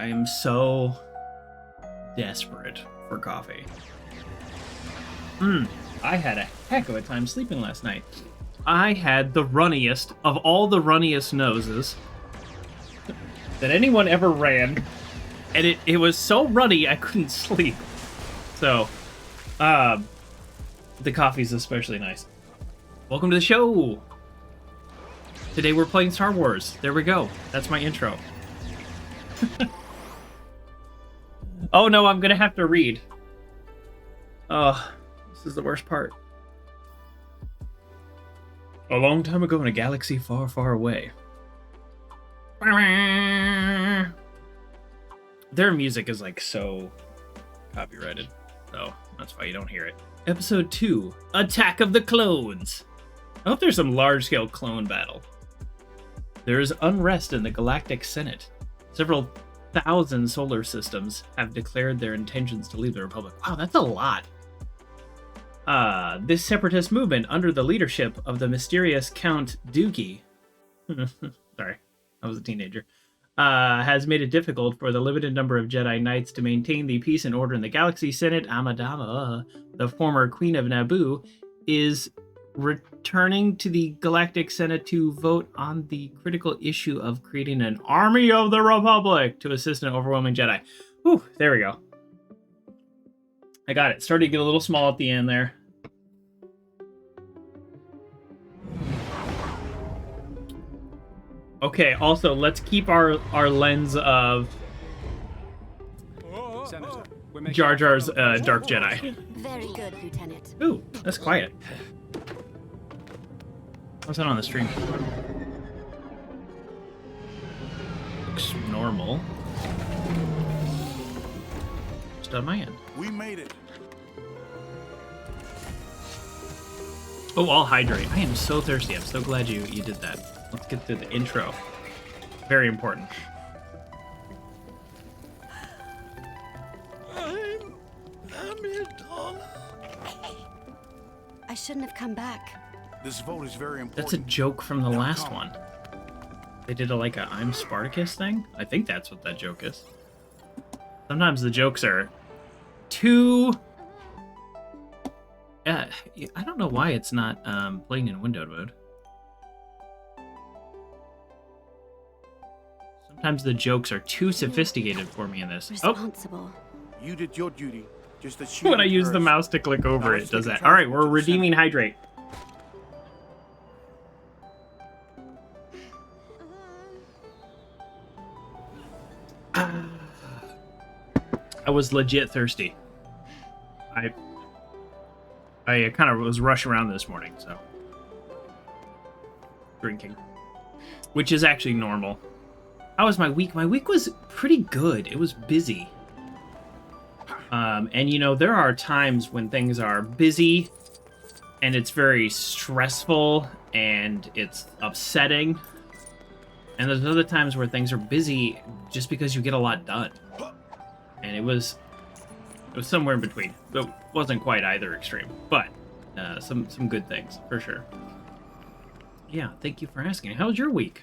I am so desperate for coffee. I had a heck of a time sleeping last night. I had the runniest of all the runniest noses that anyone ever ran, and it was so runny I couldn't sleep. So, the coffee's especially nice. Welcome to the show! Today we're playing Star Wars. There we go. That's my intro. Oh no, I'm gonna have to read. Oh, this is the worst part. A long time ago in a galaxy far, far away. Their music is like so copyrighted, so that's why you don't hear it. Episode 2, Attack of the Clones. I hope there's some large-scale clone battle. There is unrest in the Galactic Senate. Several thousand solar systems have declared their intentions to leave the Republic. Wow, that's a lot. This separatist movement, under the leadership of the mysterious Count Dookie, sorry, I was a teenager, has made it difficult for the limited number of Jedi Knights to maintain the peace and order in the galaxy. Senate Amadama, the former Queen of Naboo, is returning to the Galactic Senate to vote on the critical issue of creating an army of the Republic to assist an overwhelming Jedi. Whew, there we go. I got it. Started to get a little small at the end there. Okay, also, let's keep our lens of Jar Jar's Dark Jedi. Very good, Lieutenant. Ooh, that's quiet. How's that on the stream? Looks normal. Just on my end. We made it. Oh, I'll hydrate. I am so thirsty. I'm so glad you did that. Let's get through the intro. Very important. I'm Amidala. I shouldn't have come back. This vote is very important. That's a joke from the last one. They did like a I'm Spartacus thing. I think that's what that joke is. Sometimes the jokes are too... I don't know why it's not playing in windowed mode. Sometimes the jokes are too sophisticated for me in this. Responsible. You did your duty. Just as When I use the mouse to click over it, does that. All right, we're redeeming hydrate. I was legit thirsty. I kind of was rushing around this morning, so drinking, which is actually normal. How was my week? My week was pretty good. It was busy. And you know, there are times when things are busy and it's very stressful and it's upsetting. And there's other times where things are busy just because you get a lot done. And it was somewhere in between. It wasn't quite either extreme, but some good things for sure. Yeah, thank you for asking. How was your week?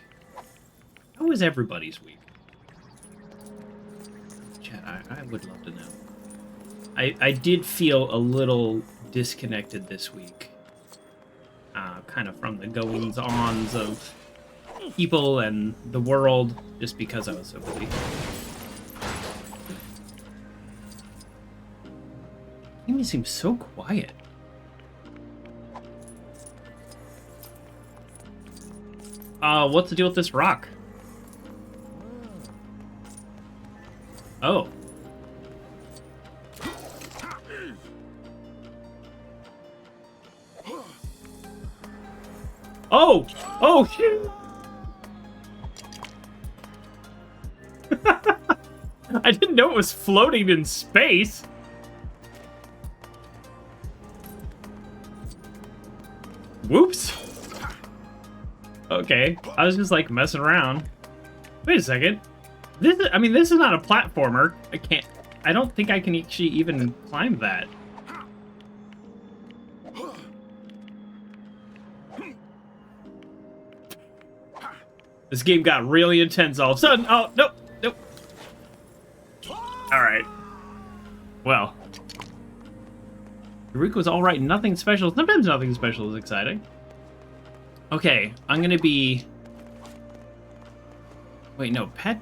How was everybody's week? Chat, I would love to know. I did feel a little disconnected this week, kind of from the goings-ons of people and the world, just because I was so busy. It seems so quiet. What's the deal with this rock? Oh. Oh! Oh, shit! I didn't know it was floating in space. Whoops. Okay, I was just like messing around. Wait a second. This is not a platformer. I don't think I can actually even climb that. This game got really intense all of a sudden. Oh, nope, nope. All right. Well, Eureka's all right. Nothing special. Sometimes nothing special is exciting. Okay, I'm gonna be. Wait, no, pet.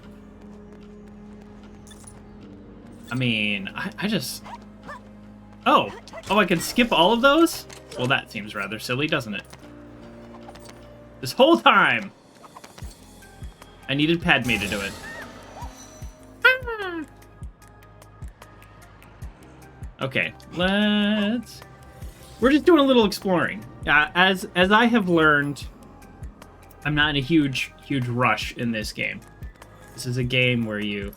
I mean, I just. Oh, I can skip all of those? Well, that seems rather silly, doesn't it? This whole time, I needed Padme to do it. Okay, let's... We're just doing a little exploring. As I have learned, I'm not in a huge rush in this game. This is a game where you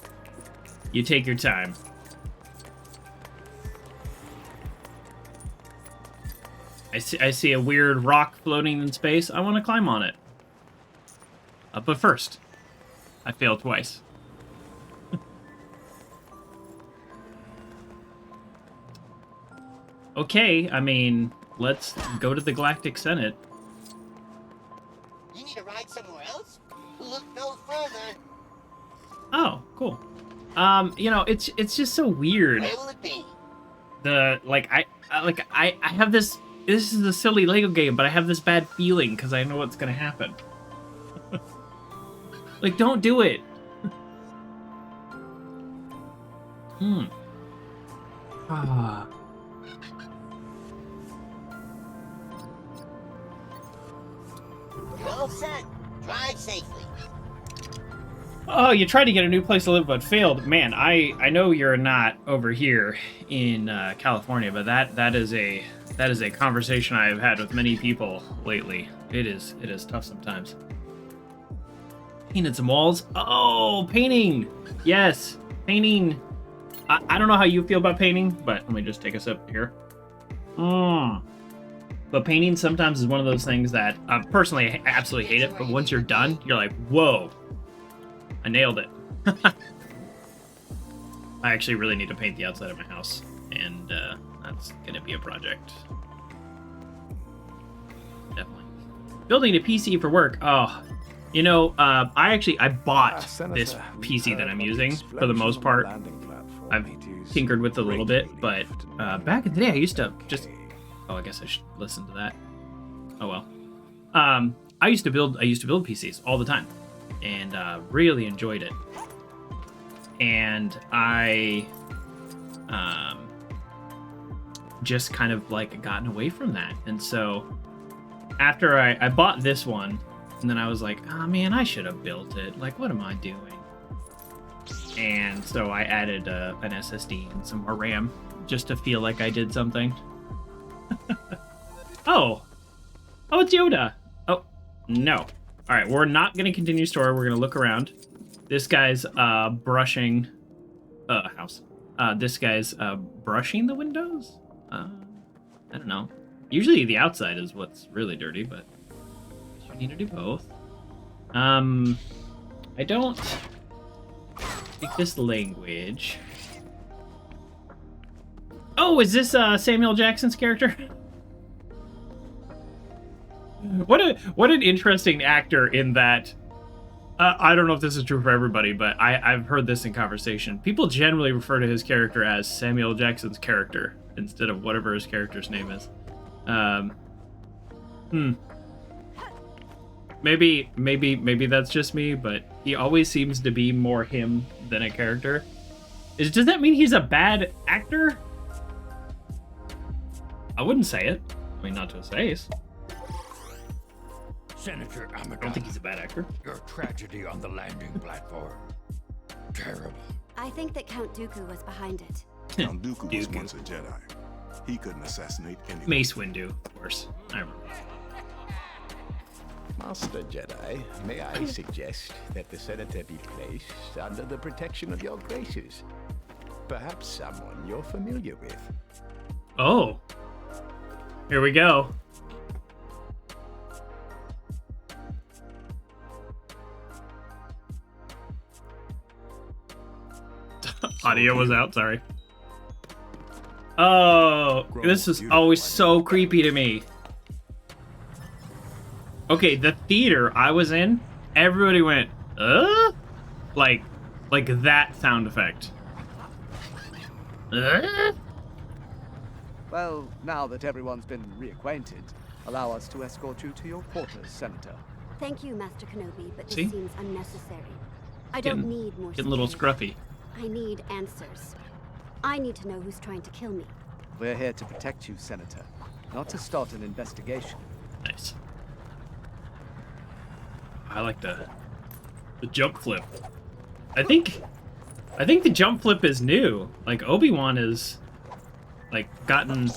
take your time. I see a weird rock floating in space. I want to climb on it. But first, I failed twice. Okay, I mean, let's go to the Galactic Senate. You need to ride somewhere else? Look no further. Oh, cool. You know, it's just so weird. Where will it be? I have this. This is a silly Lego game, but I have this bad feeling because I know what's gonna happen. Like, don't do it. Ah. You're all set. Drive safely. Oh, you tried to get a new place to live but failed. Man, I know you're not over here in California, but that is a conversation I have had with many people lately. It is tough sometimes. Painted some walls. Oh, painting. Yes, painting. I don't know how you feel about painting, but let me just take a sip here. But painting sometimes is one of those things that personally I absolutely hate it. But once you're done, you're like, whoa. I nailed it. I actually really need to paint the outside of my house, and that's gonna be a project. Definitely. Building a PC for work. Oh, you know, I bought this PC that I'm using for the most part. I've tinkered with it a little bit, but back in the day, I used to just. Oh, I guess I should listen to that. Oh well. I used to build PCs all the time. And really enjoyed it. And I just kind of like gotten away from that. And so after I bought this one, and then I was like, oh man, I should have built it. Like, what am I doing? And so I added an SSD and some more RAM just to feel like I did something. Oh, it's Yoda. Oh, no. All right, we're not going to continue story. We're going to look around. This guy's brushing house. This guy's brushing the windows? I don't know. Usually the outside is what's really dirty, but you need to do both. I don't speak this language. Oh, is this Samuel Jackson's character? What an interesting actor in that. I don't know if this is true for everybody, but I've heard this in conversation. People generally refer to his character as Samuel Jackson's character instead of whatever his character's name is. Maybe that's just me, but he always seems to be more him than a character. Does that mean he's a bad actor? I wouldn't say it. I mean, not to his face. Senator Amidala, I don't think he's a bad actor. your tragedy on the landing platform. Terrible. I think that Count Dooku was behind it. Count Dooku was Dooku. once a Jedi. He couldn't assassinate anyone. Mace Windu, of course. I remember. Master Jedi, may I suggest that the Senator be placed under the protection of your graces? Perhaps someone you're familiar with. Oh. Here we go. Audio was out, sorry. Oh, this is always so creepy to me. Okay, the theater I was in, everybody went, like that sound effect. Well, now that everyone's been reacquainted, allow us to escort you to your quarters, Senator. Thank you, Master Kenobi, but this See? seems unnecessary. I don't need more Getting a little security. scruffy. I need answers. I need to know who's trying to kill me. We're here to protect you, Senator, not to start an investigation. Nice. I like the jump flip. I think the jump flip is new. Like Obi-Wan is like gotten.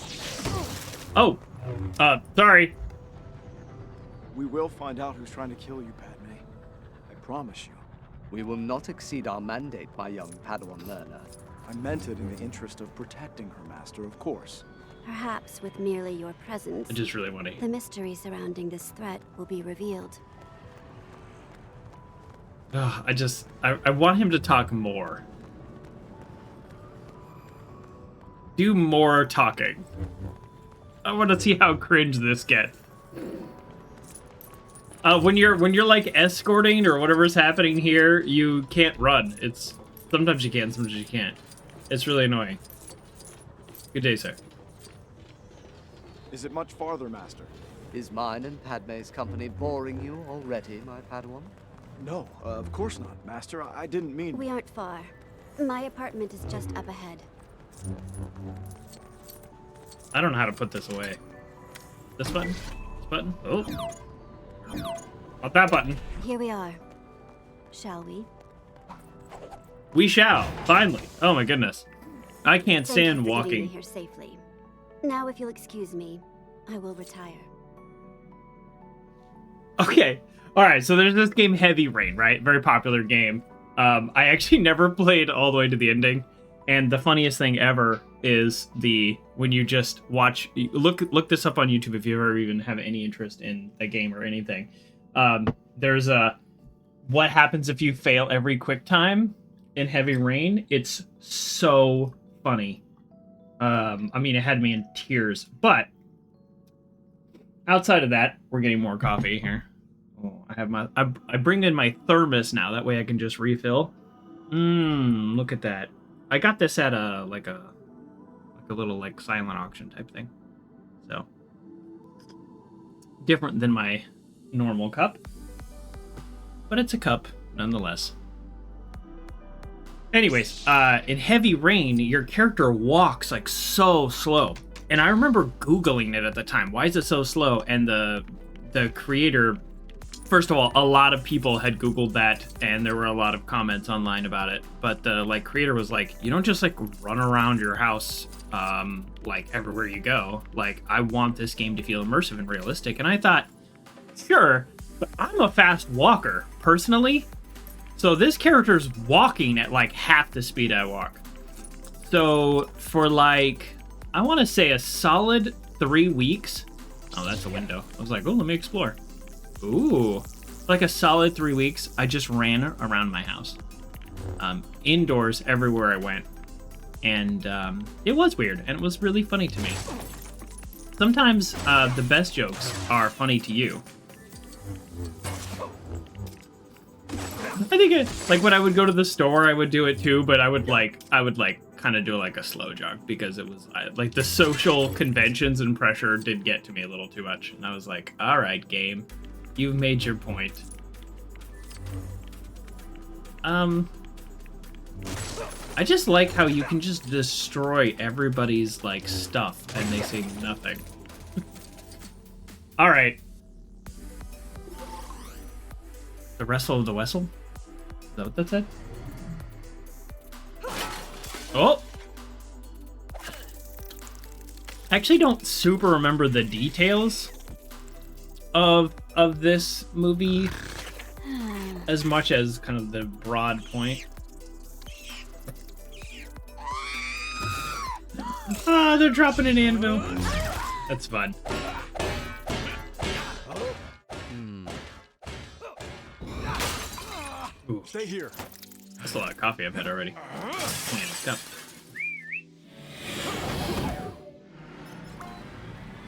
Oh, sorry. We will find out who's trying to kill you, Padme. I promise you. We will not exceed our mandate, my young Padawan learner. I meant it in the interest of protecting her, Master, of course. Perhaps with merely your presence, I just really want to. the mystery surrounding this threat will be revealed. I want him to talk more. Do more talking. I want to see how cringe this gets. When you're like escorting or whatever's happening here, you can't run. It's sometimes you can, sometimes you can't. It's really annoying. Good day, sir. Is it much farther, Master? Is mine and Padme's company boring you already, my Padawan? No, of course not, Master. I didn't mean... We aren't far. My apartment is just up ahead. I don't know how to put this away. This button? This button? Oh. Not that button. Here we are. Shall we? We shall. Finally. Oh my goodness. I can't Thank you stand for getting me walking. here safely. Now, if you'll excuse me, I will retire. Okay. Alright, so there's this game Heavy Rain, right? Very popular game. I actually never played all the way to the ending. And the funniest thing ever is when you just watch, look this up on YouTube if you ever even have any interest in a game or anything. There's what happens if you fail every quick time in Heavy Rain. It's so funny. I mean, it had me in tears. But outside of that, we're getting more coffee here. Oh, I have I bring in my thermos now. That way I can just refill. Look at that. I got this at a little like silent auction type thing. So different than my normal cup, but it's a cup nonetheless. Anyways, in Heavy Rain, your character walks like so slow, and I remember Googling it at the time. Why is it so slow? And the creator, first of all, a lot of people had Googled that, and there were a lot of comments online about it. But the creator was like, you don't just like run around your house like everywhere you go. Like, I want this game to feel immersive and realistic. And I thought, sure, but I'm a fast walker personally. So this character's walking at like half the speed I walk. So for like, I want to say a solid 3 weeks. Oh, that's a window. I was like, oh, let me explore. Ooh, like a solid 3 weeks, I just ran around my house. Indoors, everywhere I went. And it was weird, and it was really funny to me. Sometimes the best jokes are funny to you. I think like when I would go to the store, I would do it too, but I would kind of do like a slow jog because it was like the social conventions and pressure did get to me a little too much. And I was like, all right, game. You've made your point. I just like how you can just destroy everybody's like stuff and they say nothing. All right. The wrestle of the Wessel? Is that what that said? Oh! I actually don't super remember the details of this movie as much as kind of the broad point. Ah, they're dropping an anvil. That's fun. Ooh. Stay here. That's a lot of coffee I've had already. Man, cup.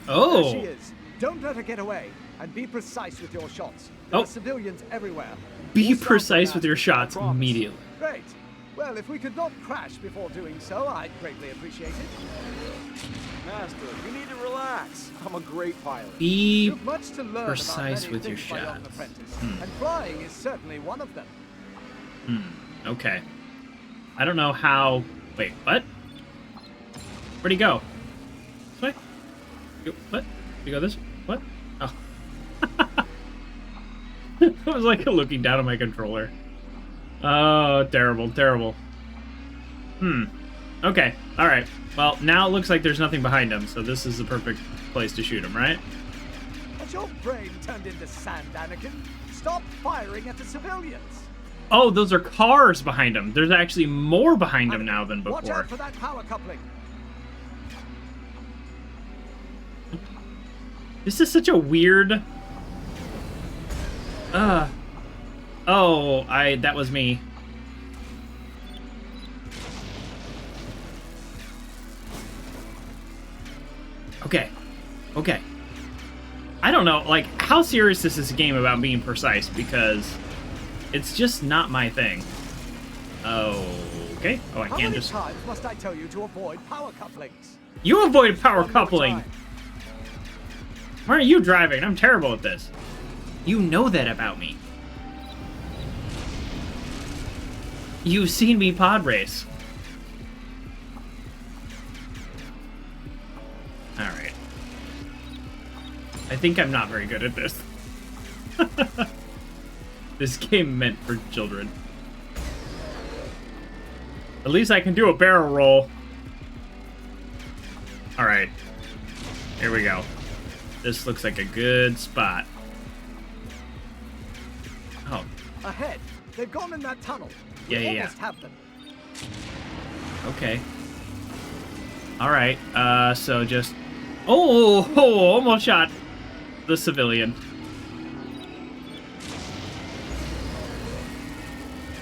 Oh! There she is. Don't let her get away, and be precise with your shots. There are civilians everywhere. Be We'll start precise that, with your shots I promise. immediately. Great. Well, if we could not crash before doing so, I'd greatly appreciate it. Master, you need to relax. I'm a great pilot. Be You've much to learn precise about with many your things, my young shots. apprentice, and flying is certainly one of them. Okay. I don't know how... Wait, what? Where'd he go? This way? What? Did he go this way? What? Oh. I was like looking down at my controller. Oh, terrible, terrible. Okay, alright. Well, now it looks like there's nothing behind him, so this is the perfect place to shoot him, right? Has your brain turned into sand, Anakin? Stop firing at the civilians! Oh, those are cars behind him. There's actually more behind him now than Watch before. out for that power coupling. This is such a weird... Oh, that was me. Okay. Okay. I don't know, like, how serious is this game about being precise? Because it's just not my thing. Okay. Oh, I How can't many just... times must I tell you to avoid power couplings? You avoid power One more coupling! time. Why aren't you driving? I'm terrible at this. You know that about me. You've seen me pod race. Alright. I think I'm not very good at this. This game meant for children. At least I can do a barrel roll. Alright. Here we go. This looks like a good spot. Oh. Ahead. They've gone in that tunnel. Yeah, We yeah, yeah. almost have them. Okay. Alright, so just... Oh, almost shot the civilian.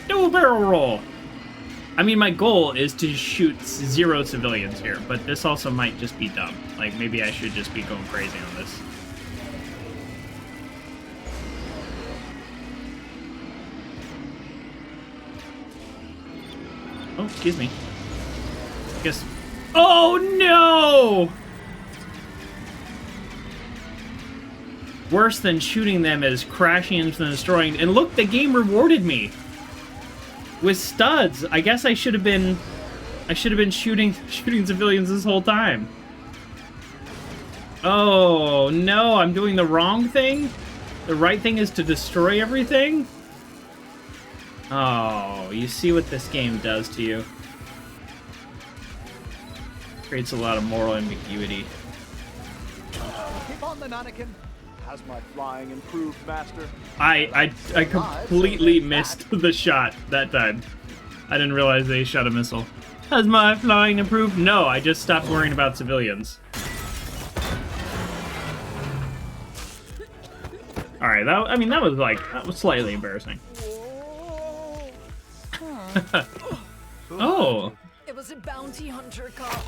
Do a barrel roll! I mean, my goal is to shoot 0 civilians here, but this also might just be dumb. Like, maybe I should just be going crazy on this. Oh, excuse me. Guess... Oh, no! Worse than shooting them is crashing into and destroying. And look, the game rewarded me with studs. I guess I should have been shooting civilians this whole time. Oh, no, I'm doing the wrong thing? The right thing is to destroy everything? Oh, you see what this game does to you. Creates a lot of moral ambiguity. Keep on the Anakin. Has my flying improved, Master? I completely missed the shot that time. I didn't realize they shot a missile. Has my flying improved? No, I just stopped worrying about civilians. Alright, that was slightly embarrassing. Oh. It was a bounty hunter cop.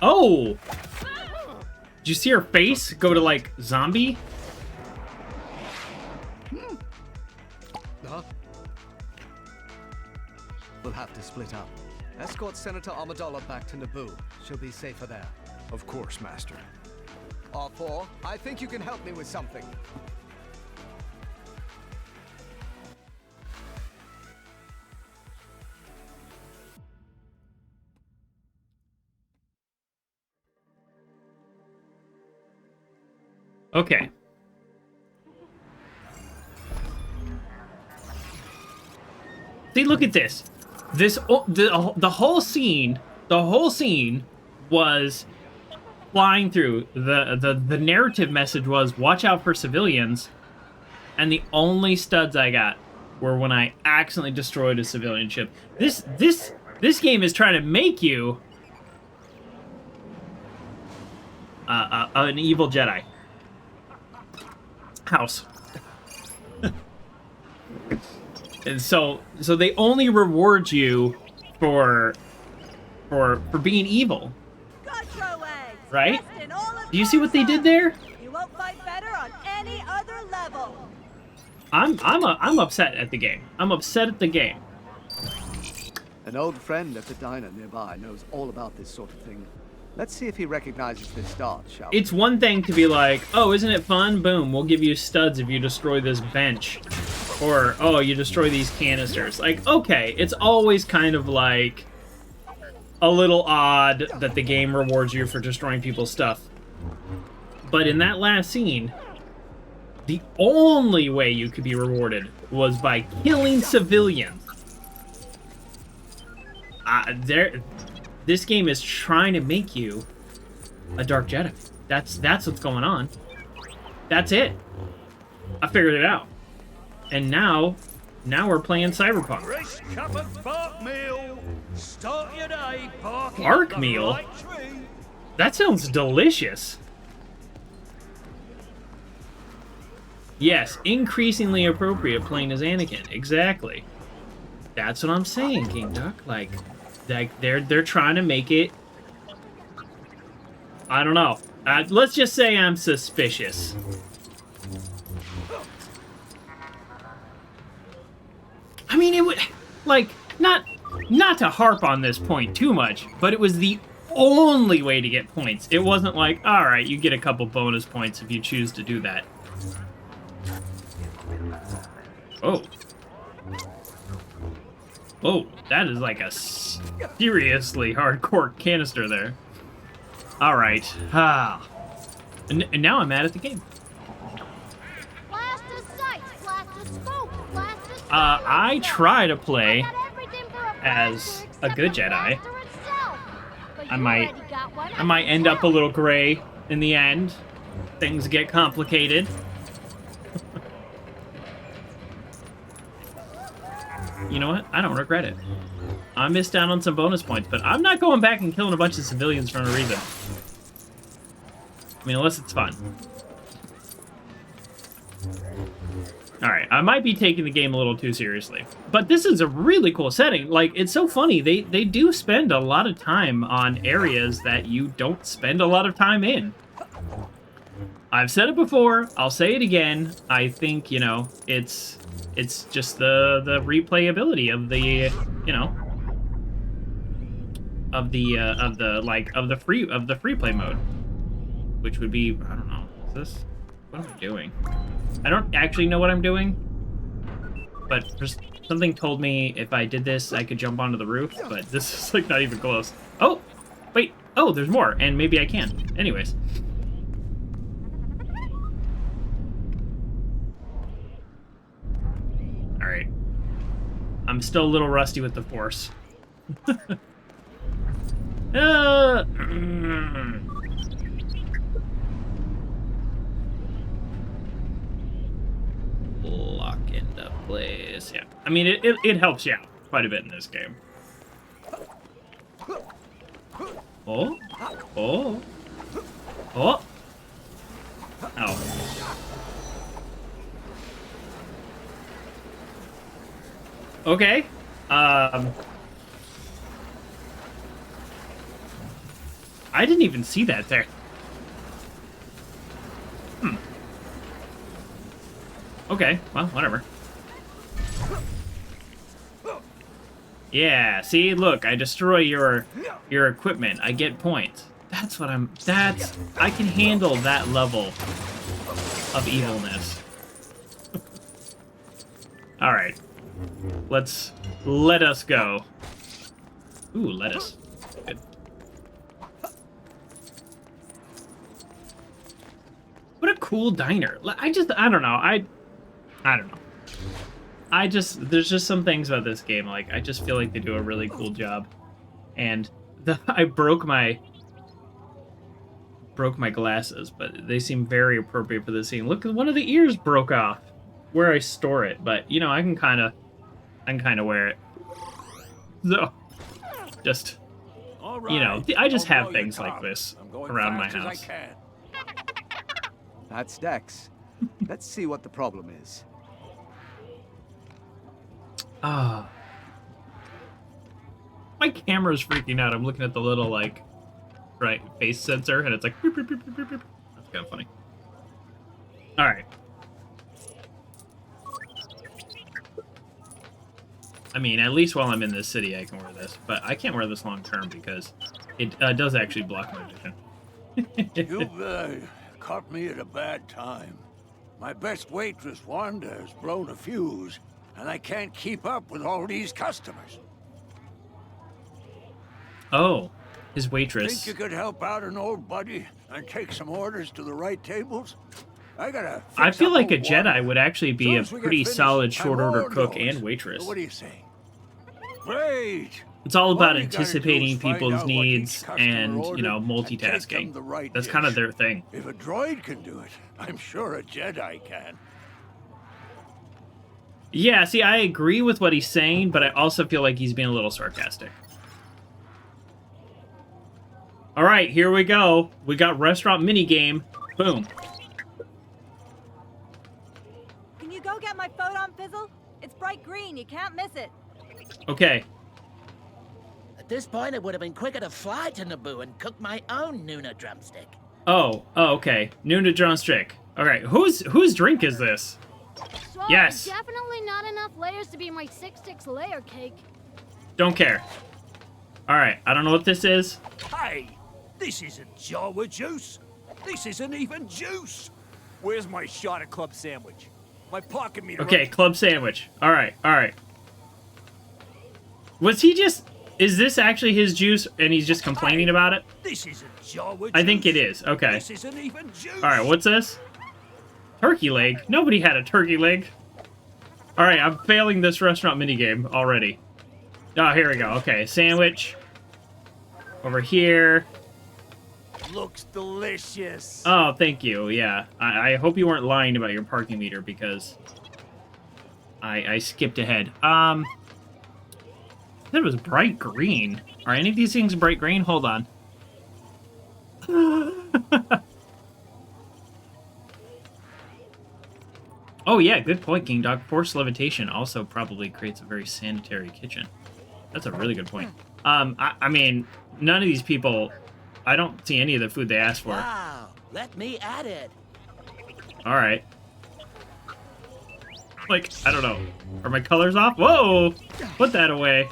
Oh! Did you see her face go to, like, zombie? Huh? We'll have to split up. Escort Senator Amidala back to Naboo. She'll be safer there. Of course, Master. R4, I think you can help me with something. Okay. See, look at this. The whole scene was flying through. The narrative message was watch out for civilians, and the only studs I got were when I accidentally destroyed a civilian ship. This game is trying to make you an evil Jedi. House. And so they only reward you for being evil. Right? Do you see what they did there? You won't fight better on any other level. I'm upset at the game. I'm upset at the game. An old friend at the diner nearby knows all about this sort of thing. Let's see if he recognizes this dart, shall we? It's one thing to be like, oh, isn't it fun? Boom, we'll give you studs if you destroy this bench. Or, oh, you destroy these canisters. Like, okay, it's always kind of like a little odd that the game rewards you for destroying people's stuff. But in that last scene, the only way you could be rewarded was by killing civilians. This game is trying to make you a Dark Jedi. That's what's going on. That's it. I figured it out. And now we're playing Cyberpunk. Fresh cup of bark meal. Start your day barking Bark up the meal? right tree. That sounds delicious. Yes, increasingly appropriate playing as Anakin. Exactly. That's what I'm saying, King Duck. Like they're trying to make it. I don't know. Let's just say I'm suspicious. I mean, it would like not to harp on this point too much, but it was the only way to get points. It wasn't like, all right, you get a couple bonus points if you choose to do that. Oh. Oh, that is like a seriously hardcore canister there. All right. And now I'm mad at the game. Blast of sights, blast of smoke, blast of I try to play as a good Jedi. I might end up a little gray in the end. Things get complicated. You know what? I don't regret it. I missed out on some bonus points, but I'm not going back and killing a bunch of civilians for no reason. I mean, unless it's fun. Alright, I might be taking the game a little too seriously. But this is a really cool setting. Like, it's so funny. They do spend a lot of time on areas that you don't spend a lot of time in. I've said it before. I'll say it again. I think, you know, it's just the replayability of the, you know, of the free play mode, which would be, I don't know, is this, what am I doing? I don't actually know what I'm doing, but just something told me if I did this I could jump onto the roof, but this is like not even close. Oh, wait, oh, there's more, and maybe I can. Anyways. Alright. I'm still a little rusty with the Force. Lock into place. Yeah. I mean, it helps you out quite a bit in this game. Oh. Oh. Oh. Oh. Okay. I didn't even see that there. Okay, well, whatever. Yeah, see, look, I destroy your equipment. I get points. That's what I can handle that level of evilness. All right. Let us go. Ooh, lettuce. Good. What a cool diner. I don't know. I don't know. There's just some things about this game, like, I just feel like they do a really cool job. And I broke my glasses, but they seem very appropriate for this scene. Look, one of the ears broke off where I store it, but, you know, I can kind of wear it. So, just, you know, I just have things like this around my house. That's Dex. Let's see what the problem is. Ah. My camera's freaking out. I'm looking at the little, like, right, face sensor, and it's like, beep, beep, beep, beep, beep, beep. That's kind of funny. Alright. I mean, at least while I'm in this city, I can wear this. But I can't wear this long term because it does actually block my vision. You caught me at a bad time. My best waitress, Wanda, has blown a fuse, and I can't keep up with all these customers. Oh, his waitress. Think you could help out an old buddy and take some orders to the right tables? I feel like a Jedi would actually be a pretty solid short order cook and waitress. What do you say? Great! It's all about All you gotta do anticipating is find people's out what each needs customer and, you ordered know, and take them multitasking. the right That's kind of dish. their thing. If a droid can do it, I'm sure a Jedi can. Yeah, see, I agree with what he's saying, but I also feel like he's being a little sarcastic. All right, here we go. We got restaurant minigame. Boom. Can you go get my photon fizzle? It's bright green. You can't miss it. Okay. At this point, it would have been quicker to fly to Naboo and cook my own Nuna drumstick. Oh, okay. Nuna drumstick. All right, whose drink is this? So Yes. Definitely not enough layers to be my 6-6 layer cake. Don't care. All right, I don't know what this is. Hey, this isn't Jawa juice. This isn't even juice. Where's my shot at club sandwich? My pocket meter. Okay, club sandwich. All right, all right. Was he just... Is this actually his juice and he's just complaining about it? This isn't Jawa juice. I think it is. Okay. This isn't even juice. All right, what's this? Turkey leg? Nobody had a turkey leg. All right, I'm failing this restaurant minigame already. Oh, here we go. Okay, sandwich. Over here. Looks delicious. Oh, thank you. Yeah, I hope you weren't lying about your parking meter because I skipped ahead. That was bright green. Are any of these things bright green? Hold on. Oh yeah, good point, King Dog. Forced levitation also probably creates a very sanitary kitchen. That's a really good point. I mean, none of these people, I don't see any of the food they asked for. Wow, let me at it. All right. Like, I don't know. Are my colors off? Whoa! Put that away.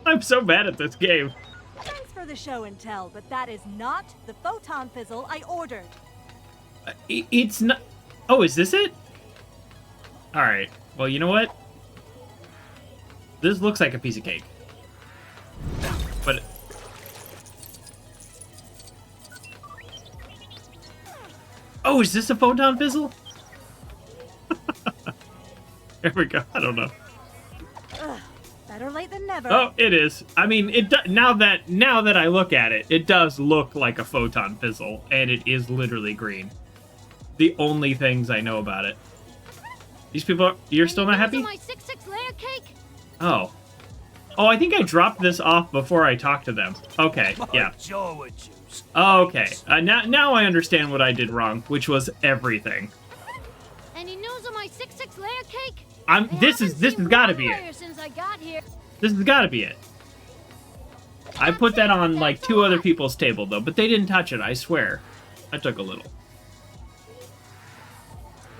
I'm so bad at this game. Thanks for the show and tell, but that is not the photon fizzle I ordered. It's not... Oh, is this it? All right. Well, you know what? This looks like a piece of cake. But... Oh, is this a photon fizzle? There we go. I don't know. Ugh, better late than never. Oh, it is. I mean, now that I look at it, it does look like a photon fizzle, and it is literally green. The only things I know about it. These people, you're still not happy? My 6-6 layer cake? Oh. Oh, I think I dropped this off before I talked to them. Okay, yeah. Jawa juice. Okay, now I understand what I did wrong, which was everything. Any news on my 6-6 layer cake? This has gotta be it. Since I got here. This has gotta be it. I put that on like 2 other people's table though, but they didn't touch it, I swear. I took a little.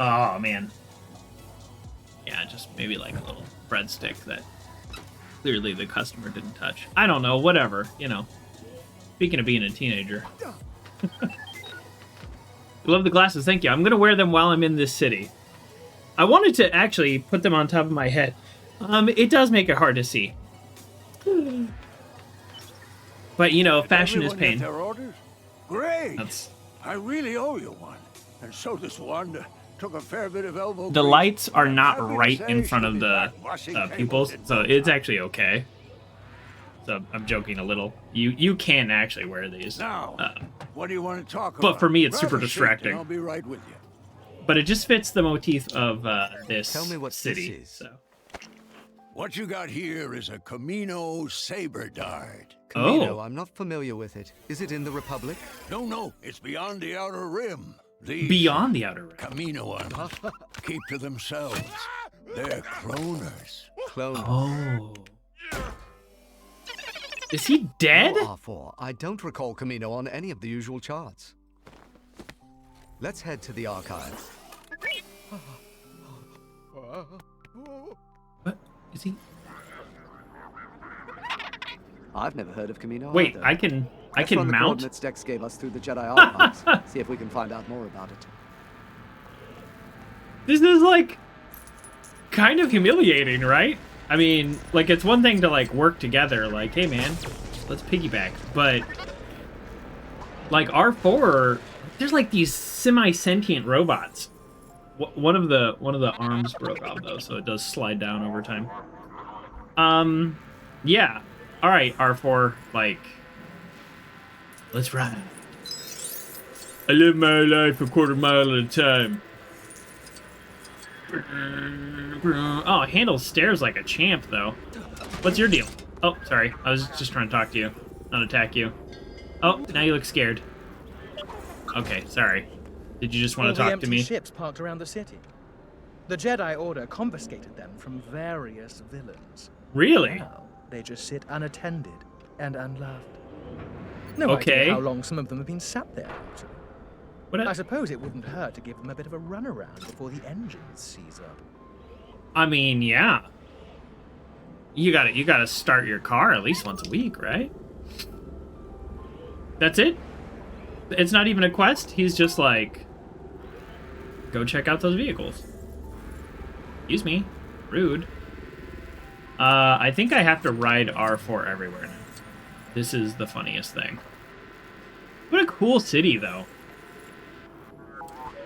Oh, man. Yeah, just maybe like a little breadstick that clearly the customer didn't touch. I don't know, whatever, you know. Speaking of being a teenager. Love the glasses, thank you. I'm going to wear them while I'm in this city. I wanted to actually put them on top of my head. It does make it hard to see. But, you know, fashion is pain. Their orders? Great. That's... I really owe you one. And so does Wanda. Took a fair bit of elbow. The grease. lights are not Happy to right say in front she'll of be the back washing pupils, tables in so no it's time. actually okay. So I'm joking a little. You can actually wear these. Now, what do you want to talk about? But for me, it's super Grab a seat distracting. and I'll be right with you. But it just fits the motif of this Tell me what city. this is. So. What you got here is a Kamino Saber dart. Kamino, Oh. I'm not familiar with it. Is it in the Republic? No, it's beyond the outer rim. These Beyond the outer rim. Kamino ones keep to themselves. They're cloners. Clone. Oh. Is he dead? No, R4. I don't recall Kamino on any of the usual charts. Let's head to the archive. What? Is he? I've never heard of Kamino Wait, either. I can Let's run the mount? coordinates Dex gave us through the Jedi archives. See if we can find out more about it. This is, like, kind of humiliating, right? I mean, like, it's one thing to, like, work together, like, hey, man, let's piggyback. But, like, R4, there's, like, these semi-sentient robots. One of the arms broke off, though, so it does slide down over time. Yeah. All right, R4, like, let's ride. I live my life a quarter mile at a time. Oh, it handles stairs like a champ, though. What's your deal? Oh, sorry. I was just trying to talk to you, not attack you. Oh, now you look scared. Okay, sorry. Did you just want to talk to me? Ships parked around the city. The Jedi Order confiscated them from various villains. Really? Now, they just sit unattended and unloved. No idea how long some of them have been sat there, actually. I suppose it wouldn't hurt to give them a bit of a runaround before the engines seize up. I mean, yeah. You gotta start your car at least once a week, right? That's it? It's not even a quest? He's just like, go check out those vehicles. Excuse me. Rude. I think I have to ride R4 everywhere now. This is the funniest thing. What a cool city, though.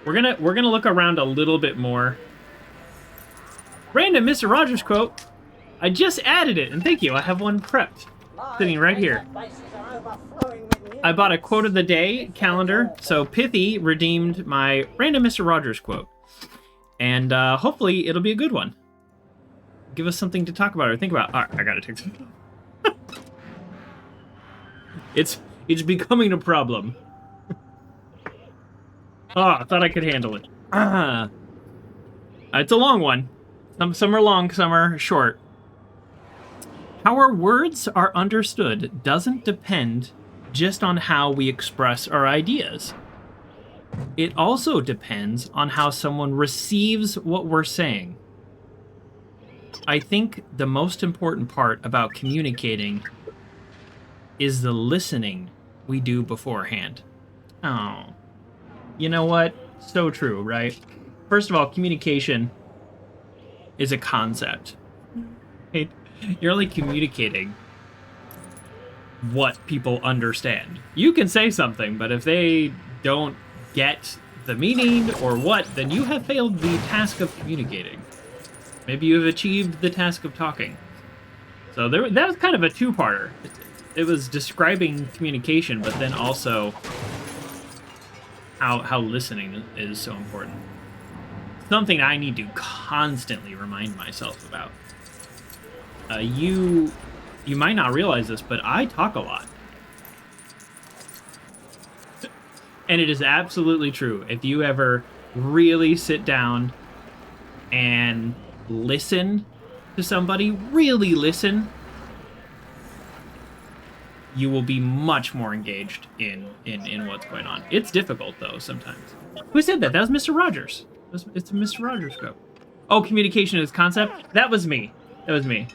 We're gonna look around a little bit more. Random Mr. Rogers quote. I just added it, and thank you. I have one prepped, sitting right here. I bought a quote of the day calendar, so Pithy redeemed my Random Mr. Rogers quote, and hopefully it'll be a good one. Give us something to talk about or think about. All right, I gotta take some. It's becoming a problem. Oh, I thought I could handle it. It's a long one. Some are long, some are short. How our words are understood doesn't depend just on how we express our ideas. It also depends on how someone receives what we're saying. I think the most important part about communicating is the listening we do beforehand. Oh. You know what? So true, right? First of all, communication is a concept. Right? You're only communicating what people understand. You can say something, but if they don't get the meaning or what, then you have failed the task of communicating. Maybe you have achieved the task of talking. So that was kind of a two-parter. It was describing communication, but then also how listening is so important. Something I need to constantly remind myself about. You might not realize this, but I talk a lot. And it is absolutely true. If you ever really sit down and listen to somebody, really listen, you will be much more engaged in what's going on. It's difficult, though, sometimes. Who said that? That was Mr. Rogers. It's a Mr. Rogers quote. Oh, communication is concept? That was me. That was me.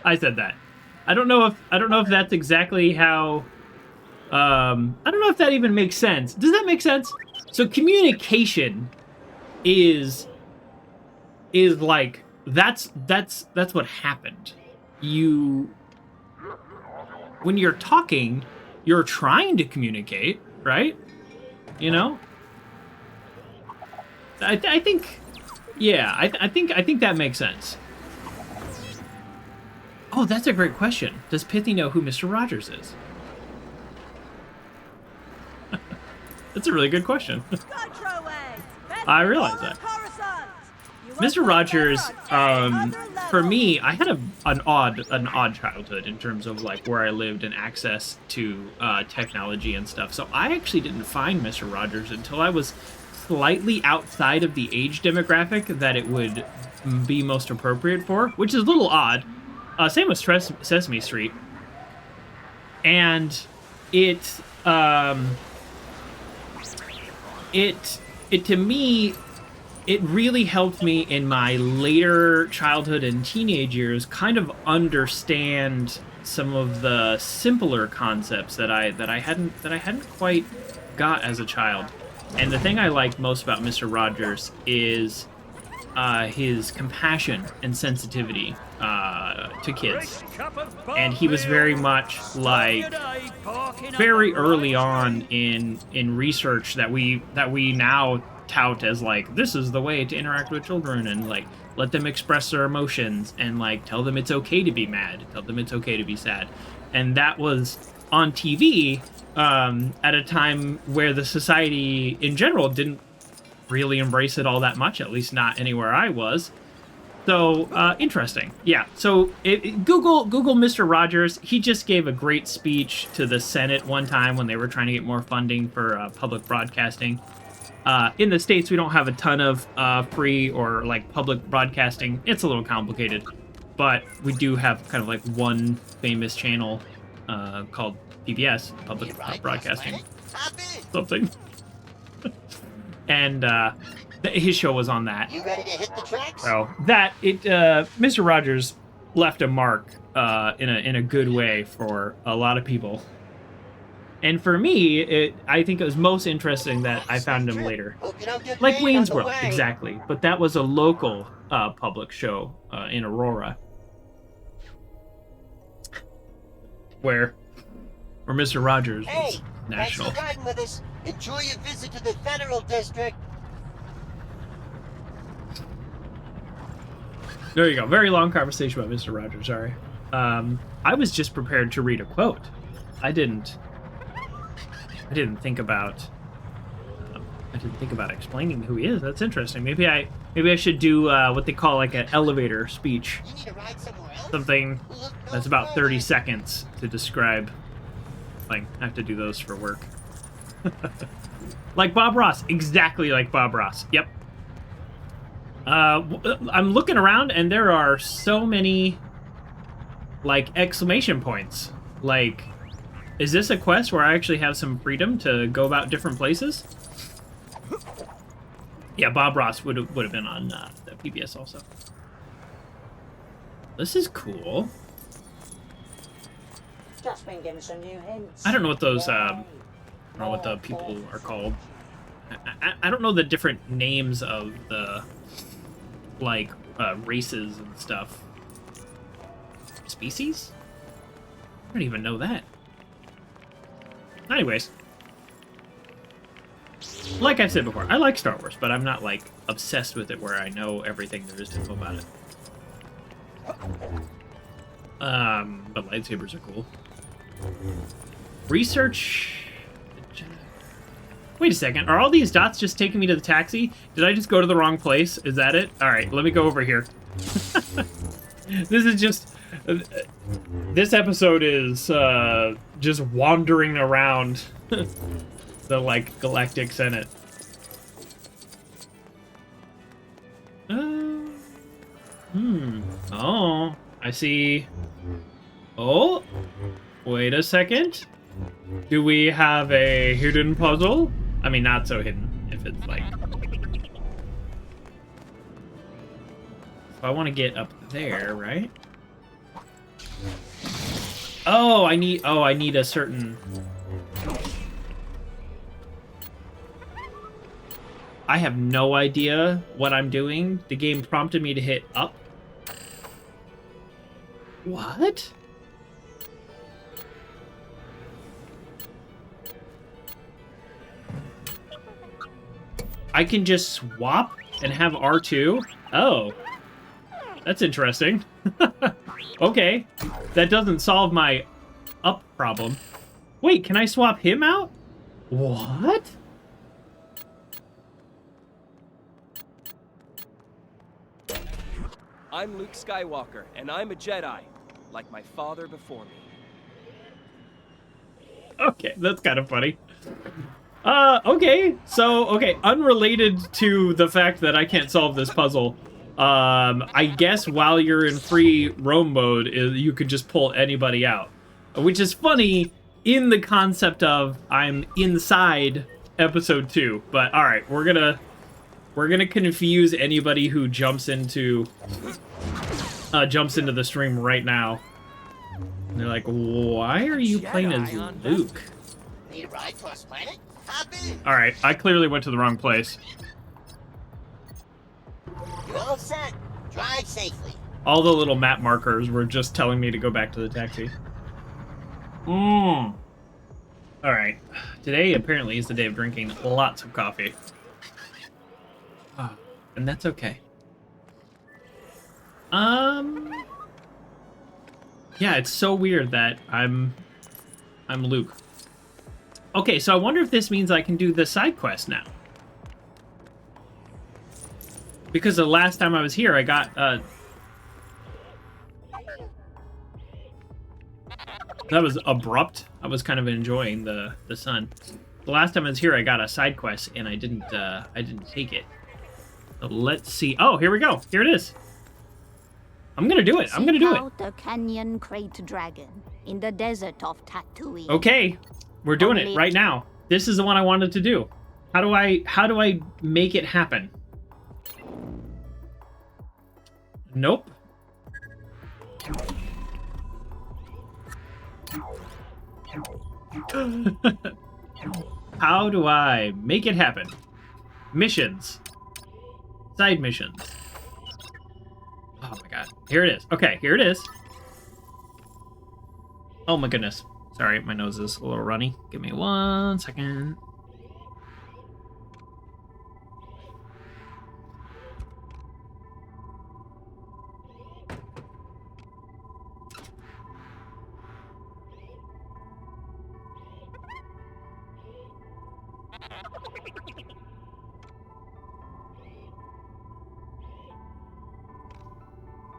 I said that. I don't know if that's exactly how. I don't know if that even makes sense. Does that make sense? So communication is like that's what happened. When you're talking, you're trying to communicate, right? You know? I think, yeah, I think that makes sense. Oh, that's a great question. Does Pithy know who Mr. Rogers is? That's a really good question. I realize that. Mr. Rogers, for me, I had an odd childhood in terms of like where I lived and access to technology and stuff. So I actually didn't find Mr. Rogers until I was slightly outside of the age demographic that it would be most appropriate for, which is a little odd. Same with Sesame Street. And it to me, it really helped me in my later childhood and teenage years kind of understand some of the simpler concepts that I hadn't quite got as a child. And the thing I like most about Mr. Rogers is his compassion and sensitivity to kids. And he was very much like very early on in research that we now tout as like, this is the way to interact with children, and like let them express their emotions, and like tell them it's okay to be mad, tell them it's okay to be sad. And that was on TV at a time where the society in general didn't really embrace it all that much, at least not anywhere I was. So interesting. Yeah, so Google Mr. Rogers. He just gave a great speech to the Senate one time when they were trying to get more funding for public broadcasting. In the States, we don't have a ton of free or like public broadcasting. It's a little complicated, but we do have kind of like one famous channel called PBS, Public Broadcasting something. And his show was on that. You ready to hit the tracks? So that Mr. Rogers left a mark in a good way for a lot of people. And for me, I think it was most interesting that I found him later. Like Wayne's World, exactly. But that was a local public show in Aurora. Where Mr. Rogers was national. Thanks for riding with us. Enjoy your visit to the Federal District. There you go. Very long conversation about Mr. Rogers, sorry. I was just prepared to read a quote. I didn't think about explaining who he is. That's interesting. Maybe I should do what they call like an elevator speech. You need to ride somewhere else? Something that's about 30 seconds to describe. Like, I have to do those for work. Like Bob Ross. Exactly like Bob Ross. Yep. I'm looking around and there are so many like exclamation points. Like, is this a quest where I actually have some freedom to go about different places? Yeah, Bob Ross would have been on the PBS also. This is cool. Just been given some new hints. I don't know what those I don't know what the people are called. I don't know the different names of the like races and stuff. Species? I don't even know that. Anyways, like I've said before, I like Star Wars, but I'm not like obsessed with it where I know everything there is to know about it. But lightsabers are cool. Research. Wait a second. Are all these dots just taking me to the taxi? Did I just go to the wrong place? Is that it? All right, let me go over here. This is just... this episode is just wandering around the, like, Galactic Senate. Oh, I see. Oh, wait a second. Do we have a hidden puzzle? I mean, not so hidden, if it's like... I want to get up there, right? Oh, I need a certain... I have no idea what I'm doing. The game prompted me to hit up. What? I can just swap and have R2? Oh. That's interesting. Okay. That doesn't solve my up problem. Wait, can I swap him out? What? I'm Luke Skywalker, and I'm a Jedi, like my father before me. Okay, that's kind of funny. Okay, so, unrelated to the fact that I can't solve this puzzle, I guess while you're in free roam mode, you could just pull anybody out. Which is funny in the concept of I'm inside episode 2, but alright, we're gonna We're gonna confuse anybody who jumps into the stream right now. And they're like, why are you playing as Luke? Need a ride to our planet? Alright, I clearly went to the wrong place. You're all set. Drive safely. All the little map markers were just telling me to go back to the taxi. Alright. Today apparently is the day of drinking lots of coffee. And that's okay. Yeah, it's so weird that I'm Luke. Okay, so I wonder if this means I can do the side quest now. Because the last time I was here, I got, that was abrupt. I was kind of enjoying the sun. The last time I was here, I got a side quest, and I didn't take it. So let's see. Oh, here we go. Here it is. I'm gonna do it. I'm gonna do it. The canyon crate dragon in the desert of Tatooine. Okay, we're doing it right now. This is the one I wanted to do. How do I make it happen? Nope. How do I make it happen? Missions. Side missions. Oh my god. Here it is. Okay, here it is. Oh my goodness. Sorry, my nose is a little runny. Give me 1 second.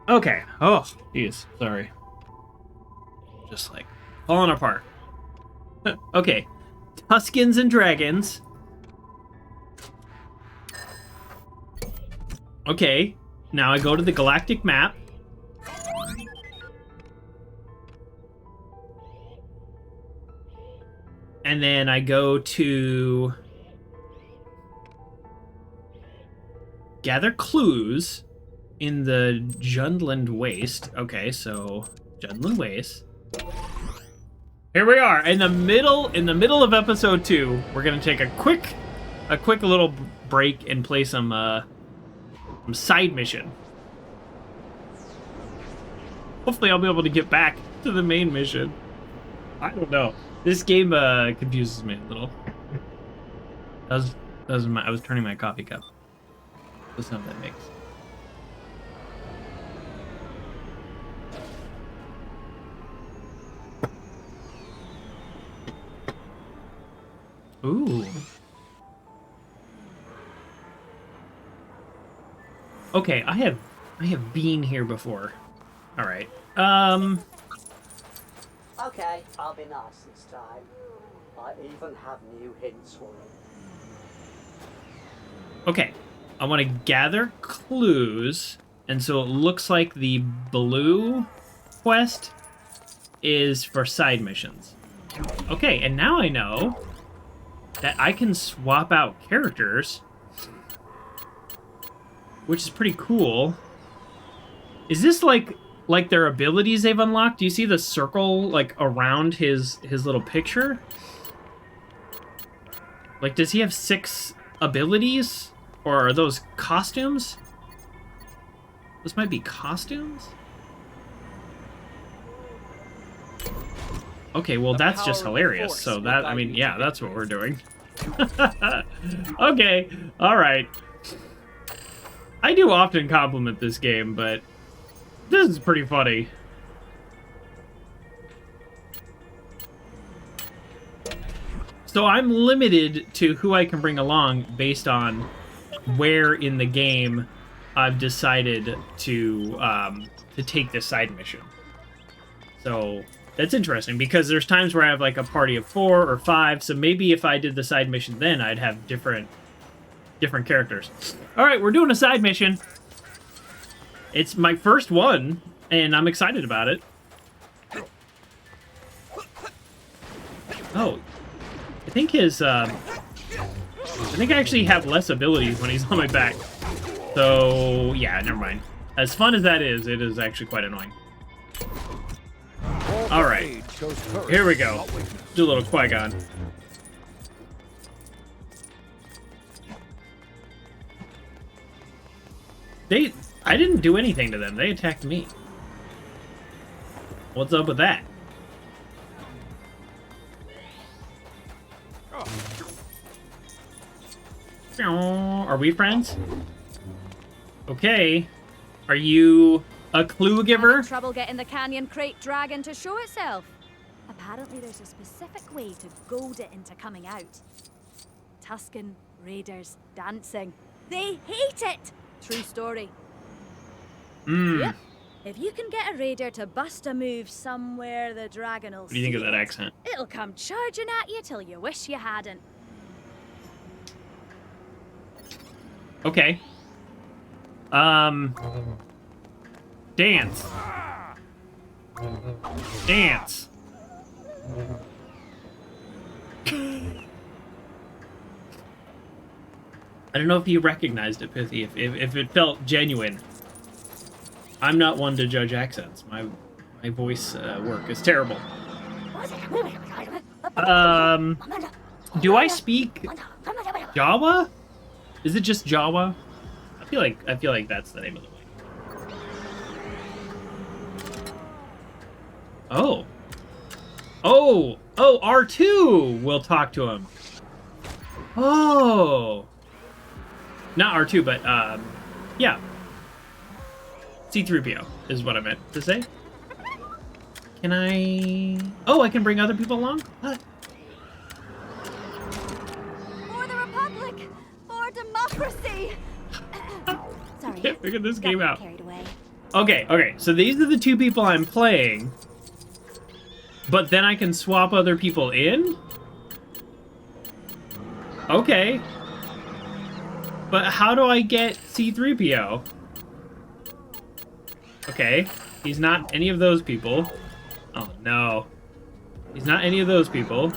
Okay. Oh, geez. Sorry. Just like falling apart. Okay. Tuskens and dragons. Okay. Now I go to the galactic map. And then I go to gather clues in the Jundland Waste. Okay, so Jundland Waste. Here we are in the middle of episode 2. We're gonna take a quick little break and play some side mission. Hopefully, I'll be able to get back to the main mission. I don't know. This game confuses me a little. I was turning my coffee cup. The sound that makes. Ooh. Okay, I have been here before. All right. Okay, I'll be nice this time. I even have new hints for you. Okay, I want to gather clues, and so it looks like the blue quest is for side missions. Okay, and now I know that I can swap out characters, which is pretty cool. Is this like their abilities they've unlocked? Do you see the circle like around his little picture? Like, does he have 6 abilities? Or are those costumes? This might be costumes? Okay, well, that's just hilarious. So that, I mean, yeah, that's what we're doing. Okay, alright. I do often compliment this game, but this is pretty funny. So I'm limited to who I can bring along based on where in the game I've decided to take this side mission. So that's interesting because there's times where I have like a party of 4 or 5. So maybe if I did the side mission then I'd have different characters. All right, we're doing a side mission. It's my first one and I'm excited about it. Oh, I think his I think I actually have less abilities when he's on my back. So, yeah, never mind. As fun as that is, it is actually quite annoying. Alright. Here we go. Do a little Qui-Gon. I didn't do anything to them. They attacked me. What's up with that? Are we friends? Okay. Are you a clue giver? Having trouble getting the canyon crate dragon to show itself? Apparently there's a specific way to goad it into coming out. Tusken Raiders dancing. They hate it! True story. Yep. If you can get a raider to bust a move somewhere the dragon will What do you think of that accent? It'll come charging at you till you wish you hadn't. Okay. Dance. Dance. I don't know if you recognized it, Pithy, if it felt genuine. I'm not one to judge accents. My voice work is terrible. Do I speak Jawa? Is it just Jawa? I feel like that's the name of the way. Oh. Oh, R2 will talk to him. Oh. Not R2, but yeah. C-3PO is what I meant to say. Can I... Oh, I can bring other people along? What? For the Republic! For democracy! Sorry. Can't figure this game out. Carried away. Okay, so these are the two people I'm playing. But then I can swap other people in? Okay. But how do I get C-3PO? Okay, he's not any of those people. Oh no. He's not any of those people.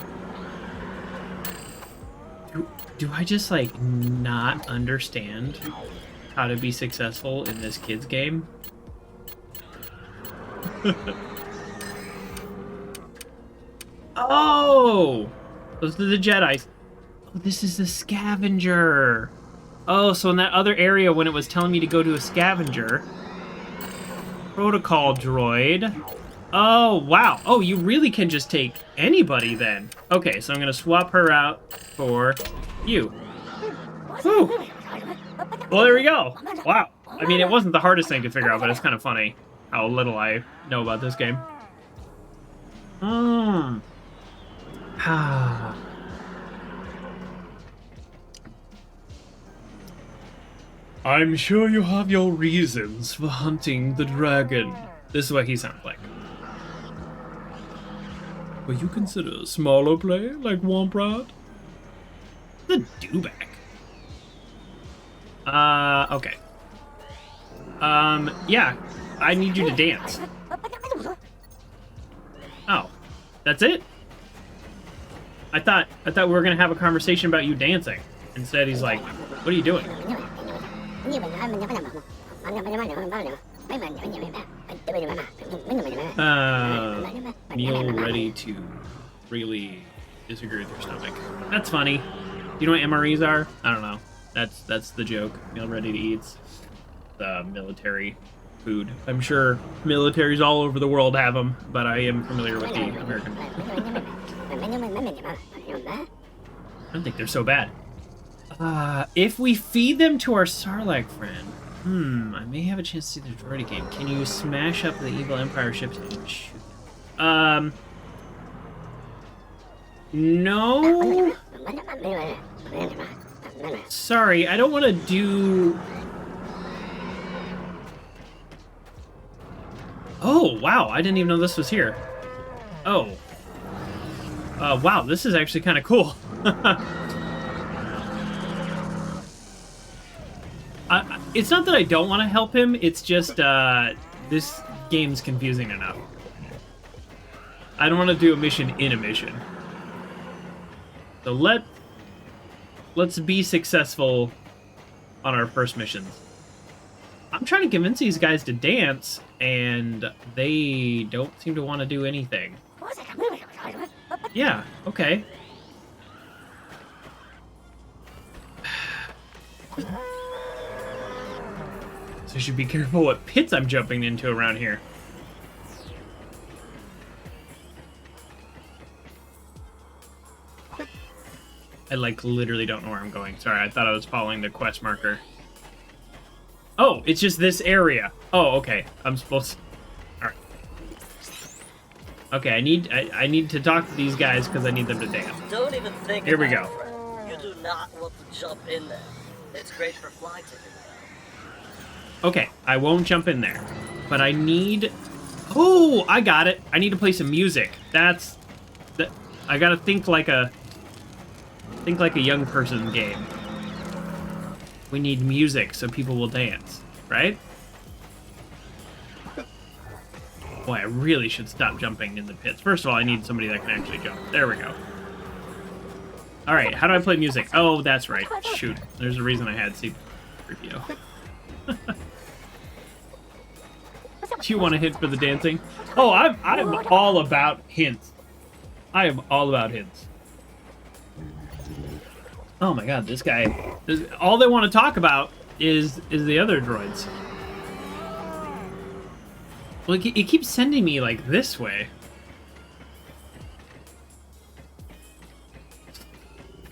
Do I just, like, not understand how to be successful in this kid's game? Oh! Those are the Jedis. Oh, this is the Scavenger. Oh, so in that other area when it was telling me to go to a Scavenger... Protocol droid. Oh, wow. Oh, you really can just take anybody then. Okay, so I'm going to swap her out for you. Whew. Well, there we go. Wow. I mean, it wasn't the hardest thing to figure out, but it's kind of funny how little I know about this game. I'm sure you have your reasons for hunting the dragon. This is what he sounds like. Will you consider smaller play like Womprad? The dewback. Okay. Yeah. I need you to dance. Oh. That's it? I thought we were gonna have a conversation about you dancing. Instead he's like, what are you doing? Meal ready to really disagree with your stomach. That's funny. Do you know what MREs are? I don't know. That's the joke. Meal ready to eat's the military food. I'm sure militaries all over the world have them, but I am familiar with the American. I don't think they're so bad. If we feed them to our Sarlacc friend, I may have a chance to see the droid game. Can you smash up the evil Empire ships and shoot them? No. Sorry, I don't want to do... Oh, wow, I didn't even know this was here. Oh. Wow, this is actually kind of cool. It's not that I don't want to help him, it's just, this game's confusing enough. I don't want to do a mission in a mission. So let's be successful on our first missions. I'm trying to convince these guys to dance, and they don't seem to want to do anything. Yeah, okay. So I should be careful what pits I'm jumping into around here. I, like, literally don't know where I'm going. Sorry, I thought I was following the quest marker. Oh, it's just this area. Oh, okay. I'm supposed to... Alright. Okay, I need to talk to these guys because I need them to dance. Don't even think Here we go. You do not want to jump in there. It's great for fly tipping. Okay, I won't jump in there. But I need... Oh, I got it. I need to play some music. That's... I gotta think like a young person game. We need music so people will dance, right? Boy, I really should stop jumping in the pits. First of all, I need somebody that can actually jump. There we go. Alright, how do I play music? Oh, that's right. Shoot. There's a reason I had C-3PO. Do you want to hint for the dancing? Oh, I'm all about hints. I am all about hints. Oh my god, this guy... all they want to talk about is the other droids. Well, it keeps sending me, like, this way.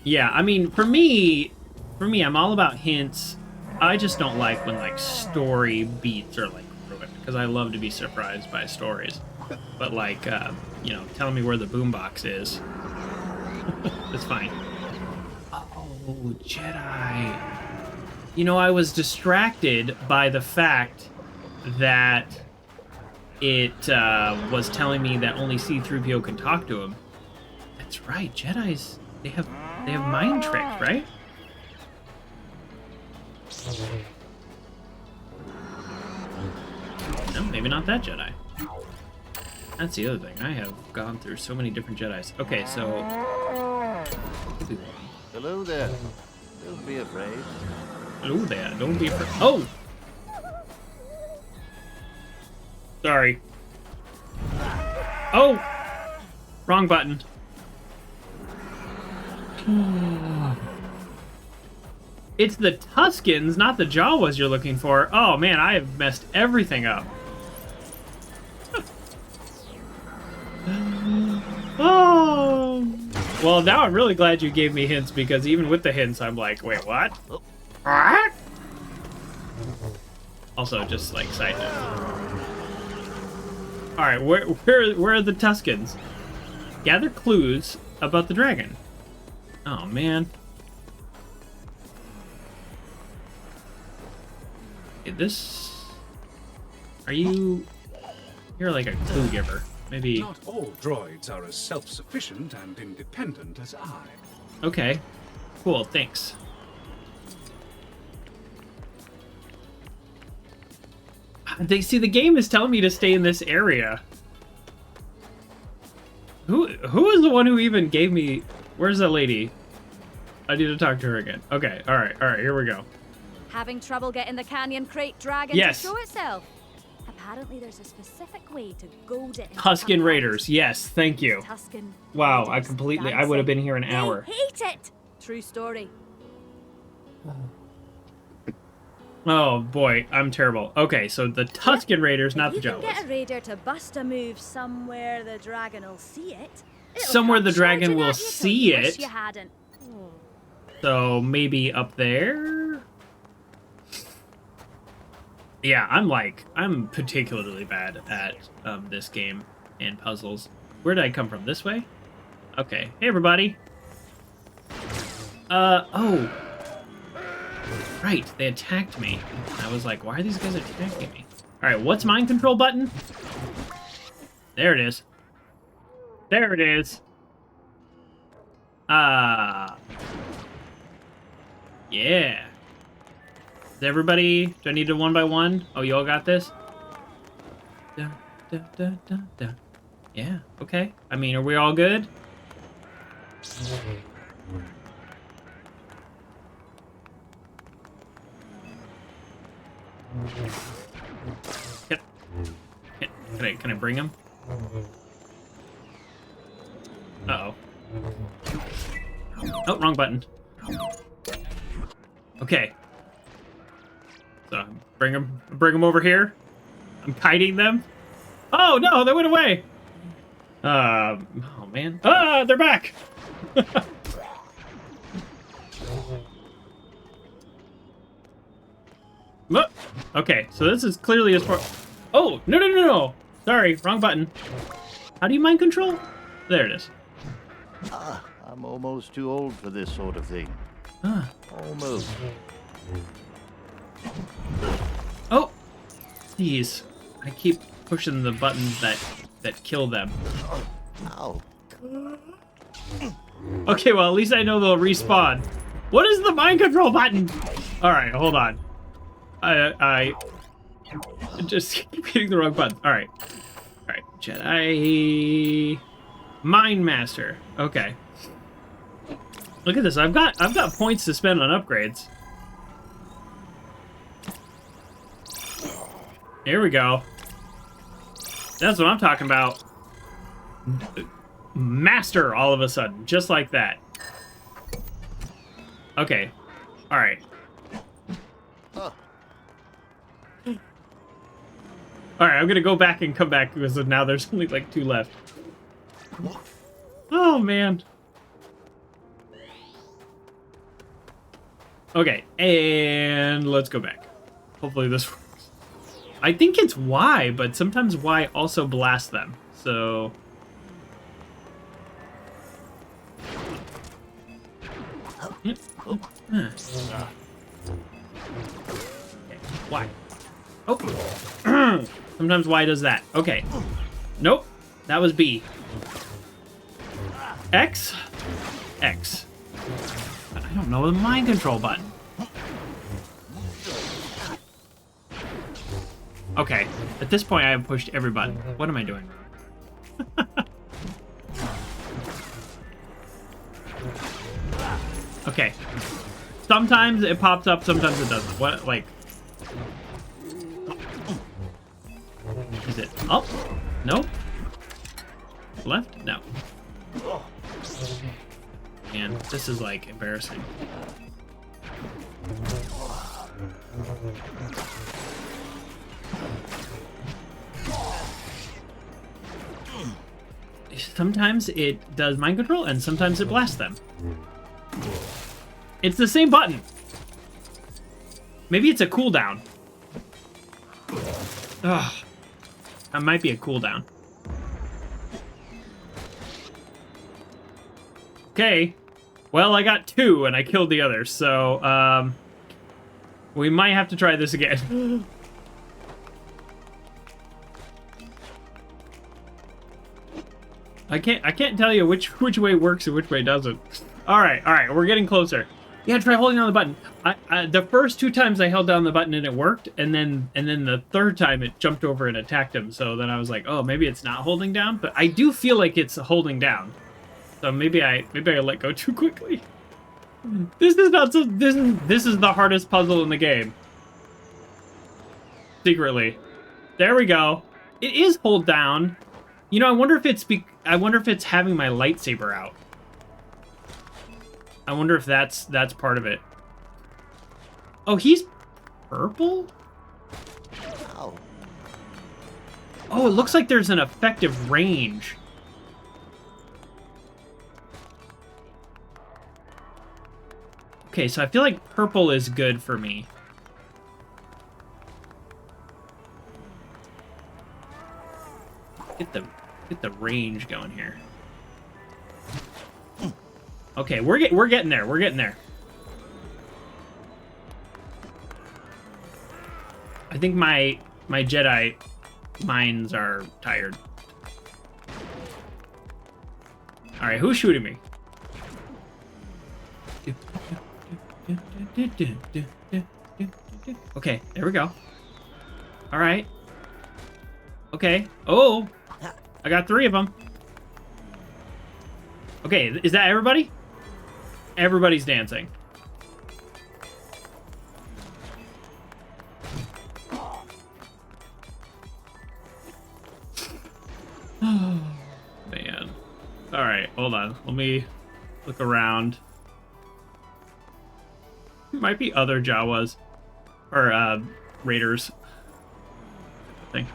Yeah, I mean, for me, I'm all about hints. I just don't like when, like, story beats are, like, ruined, because I love to be surprised by stories. But, like, you know, telling me where the boombox is. It's fine. Oh, Jedi. You know, I was distracted by the fact that it was telling me that only C-3PO can talk to him. That's right, Jedis, they have mind tricks, right? No, maybe not that Jedi. That's the other thing. I have gone through so many different Jedis. Okay, so... Hello there. Don't be afraid. Hello there. Don't be afraid. Oh! Sorry. Oh! Wrong button. It's the Tuskens, not the Jawas you're looking for. Oh man, I have messed everything up. Oh! Well, now I'm really glad you gave me hints, because even with the hints, I'm like, wait, what? What? Also, just like side note. All right, where are the Tuskens? Gather clues about the dragon. Oh man. This... Are you... You're like a clue giver. Maybe... Not all droids are as self-sufficient and independent as I. Okay. Cool, thanks. They see the game is telling me to stay in this area. Who is the one who even gave me... Where's that lady? I need to talk to her again. Okay, alright, here we go. Having trouble getting the canyon crate dragon Yes. to show itself? Apparently there's a specific way to goad it. Tusken Raiders, yes, thank you. Tusken Wow, Raiders I would have been here an dancing. hour. They hate it! True story. Oh boy, I'm terrible. Okay, so the Tusken Raiders, not the If you can Jawas. get a raider to bust a move somewhere the dragon will see it. it'll Somewhere come the dragon shouting will at you till see you wish it. You hadn't. So maybe up there? Yeah, I'm particularly bad at this game and puzzles. Where did I come from? This way? Okay. Hey, everybody. Oh. Right, they attacked me. I was like, why are these guys attacking me? Alright, what's mind control button? There it is. There it is. Yeah. Is everybody... Do I need to one by one? Oh, you all got this? Da, da, da, da, da. Yeah, okay. I mean, are we all good? Can I bring him? Uh-oh. Oh, wrong button. Okay. So bring them over here. I'm kiting them. Oh no, they went away. Oh man. Ah, they're back. Look. Okay, so this is clearly as far. Oh no! Sorry, wrong button. How do you mind control? There it is. I'm almost too old for this sort of thing. Almost. Oh, please! I keep pushing the buttons that kill them. Ow. Okay, well at least I know they'll respawn. What is the mind control button? All right, hold on. I just keep hitting the wrong button. All right, Jedi Mind Master. Okay. Look at this. I've got points to spend on upgrades. Here we go. That's what I'm talking about. Master all of a sudden, just like that. Okay. All right. All right, I'm gonna go back and come back because now there's only like 2 left. Oh man. Okay, and let's go back. Hopefully this works. I think it's Y, but sometimes Y also blasts them. So okay, Y. Oh. Sometimes Y does that. Okay. Nope. That was B. X. X. I don't know the mind control button. Okay. At this point, I have pushed every button. What am I doing wrong? Okay. Sometimes it pops up, sometimes it doesn't. What, like... Is it up? No. Left? No. Man, this is like embarrassing. Sometimes it does mind control and sometimes it blasts them. It's the same button. Maybe it's a cooldown. Ugh. That might be a cooldown. Okay. Well, I got 2 and I killed the others, so we might have to try this again. I can't tell you which way works and which way doesn't. All right, we're getting closer. Yeah, try holding down the button. The first 2 times I held down the button and it worked, and then the 3rd time it jumped over and attacked him. So then I was like, oh, maybe it's not holding down, but I do feel like it's holding down. So maybe I let go too quickly. This is not so. This is the hardest puzzle in the game. Secretly, there we go. It is hold down. You know, I wonder if it's having my lightsaber out. I wonder if that's part of it. Oh, he's purple? Ow. Oh, it looks like there's an effective range. Okay, so I feel like purple is good for me. Get the range going here. Okay, we're getting there. We're getting there. I think my Jedi minds are tired. All right, who's shooting me? Okay, there we go. All right. Okay. Oh, I got 3 of them. Okay, is that everybody? Everybody's dancing. Oh, man. Alright, hold on. Let me look around. Might be other Jawas. Or, Raiders. I think.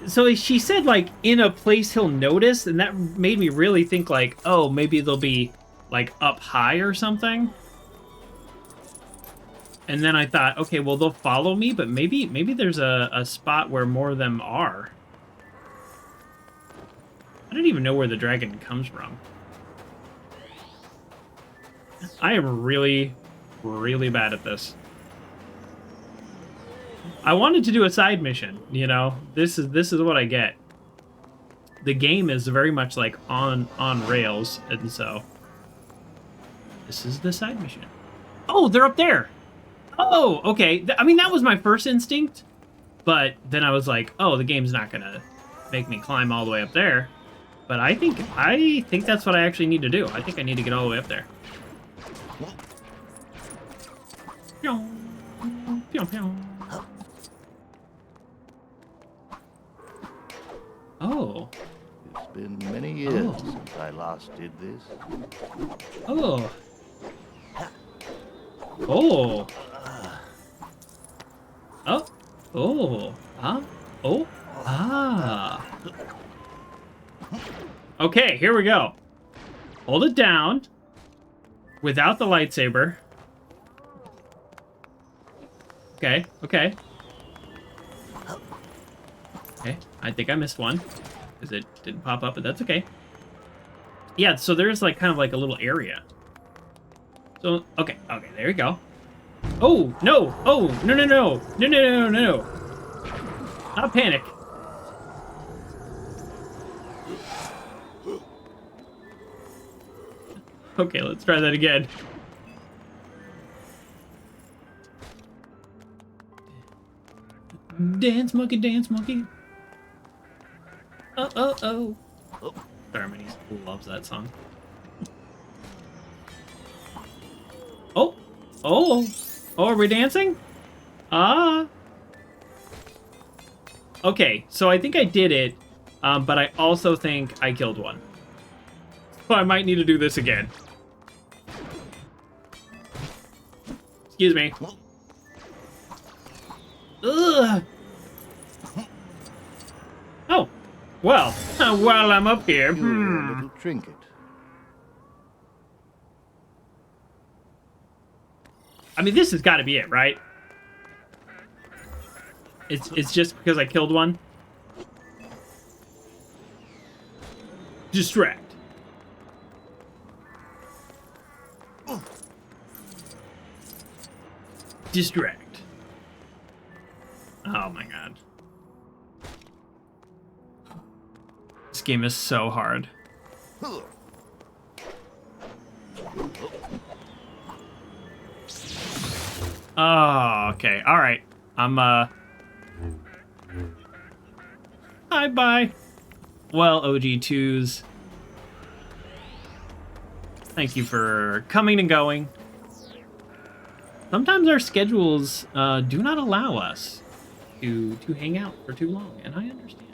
So she said, like, in a place he'll notice, and that made me really think, like, oh, maybe they'll be, like, up high or something. And then I thought, okay, well, they'll follow me, but maybe there's a spot where more of them are. I don't even know where the dragon comes from. I am really, really bad at this. I wanted to do a side mission, you know? This is what I get. The game is very much like on rails, and so this is the side mission. Oh, they're up there. Oh, okay. I mean, that was my first instinct, but then I was like, oh, the game's not gonna make me climb all the way up there. But I think that's what I actually need to do. I think I need to get all the way up there. Oh. It's been many years since I last did this. Oh. Oh. Oh. Oh. Huh? Oh. Ah. Okay, here we go. Hold it down without the lightsaber. Okay, okay. Okay, I think I missed one because it didn't pop up, but that's okay. Yeah, so there's like kind of like a little area. So, okay, there you go. Oh, no! Oh, no, no, no! No, no, no, no, no! Not panic. Okay, let's try that again. Dance monkey, dance monkey. Oh, oh, oh. Oh, Thermony loves that song. Oh, oh, oh, are we dancing? Ah. Okay, so I think I did it, but I also think I killed one. So I might need to do this again. Excuse me. Ugh. Oh, well, while I'm up here, little trinket. I mean, this has got to be it, right? It's just because I killed one. Distract. Distract. Oh my god. This game is so hard. Oh, okay. Alright. I'm, Bye-bye. Well, OG2s. Thank you for coming and going. Sometimes our schedules do not allow us to hang out for too long, and I understand.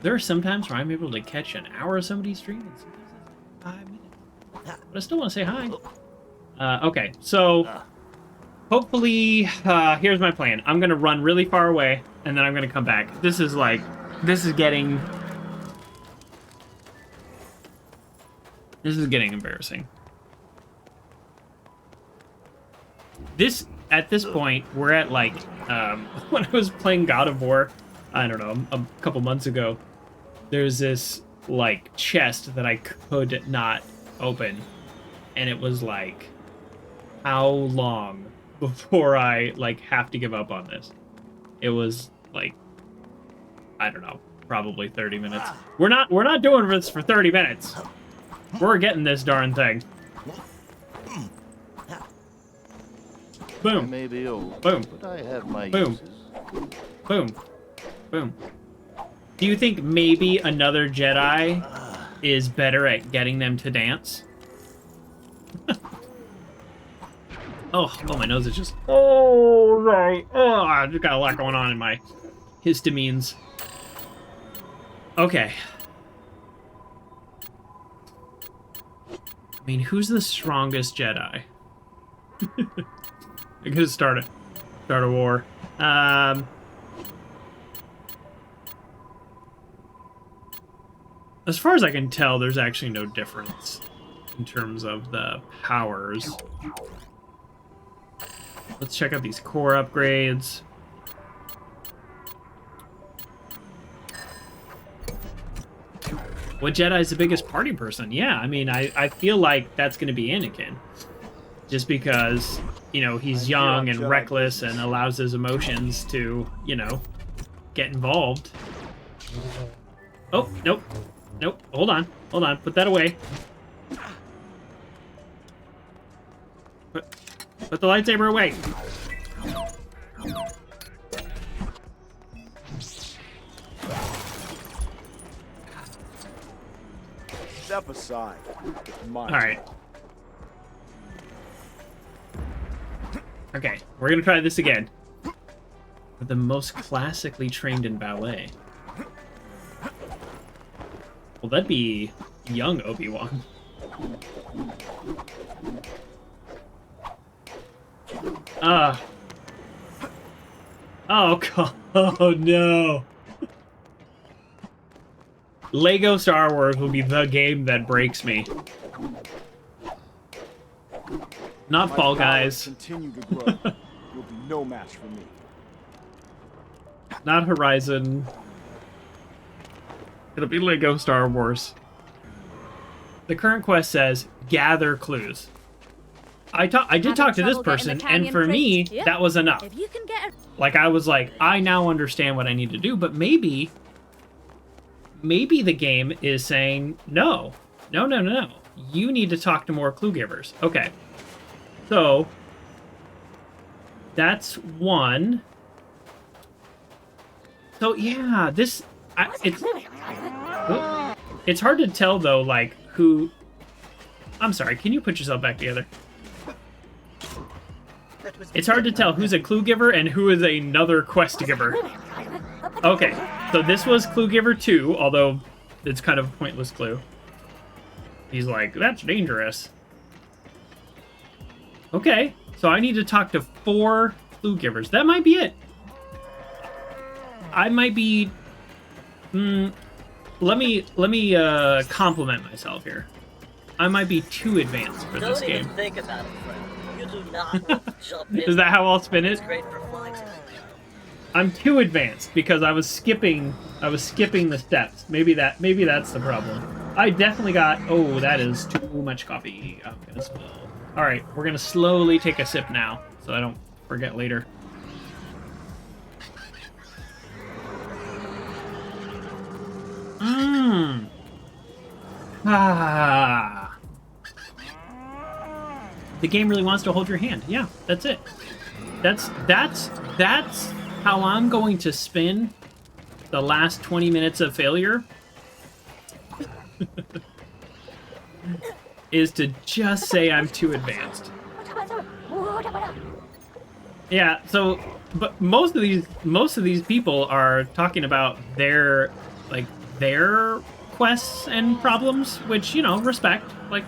There are some times where I'm able to catch an hour of somebody's stream, and sometimes it's 5 minutes. But I still want to say hi. Okay, so hopefully, here's my plan. I'm going to run really far away, and then I'm going to come back. This is getting embarrassing. At this point, we're at, like, when I was playing God of War, I don't know, a couple months ago, there's this, like, chest that I could not open. And it was, like, how long before I, like, have to give up on this? It was, like, I don't know, probably 30 minutes. We're not doing this for 30 minutes. We're getting this darn thing. Boom. I may be old, boom. But I have my boom. uses. Boom. Boom. Do you think maybe another Jedi is better at getting them to dance? Oh, my nose is just... Oh, right. Oh, I just got a lot going on in my histamines. Okay. I mean, who's the strongest Jedi? I'm gonna start a war. As far as I can tell, there's actually no difference in terms of the powers. Let's check out these core upgrades. What Jedi is the biggest party person? Yeah, I mean, I feel like that's going to be Anakin. Just because, you know, he's young and reckless and allows his emotions to, you know, get involved. Oh, nope. Nope. Hold on. Hold on. Put that away. Put the lightsaber away. Step aside. All right. Okay, we're gonna try this again. The most classically trained in ballet. Well, that'd be young Obi-Wan. Oh, God. Oh, no. Lego Star Wars will be the game that breaks me. Not Fall Guys. Continue to grow. You'll be no match for me. Not Horizon. It'll be Lego Star Wars. The current quest says, gather clues. I did talk to this person, and for me, that was enough. If you can get Like, I was like, I now understand what I need to do, but maybe the game is saying, no. You need to talk to more clue givers. Okay. So, that's one. So, yeah, it's hard to tell, though, like, who... I'm sorry, can you put yourself back together? It's hard to tell who's a clue giver and who is another quest giver. Okay, so this was clue giver 2, although it's kind of a pointless clue. He's like, that's dangerous. Okay, so I need to talk to 4 clue givers. That might be it. I might be... let me compliment myself here. I might be too advanced for this game. Don't even think about it, friend. You do not jump in. Is that how I'll spin it? It's great for flying. I'm too advanced because I was skipping the steps. Maybe that's the problem. I definitely got... Oh, that is too much coffee. I'm gonna spill. All right, we're gonna slowly take a sip now, so I don't forget later. The game really wants to hold your hand. Yeah, that's it. That's how I'm going to spin the last 20 minutes of failure. Is to just say I'm too advanced. Yeah, so but most of these people are talking about their quests and problems, which, you know, respect. Like,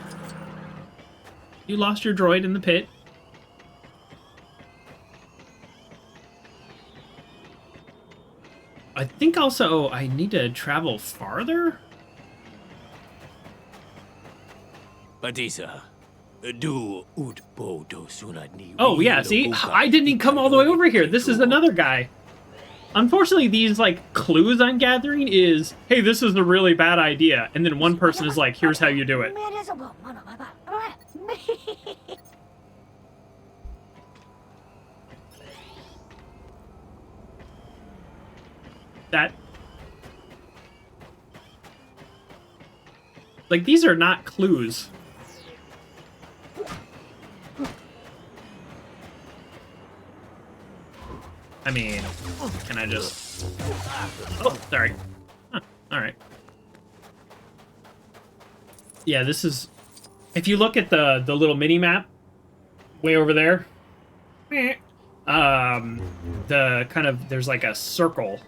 you lost your droid in the pit. I think also I need to travel farther. Oh yeah, see? I didn't even come all the way over here. This is another guy. Unfortunately, these, like, clues I'm gathering is, hey, this is a really bad idea. And then one person is like, here's how you do it. That... Like, these are not clues. I mean, can I just... Oh, sorry. Huh, alright. Yeah, this is... If you look at the little mini-map, way over there, the kind of... There's like a circle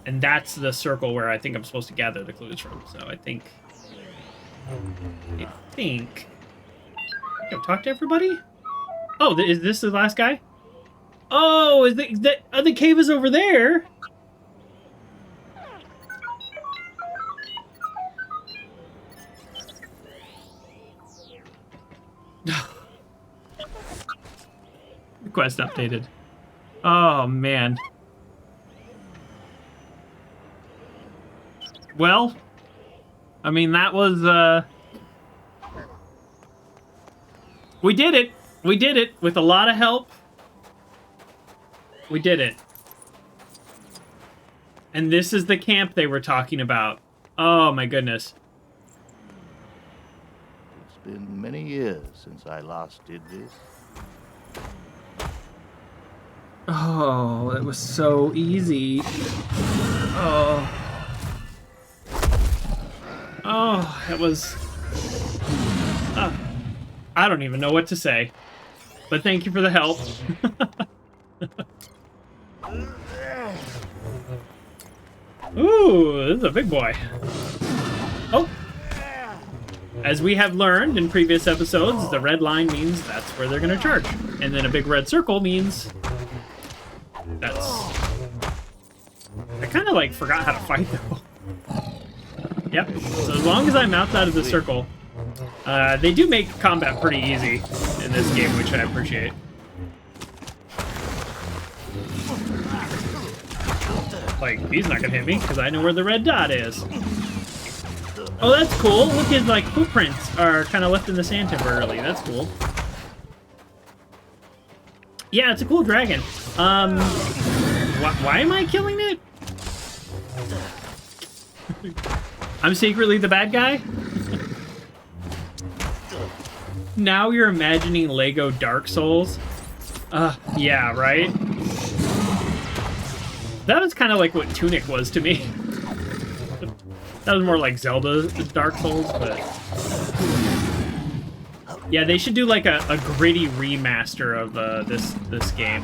And that's the circle where I think I'm supposed to gather the clues from. So I think I've talked to everybody. Oh, is this the last guy? Oh, is the cave is over there? Quest updated. Oh man. Well, I mean that was we did it. We did it with a lot of help. We did it. And this is the camp they were talking about. Oh my goodness. It's been many years since I last did this. Oh, it was so easy. Oh. Oh, it was... I don't even know what to say. But thank you for the help. Ooh, this is a big boy. Oh. As we have learned in previous episodes, the red line means that's where they're going to charge. And then a big red circle means that's... I kind of, like, forgot how to fight, though. Yep. So as long as I'm outside of the circle, they do make combat pretty easy in this game, which I appreciate. Like, he's not gonna hit me, because I know where the red dot is. Oh, that's cool. Look, his, like, footprints are kind of left in the sand temporarily. That's cool. Yeah, it's a cool dragon. Why am I killing it? I'm secretly the bad guy? Now you're imagining Lego Dark Souls? Yeah, right? That was kind of like what Tunic was to me. That was more like Zelda Dark Souls, but... Yeah, they should do like a gritty remaster of this game.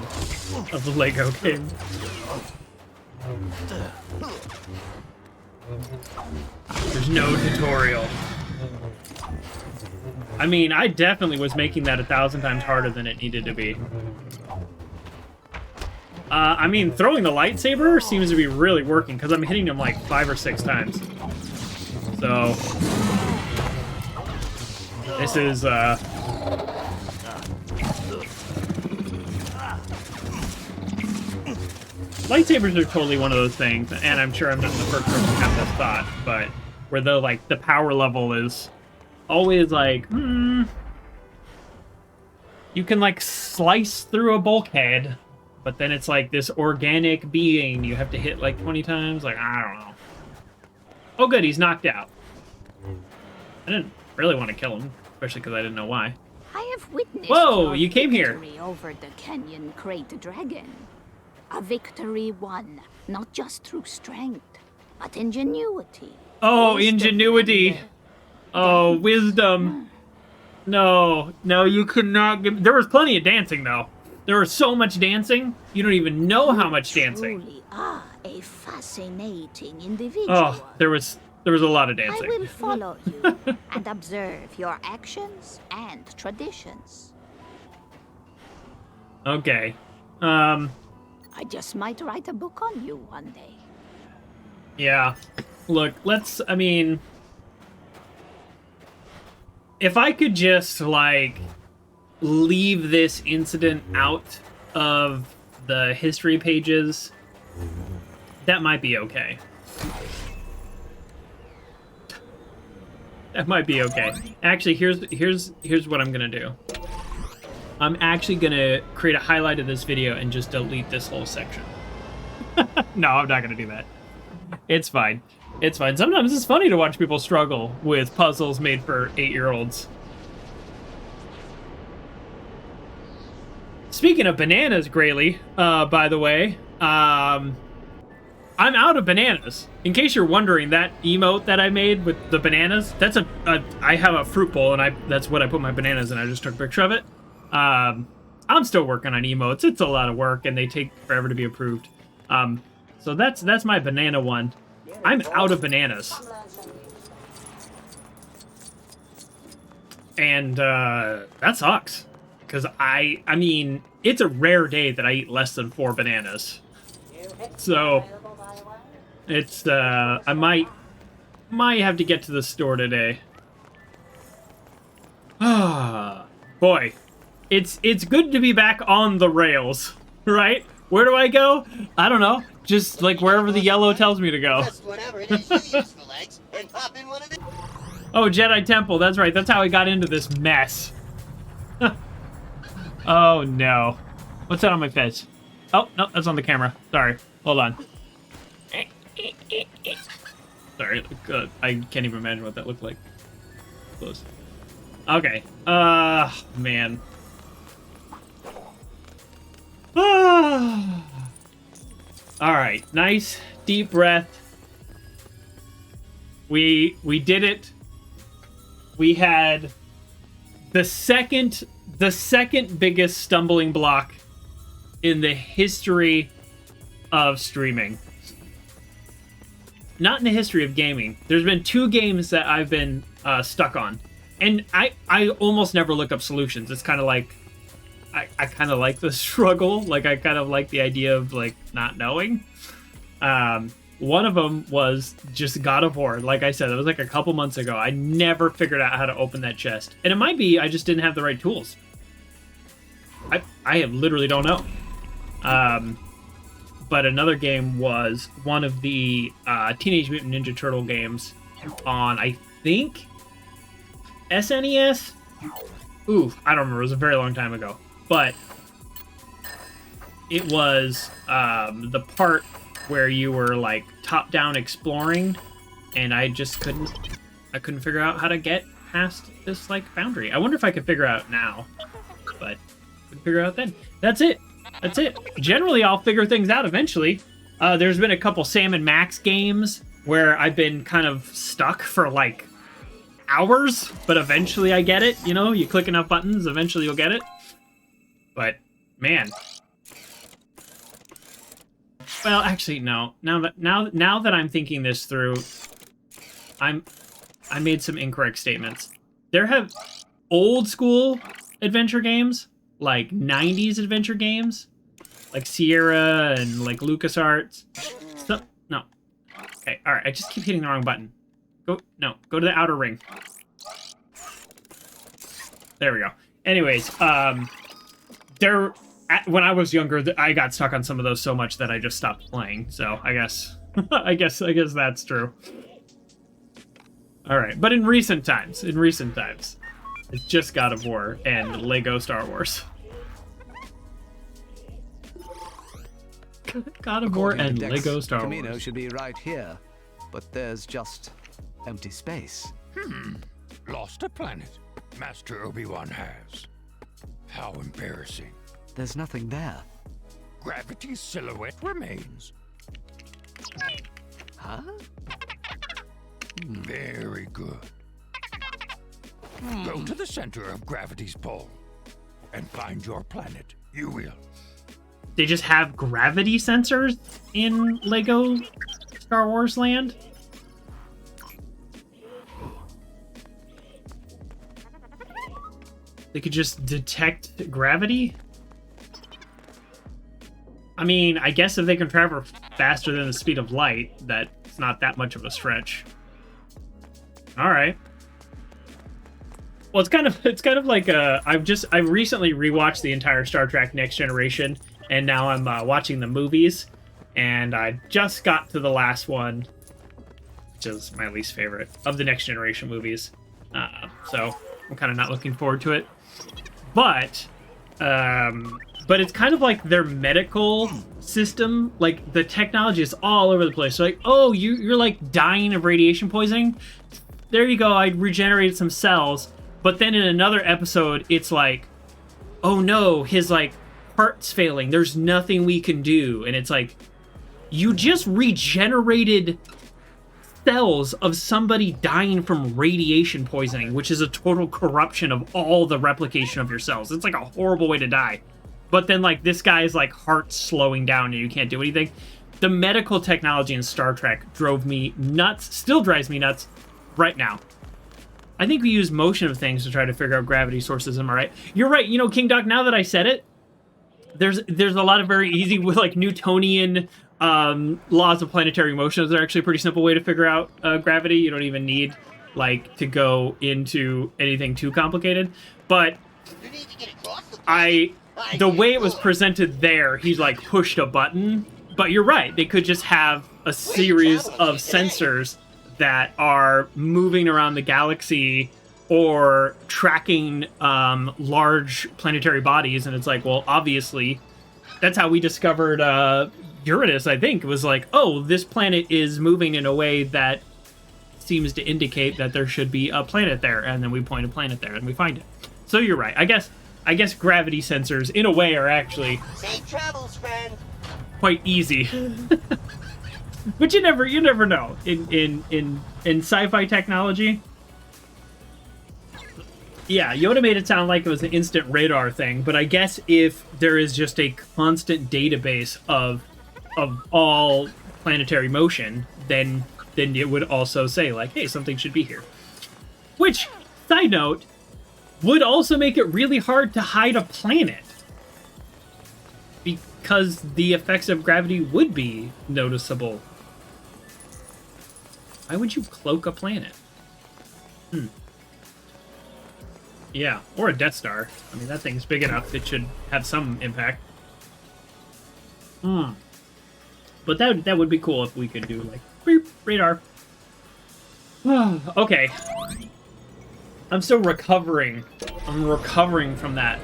Of the Lego game. There's no tutorial. I mean, I definitely was making that 1,000 times harder than it needed to be. I mean, throwing the lightsaber seems to be really working, because I'm hitting him like 5 or 6 times. So... This is, lightsabers are totally one of those things, and I'm sure I'm not the first person to have this thought, but where the power level is always like, you can like slice through a bulkhead, but then it's like this organic being you have to hit like 20 times, like, I don't know. Oh good, he's knocked out. I didn't really want to kill him, especially because I didn't know why. I have witnessed Whoa, you came here. Over the canyon crate dragon. A victory won, not just through strength, but ingenuity. Oh, ingenuity. Oh, wisdom. No, you could not give... There was plenty of dancing, though. There was so much dancing, you don't even know how much dancing. Truly are a fascinating individual. Oh, there was a lot of dancing. I will follow you and observe your actions and traditions. Okay. I just might write a book on you one day. Yeah. Look, I mean... If I could just, like, leave this incident out of the history pages, that might be okay. That might be okay. Actually, here's what I'm gonna do. I'm actually gonna create a highlight of this video and just delete this whole section. No, I'm not gonna do that. It's fine. It's fine. Sometimes it's funny to watch people struggle with puzzles made for 8-year-olds. Speaking of bananas, Grayley, by the way, I'm out of bananas. In case you're wondering, that emote that I made with the bananas, that's I have a fruit bowl, and that's what I put my bananas in. I just took a picture of it. I'm still working on emotes. It's a lot of work, and they take forever to be approved. So that's my banana one. I'm out of bananas. And that sucks. Because I mean, it's a rare day that I eat less than 4 bananas. So it's I might have to get to the store today. Ah, boy. It's good to be back on the rails, right? Where do I go? I don't know. Just like wherever the yellow tells me to go. Oh, Jedi Temple. That's right. That's how I got into this mess. Oh, no. What's that on my face? Oh, no, that's on the camera. Sorry. Hold on. Sorry. I can't even imagine what that looked like. Close. Okay. Man. Alright. Nice, deep breath. We did it. We had the second biggest stumbling block in the history of streaming. Not in the history of gaming. There's been 2 games that I've been stuck on. And I almost never look up solutions. It's kind of like, I kind of like the struggle. Like, I kind of like the idea of, like, not knowing. One of them was just God of War. Like I said, it was like a couple months ago. I never figured out how to open that chest. And it might be I just didn't have the right tools. I literally don't know. But another game was one of the Teenage Mutant Ninja Turtle games on, I think, SNES? Ooh, I don't remember. It was a very long time ago. But it was the part where you were, like, top-down exploring, and I just couldn't figure out how to get past this, like, boundary. I wonder if I could figure out now, but couldn't figure out then. That's it. That's it. Generally, I'll figure things out eventually. There's been a couple Sam and Max games where I've been kind of stuck for, like, hours, but eventually I get it. You know, you click enough buttons, eventually you'll get it. But, man. Well, actually, no. Now that I'm thinking this through, I made some incorrect statements. There have old school adventure games, like 90s adventure games, like Sierra and like LucasArts. So, no. Okay, all right. I just keep hitting the wrong button. Go to the outer ring. There we go. Anyways, when I was younger, I got stuck on some of those so much that I just stopped playing. So I guess, I guess that's true. All right, but in recent times, it's just God of War and Lego Star Wars. God of War and Lego Star Wars. Kamino should be right here, but there's just empty space. Lost a planet. Master Obi-Wan has. How embarrassing. There's nothing there. Gravity's silhouette remains. Huh? Very good. Go to the center of gravity's pull and find your planet. You will. They just have gravity sensors in Lego Star Wars land? They could just detect gravity? I mean, I guess if they can travel faster than the speed of light, that's not that much of a stretch. All right. Well, it's kind of like I recently rewatched the entire Star Trek Next Generation, and now I'm watching the movies, and I just got to the last one, which is my least favorite of the Next Generation movies. So I'm kind of not looking forward to it, but it's kind of like their medical system. Like, the technology is all over the place. So like, oh, you're like dying of radiation poisoning. There you go. I regenerated some cells. But then in another episode, it's like, oh no, his like heart's failing. There's nothing we can do. And it's like, you just regenerated cells of somebody dying from radiation poisoning, which is a total corruption of all the replication of your cells. It's like a horrible way to die. But then, like, this guy's, like, heart slowing down and you can't do anything. the medical technology in Star Trek drove me nuts, still drives me nuts right now. I think we use motion of things to try to figure out gravity sources. Am I right? You're right. You know, King Doc, now that I said it, there's a lot of very easy, with like Newtonian laws of planetary motion. They're actually a pretty simple way to figure out gravity. You don't even need like to go into anything too complicated. But the way it was presented there, he's like pushed a button. But you're right. They could just have a series of sensors that are moving around the galaxy or tracking large planetary bodies. And it's like, well, obviously, that's how we discovered Uranus, I think. It was like, oh, this planet is moving in a way that seems to indicate that there should be a planet there. And then we point a planet there and we find it. So you're right. I guess gravity sensors, in a way, are actually Safe travels, friend. quite easy. But you never know. In sci-fi technology, yeah, Yoda made it sound like it was an instant radar thing, but I guess if there is just a constant database of all planetary motion, then it would also say like, hey, something should be here. Which, side note, would also make it really hard to hide a planet, because the effects of gravity would be noticeable. Why would you cloak a planet? Yeah, or a Death Star. I mean, that thing's big enough, it should have some impact. But that would be cool if we could do, like, beep, radar. Okay. I'm still recovering. I'm recovering from that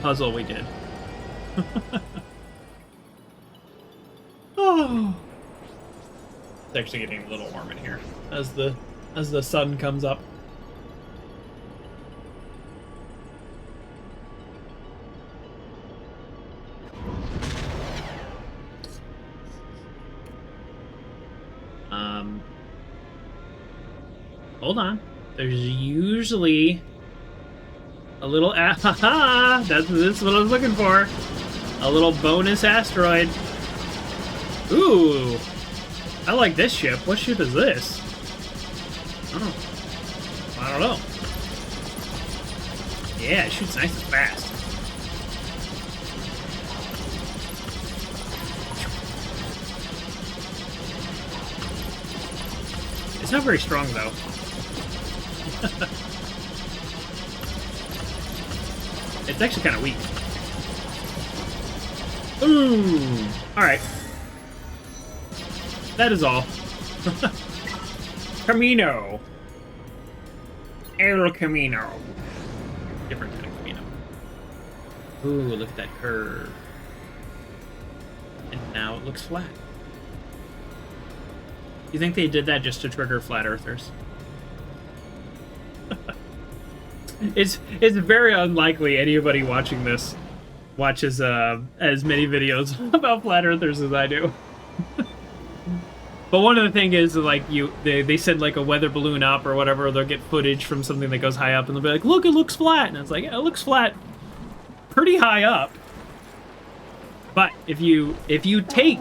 puzzle we did. Oh. It's actually getting a little warm in here as the sun comes up. Hold on. There's usually a little this is what I was looking for. A little bonus asteroid. Ooh. I like this ship. What ship is this? Oh. I don't know. Yeah, it shoots nice and fast. It's not very strong, though. It's actually kind of weak. Ooh. Alright. That is all. Kamino. El Kamino. Different kind of Kamino. Ooh, look at that curve. And now it looks flat. You think they did that just to trigger flat earthers? It's very unlikely anybody watching this watches as many videos about flat earthers as I do. But one of the things is, like, they send like a weather balloon up or whatever, they'll get footage from something that goes high up and they'll be like, look, it looks flat. And it's like, yeah, it looks flat pretty high up. But if you take,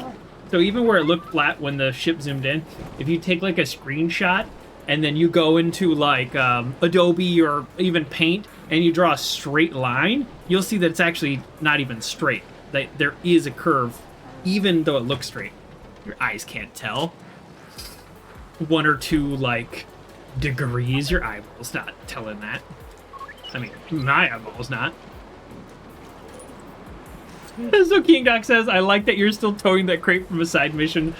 so even where it looked flat when the ship zoomed in, if you take like a screenshot and then you go into like Adobe or even Paint and you draw a straight line, you'll see that it's actually not even straight. That there is a curve, even though it looks straight. Your eyes can't tell. 1 or 2 like degrees, your eyeball's not telling that. I mean, my eyeball's not. So King Doc says, I like that you're still towing that crate from a side mission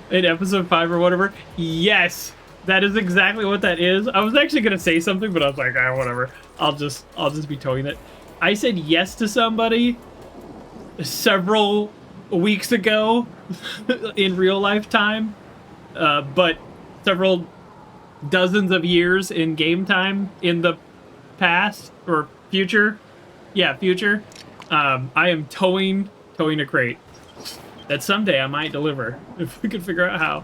in episode 5 or whatever. Yes, that is exactly what that is. I was actually gonna say something, but I was like, ah, whatever. I'll just be towing it. I said yes to somebody several weeks ago in real life time, but several dozens of years in game time in the past or future. Yeah, future. I am towing a crate that someday I might deliver if we could figure out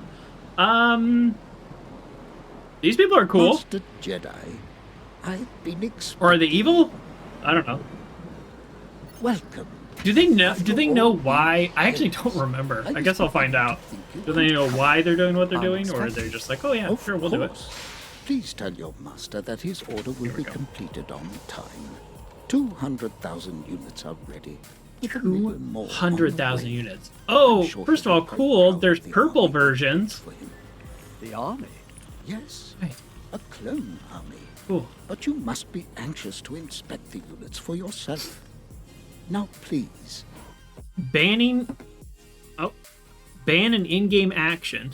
how. These people are cool. Master Jedi, I've been or are they evil? I don't know. Welcome Do they know why? I actually don't remember. I guess I'll find out. Do they know why they're doing what they're doing, or they're just like, oh yeah, sure, we'll do it. Please tell your master that his order will be completed on time. 200,000 units are ready. 200,000 units. Oh, first of all, cool. There's purple versions. The army? Yes, a clone army. Cool. But you must be anxious to inspect the units for yourself. Now, please. Ban an in-game action.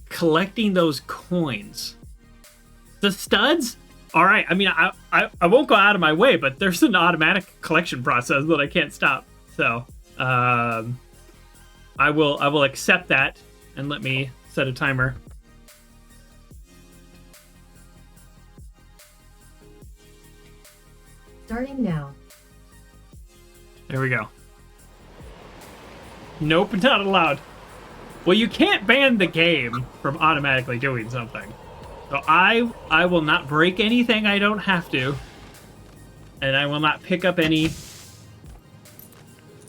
Collecting those coins. The studs? All right. I mean, I won't go out of my way, but there's an automatic collection process that I can't stop. So, I will accept that, and let me set a timer. Starting now. There we go. Nope, not allowed. Well, you can't ban the game from automatically doing something. So I will not break anything I don't have to. And I will not pick up any...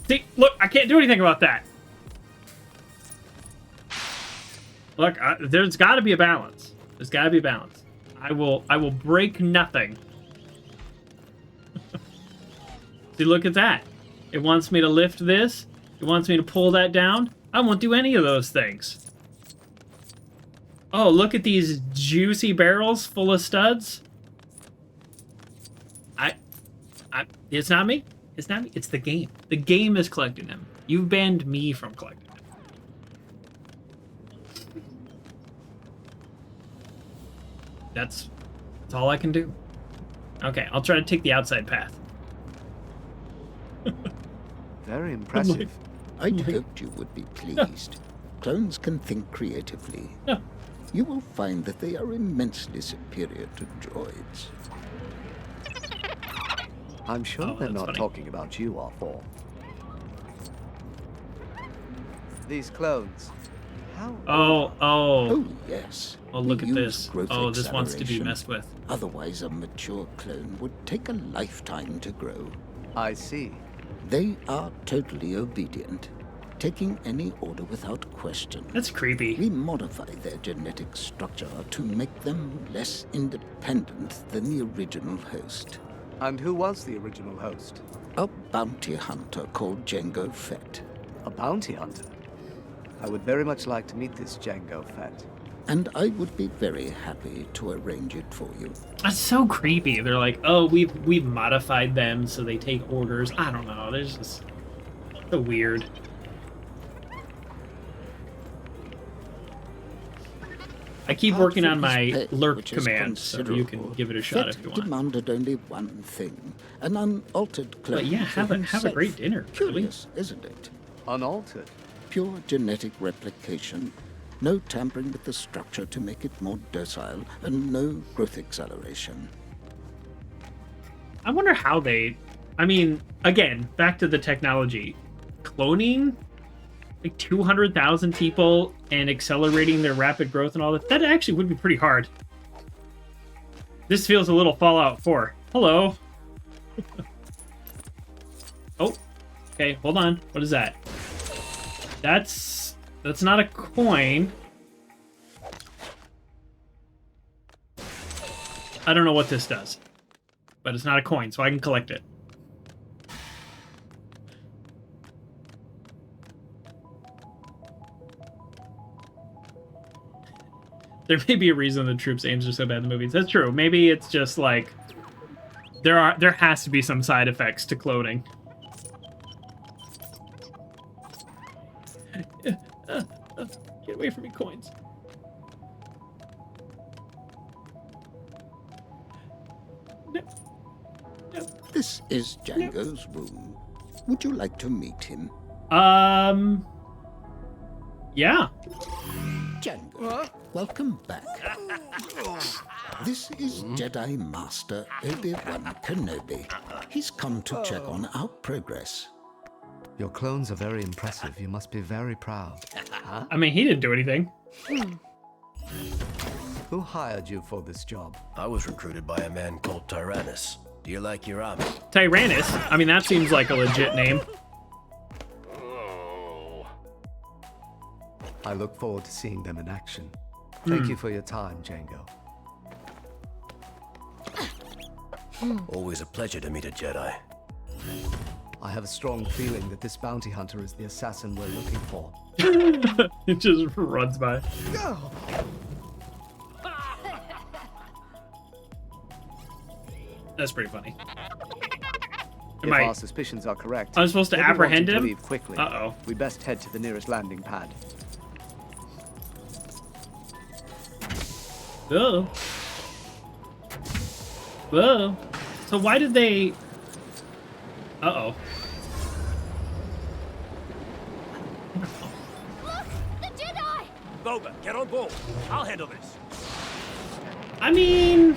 See, look, I can't do anything about that. Look, there's got to be a balance. There's got to be a balance. I will break nothing. See, look at that. It wants me to lift this. It wants me to pull that down. I won't do any of those things. Oh, look at these juicy barrels full of studs. It's not me. It's not me. It's the game. The game is collecting them. You've banned me from collecting them. That's all I can do. Okay, I'll try to take the outside path. Very impressive. I'd hoped you would be pleased. Clones can think creatively. You will find that they are immensely superior to droids. I'm sure they're not talking about you, R4. These clones. How? Oh, yes. Oh, look at this. Oh, this wants to be messed with. Otherwise, a mature clone would take a lifetime to grow. I see. They are totally obedient, taking any order without question. That's creepy. We modify their genetic structure to make them less independent than the original host. And who was the original host? A bounty hunter called Jango Fett. A bounty hunter? I would very much like to meet this Jango Fett. And I would be very happy to arrange it for you. That's so creepy. They're like, oh, we've modified them so they take orders. I don't know. There's just so weird. I keep working on my lurk command, so you can give it a shot if you want. Demanded only one thing: an unaltered clone. But yeah, have a great dinner. Curious, isn't it? Unaltered. Pure genetic replication. No tampering with the structure to make it more docile, and no growth acceleration. I wonder how they... I mean, again, back to the technology. Cloning like 200,000 people and accelerating their rapid growth and all that actually would be pretty hard. This feels a little Fallout 4. Hello. Oh, okay, hold on. What is that? That's not a coin. I don't know what this does, but it's not a coin, so I can collect it. There may be a reason the troops' aims are so bad in the movies. That's true. Maybe it's just like there has to be some side effects to cloning. Get away from me, coins. No. No. This is Jango's room. Would you like to meet him? Yeah. Jango, welcome back. This is Jedi Master Obi-Wan Kenobi. He's come to check on our progress. Your clones are very impressive. You must be very proud. Huh? I mean, he didn't do anything. Who hired you for this job? I was recruited by a man called Tyrannus. Do you like your army? Tyrannus. I mean, that seems like a legit name. I look forward to seeing them in action. Thank you for your time, Django. Always a pleasure to meet a Jedi. I have a strong feeling that this bounty hunter is the assassin we're looking for. It just runs by. That's pretty funny. If our suspicions are correct, I'm supposed to apprehend him? leave quickly. Uh-oh. We best head to the nearest landing pad. Whoa. Whoa. So why did they... Uh-oh. Look! The Jedi! Boba, get on board. I'll handle this. I mean...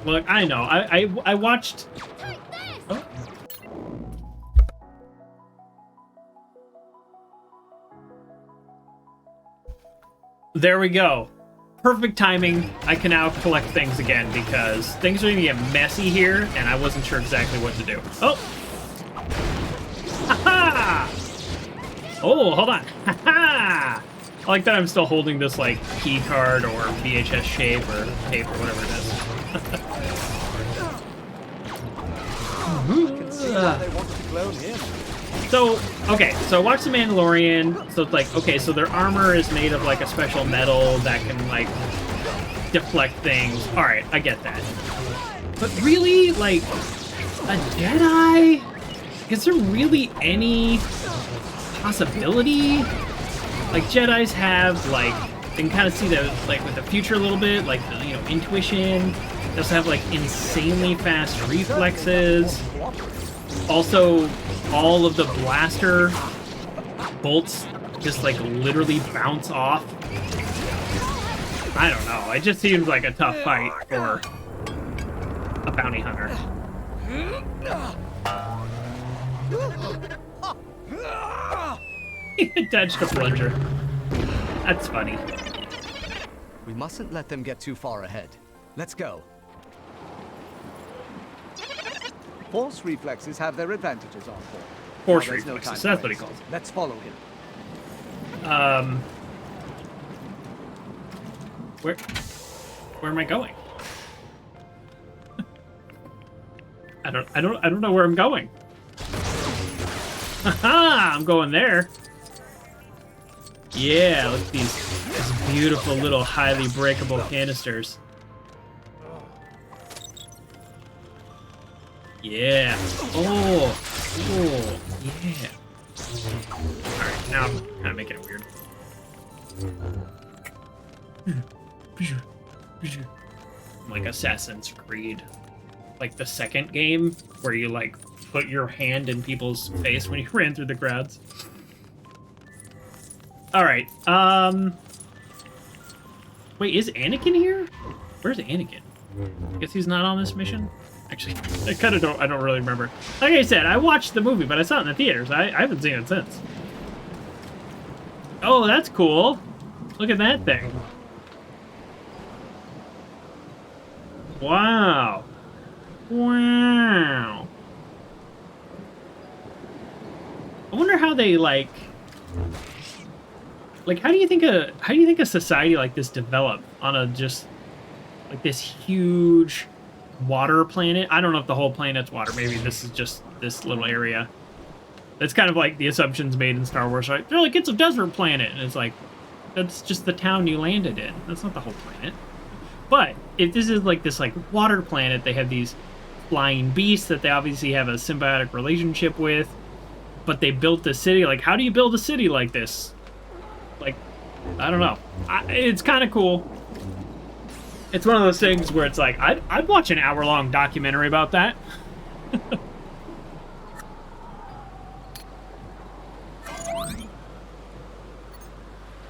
Look, I know. I watched... Oh. There we go. Perfect timing. I can now collect things again because things are going to get messy here, and I wasn't sure exactly what to do. Oh! Ha-ha! Oh, hold on. Ha-ha! I like that I'm still holding this, like, key card or VHS shape or tape or whatever it is. So, okay, so I watched The Mandalorian, so it's like, okay, so their armor is made of, like, a special metal that can, like, deflect things. Alright, I get that. But really, like, a Jedi? Is there really any possibility? Like, Jedis have, like, they can kind of see the, like, with the future a little bit, like, you know, intuition. They also have, like, insanely fast reflexes. Also, all of the blaster bolts just, like, literally bounce off. I don't know. It just seems like a tough fight for a bounty hunter. He dodged a plunger. That's funny. We mustn't let them get too far ahead. Let's go. Force reflexes have their advantages on board. Force reflexes, that's what he calls it. Let's follow him. Where am I going? I don't know where I'm going. Haha, I'm going there. Yeah, look at these beautiful little highly breakable canisters. Yeah. Oh, yeah. Alright, now I'm kind of making it weird. Like Assassin's Creed. Like the second game, where you, like, put your hand in people's face when you ran through the crowds. Alright, wait, is Anakin here? Where's Anakin? I guess he's not on this mission? Actually, I don't really remember. Like I said, I watched the movie, but I saw it in the theaters. I haven't seen it since. Oh, that's cool. Look at that thing. Wow. Wow. I wonder how they, like, how do you think a society like this developed on a just like this huge water planet? I don't know if the whole planet's water. Maybe this is just this little area. That's kind of like the assumptions made in Star Wars, right? They're like, it's a desert planet, and it's like, that's just the town you landed in. That's not the whole planet. But if this is like this like water planet, they have these flying beasts that they obviously have a symbiotic relationship with. But they built the city. Like, how do you build a city like this? Like, I don't know. It's kind of cool. It's one of those things where it's like, I'd watch an hour-long documentary about that.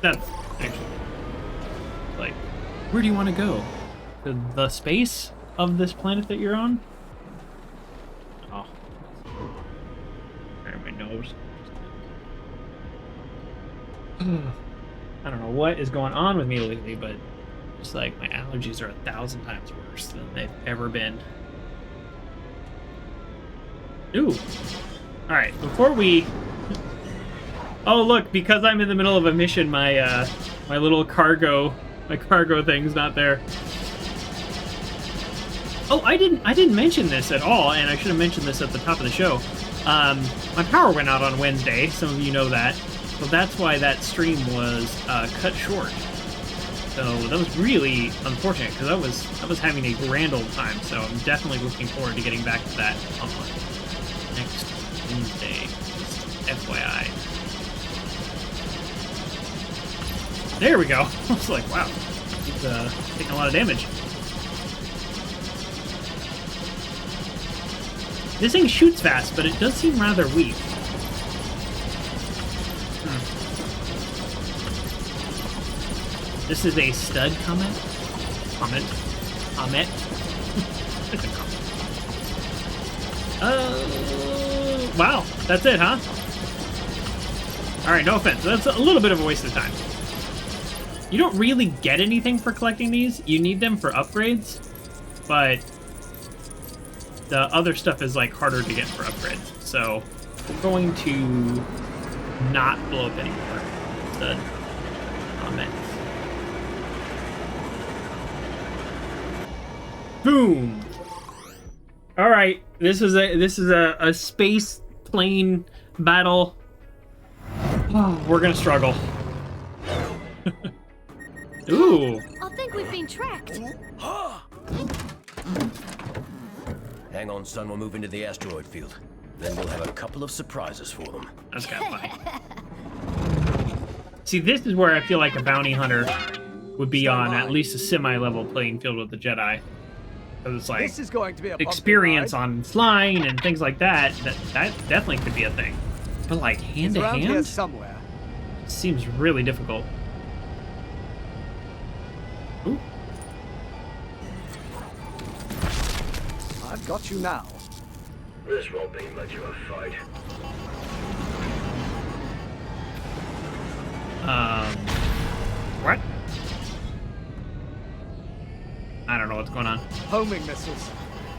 That's actually, like, where do you want to go? To the space of this planet that you're on? Oh. Right, my nose. I don't know what is going on with me lately, but It's like my allergies are 1,000 times worse than they've ever been. Ooh. Alright, before we... Oh, look, because I'm in the middle of a mission, my my little cargo thing's not there. Oh, I didn't mention this at all, and I should have mentioned this at the top of the show. My power went out on Wednesday, some of you know that. So that's why that stream was cut short. So that was really unfortunate, because I was having a grand old time, so I'm definitely looking forward to getting back to that on next Wednesday. Just FYI. There we go. I was like, wow, he's taking a lot of damage. This thing shoots fast, but it does seem rather weak. This is a stud comment? Comment? Wow, that's it, huh? Alright, no offense. That's a little bit of a waste of time. You don't really get anything for collecting these. You need them for upgrades, but the other stuff is like harder to get for upgrades. So we're going to not blow up anymore. Stud comment. Boom. All right, this is a space plane battle. Oh, we're gonna struggle. Ooh. I think we've been tracked. Hang on, son. We'll move into the asteroid field. Then we'll have a couple of surprises for them. That's kind of funny. See, this is where I feel like a bounty hunter would be on at least a semi-level playing field with the Jedi. Because it's like this is going to be a experience on flying and things like that. That definitely could be a thing. But like hand to hand, here somewhere. Seems really difficult. Ooh. I've got you now. This won't be much of a fight. What? I don't know what's going on. Homing missiles.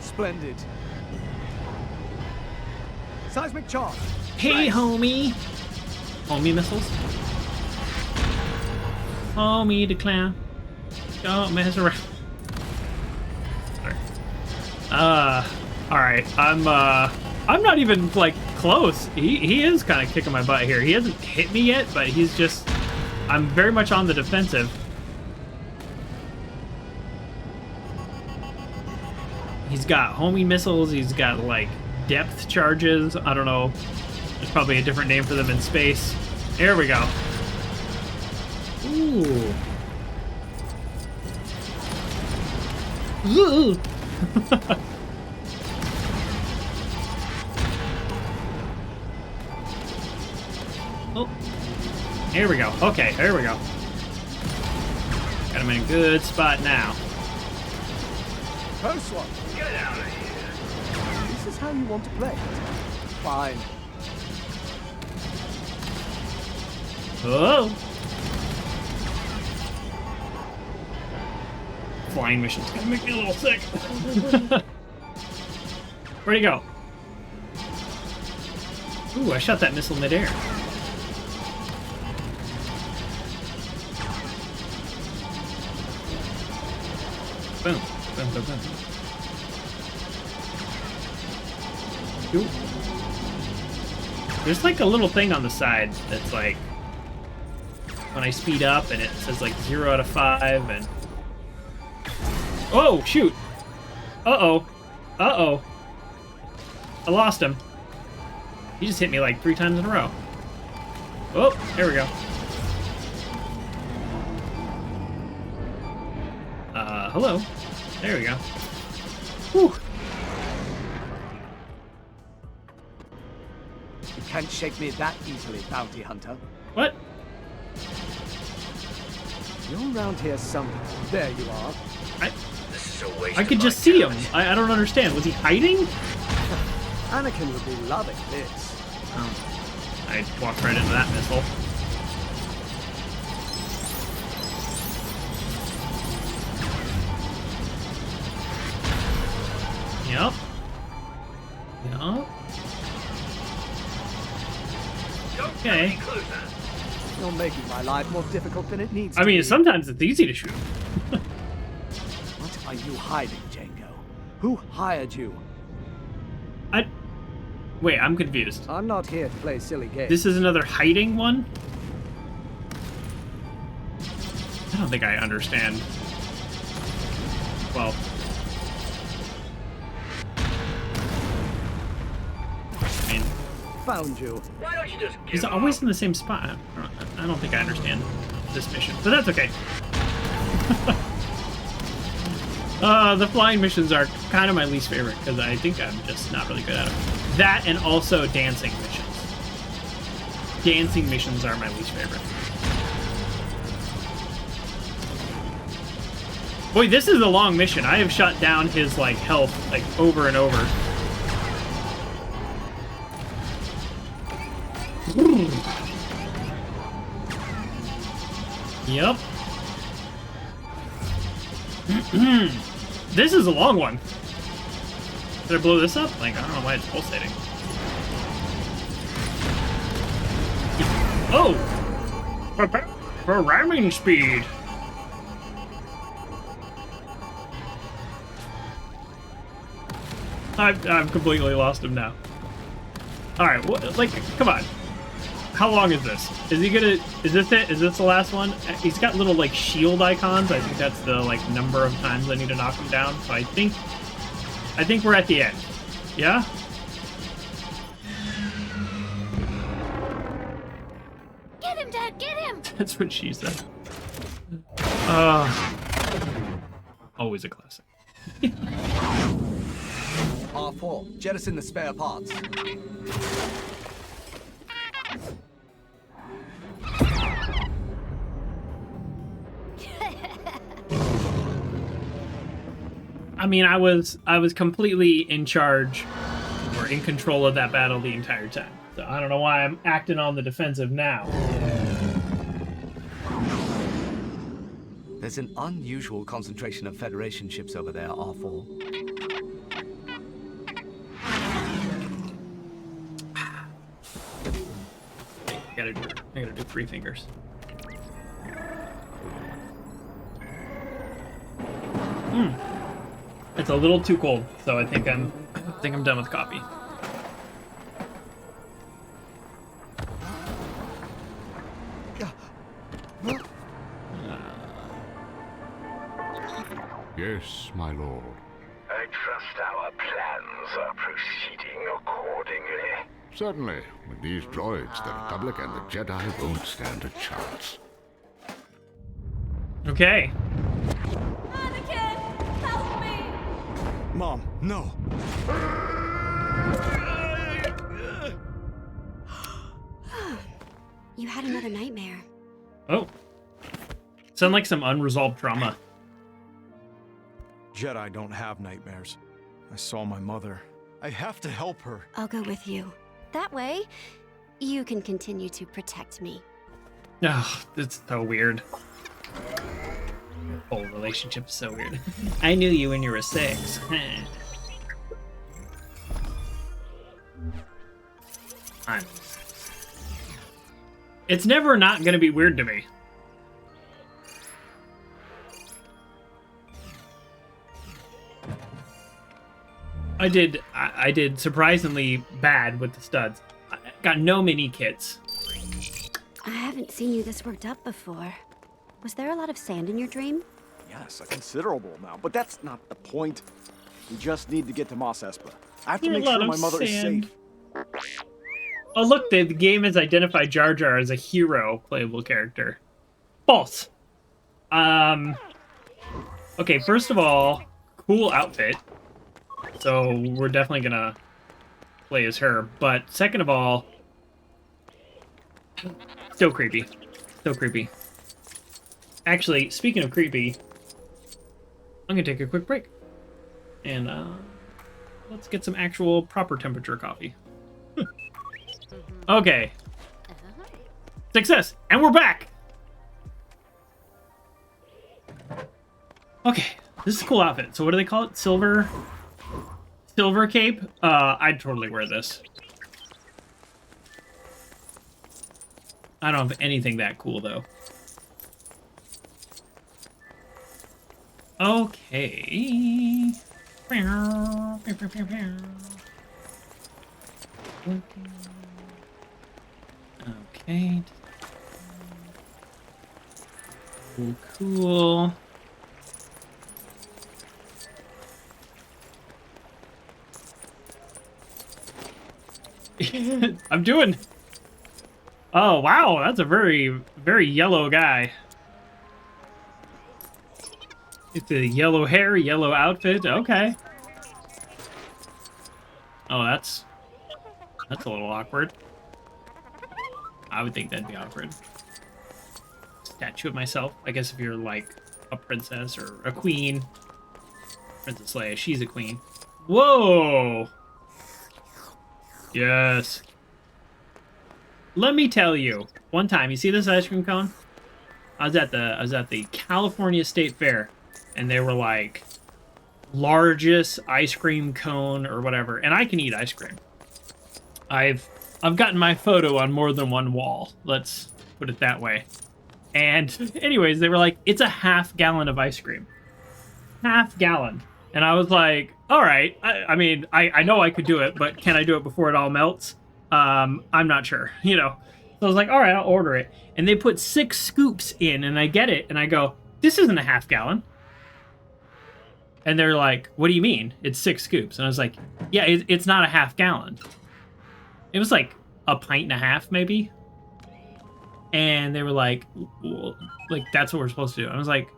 Splendid. Seismic charge. Hey, homie. Homie missiles. Homie the clown. Don't mess around. Sorry. Alright. I'm not even, like, close. He is kind of kicking my butt here. He hasn't hit me yet, but he's just... I'm very much on the defensive. He's got homing missiles. He's got, like, depth charges. I don't know. There's probably a different name for them in space. There we go. Ooh. Ooh. Oh. Here we go. Okay, there we go. Got him in a good spot now. Close one. Get out of here. This is how you want to play it. Fine. Oh. Flying mission's gonna make me a little sick. Where'd he go? Ooh, I shot that missile midair. Boom. Boom, boom, boom. Ooh. There's like a little thing on the side that's like when I speed up and it says like 0 out of 5 and... Oh, shoot! Uh-oh. Uh-oh. I lost him. He just hit me like 3 times in a row. Oh, there we go. Hello. There we go. Whew. You can't shake me that easily, bounty hunter. What? You're around here somewhere. There you are. I could just see him. I don't understand. Was he hiding? Anakin would be loving this. Oh. I walked right into that missile. Yup. Yup. Okay. You're making my life more difficult than it needs I to mean, be. sometimes it's easy to shoot. What are you hiding, Django? Who hired you? Wait, I'm confused. I'm not here to play silly games. This is another hiding one? I don't think I understand. Well. I mean, found you. Why don't you just he's always in the same spot. I don't think I understand this mission, but that's okay. The flying missions are kind of my least favorite because I think I'm just not really good at them. That and also dancing missions. Dancing missions are my least favorite. Boy, this is a long mission. I have shut down his like health like over and over. Yep. This is a long one. Did I blow this up? Like, I don't know why it's pulsating. Oh! Prepare for ramming speed! I've completely lost him now. Alright, like, come on. How long is this? Is he gonna... Is this it? Is this the last one? He's got little, like, shield icons. I think that's the, like, number of times I need to knock him down. So I think we're at the end. Yeah? Get him, Dad! Get him! That's what she said. Always a classic. R4, jettison the spare parts. I mean, I was completely in charge or in control of that battle the entire time. So I don't know why I'm acting on the defensive now. There's an unusual concentration of Federation ships over there, R4. I gotta do 3 fingers. It's a little too cold, so I think I'm done with coffee. Yes, my lord. I trust our plans are proceeding accordingly. Certainly. With these droids, the Republic and the Jedi won't stand a chance. Okay. Anakin, help me! Mom, no. You had another nightmare. Oh. Sound like some unresolved trauma. Jedi don't have nightmares. I saw my mother. I have to help her. I'll go with you. That way, you can continue to protect me. Oh, it's so weird. Your whole relationship is so weird. I knew you when you were 6. It's never not gonna be weird to me. I did surprisingly bad with the studs. I got no mini kits. I haven't seen you this worked up before. Was there a lot of sand in your dream? Yes, a considerable amount, but that's not the point. We just need to get to Mos Espa. I have to make sure my mother is safe. Oh look, the game has identified Jar Jar as a hero playable character. False. Okay, first of all, cool outfit. So we're definitely gonna play as her. But second of all, still creepy. Still creepy. Actually, speaking of creepy, I'm gonna take a quick break. And let's get some actual proper temperature coffee. Okay. Success! And we're back! Okay, this is a cool outfit. So what do they call it? Silver silver cape. I'd totally wear this. I don't have anything that cool, though. Okay. Okay. Cool. I'm doing... Oh, wow, that's a very, very yellow guy. It's a yellow hair, yellow outfit. Okay. Oh, that's a little awkward. I would think that'd be awkward. Statue of myself. I guess if you're like a princess or a queen. Princess Leia, she's a queen. Whoa! Yes. Let me tell you, one time, you see this ice cream cone? I was at the California State Fair, and they were like, largest ice cream cone or whatever, and I can eat ice cream. I've gotten my photo on more than one wall. Let's put it that way. And anyways, they were like, it's a half gallon of ice cream. Half gallon. And I was like, all right. I mean, I know I could do it, but can I do it before it all melts? I'm not sure, you know. So I was like, all right, I'll order it. And they put 6 scoops in, and I get it, and I go, this isn't a half gallon. And they're like, what do you mean? It's 6 scoops. And I was like, yeah, it's not a half gallon. It was like a pint and a half, maybe. And they were like, well, like, that's what we're supposed to do. And I was like,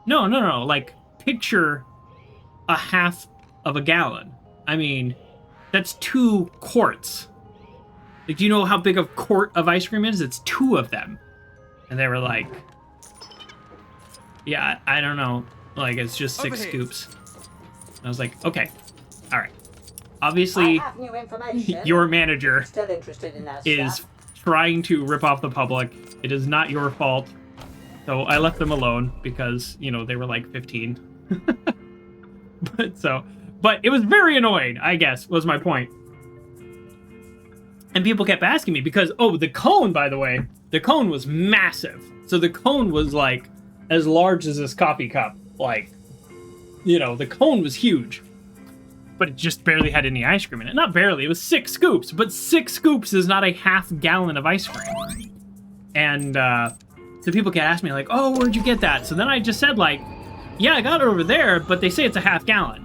no. Like, picture a half of a gallon. I mean, that's 2 quarts. Like, do you know how big a quart of ice cream is? It's 2 of them. And they were like, yeah, I don't know. Like, it's just 6 scoops. And I was like, okay. All right. Obviously, your manager is trying to rip off the public. It is not your fault. So I left them alone because, you know, they were like 15. But it was very annoying, I guess, was my point. And people kept asking me because, oh, the cone, by the way, the cone was massive. So the cone was like as large as this coffee cup. Like, you know, the cone was huge. But it just barely had any ice cream in it. Not barely, it was 6 scoops. But 6 scoops is not a half gallon of ice cream. And so people kept asking me, like, oh, where'd you get that? So then I just said, like, yeah, I got it over there, but they say it's a half gallon.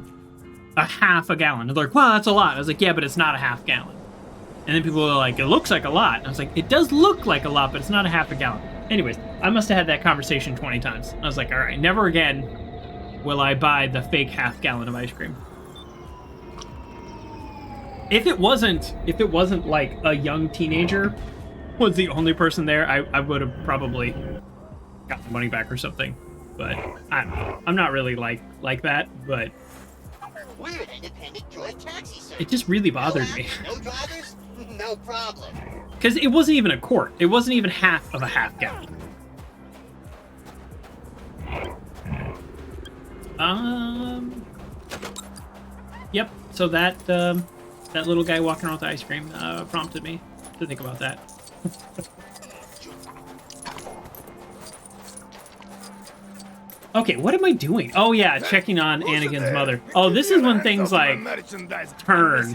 A half a gallon. They're like, well, that's a lot. I was like, yeah, but it's not a half gallon. And then people were like, it looks like a lot. And I was like, it does look like a lot, but it's not a half a gallon. Anyways, I must have had that conversation 20 times. I was like, all right, never again will I buy the fake half gallon of ice cream. If it wasn't like a young teenager was the only person there, I would have probably got the money back or something. But I don't know. I'm not really like that, but We're an independent droid taxi service. It just really bothered me. No drivers? No problem. Because it wasn't even a quart. It wasn't even half of a half gallon. Yep. So that that little guy walking around with the ice cream prompted me to think about that. Okay, what am I doing? Oh yeah, checking on Anakin's mother. Oh, this is when things like turn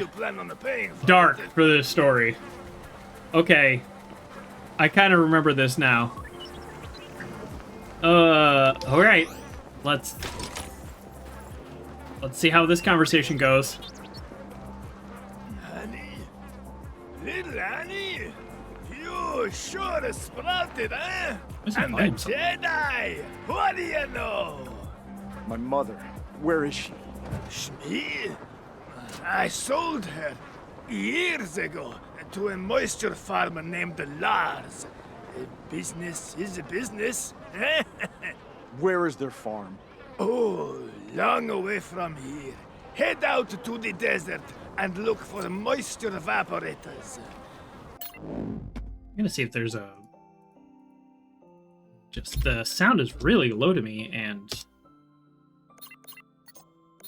dark for this story. Okay, I kind of remember this now. All right, let's see how this conversation goes. Annie, little Annie, you sure sprouted, eh? I'm a Jedi! What do you know? My mother, where is she? Me? I sold her years ago to a moisture farmer named Lars. Business is a business. Where is their farm? Oh, long away from here. Head out to the desert and look for moisture evaporators. I'm gonna see if there's a... Just the sound is really low to me, and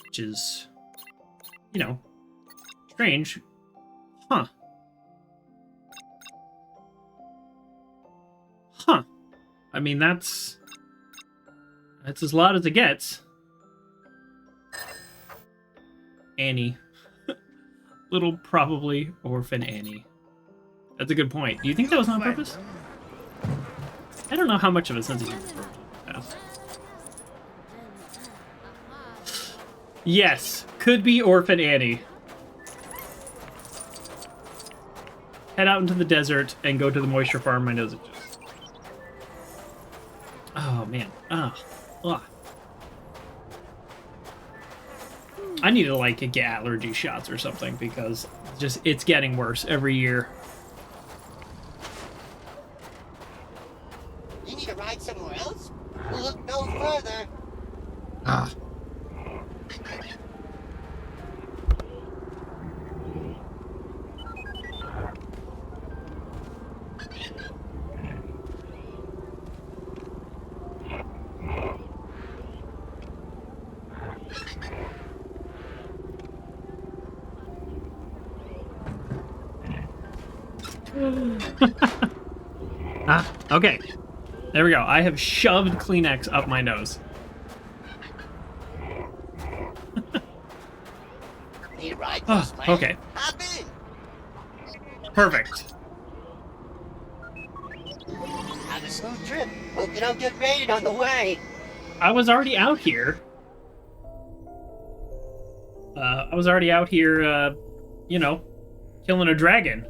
which is you know, strange. Huh. Huh. I mean, that's as loud as it gets. Annie. Little probably orphan Annie. That's a good point. Do you think that was on purpose? I don't know how much of a sense of humor has. Yes, could be orphan Annie. Head out into the desert and go to the moisture farm. My nose itches. Oh man. Ugh. I need to like get allergy shots or something because it's getting worse every year. You need to ride somewhere else? Look no further. Ah. Okay. There we go. I have shoved Kleenex up my nose. Need a ride? Okay. Hop in. Perfect. Have a smooth trip. Hope you don't get raided on the way. I was already out here. You know, killing a dragon.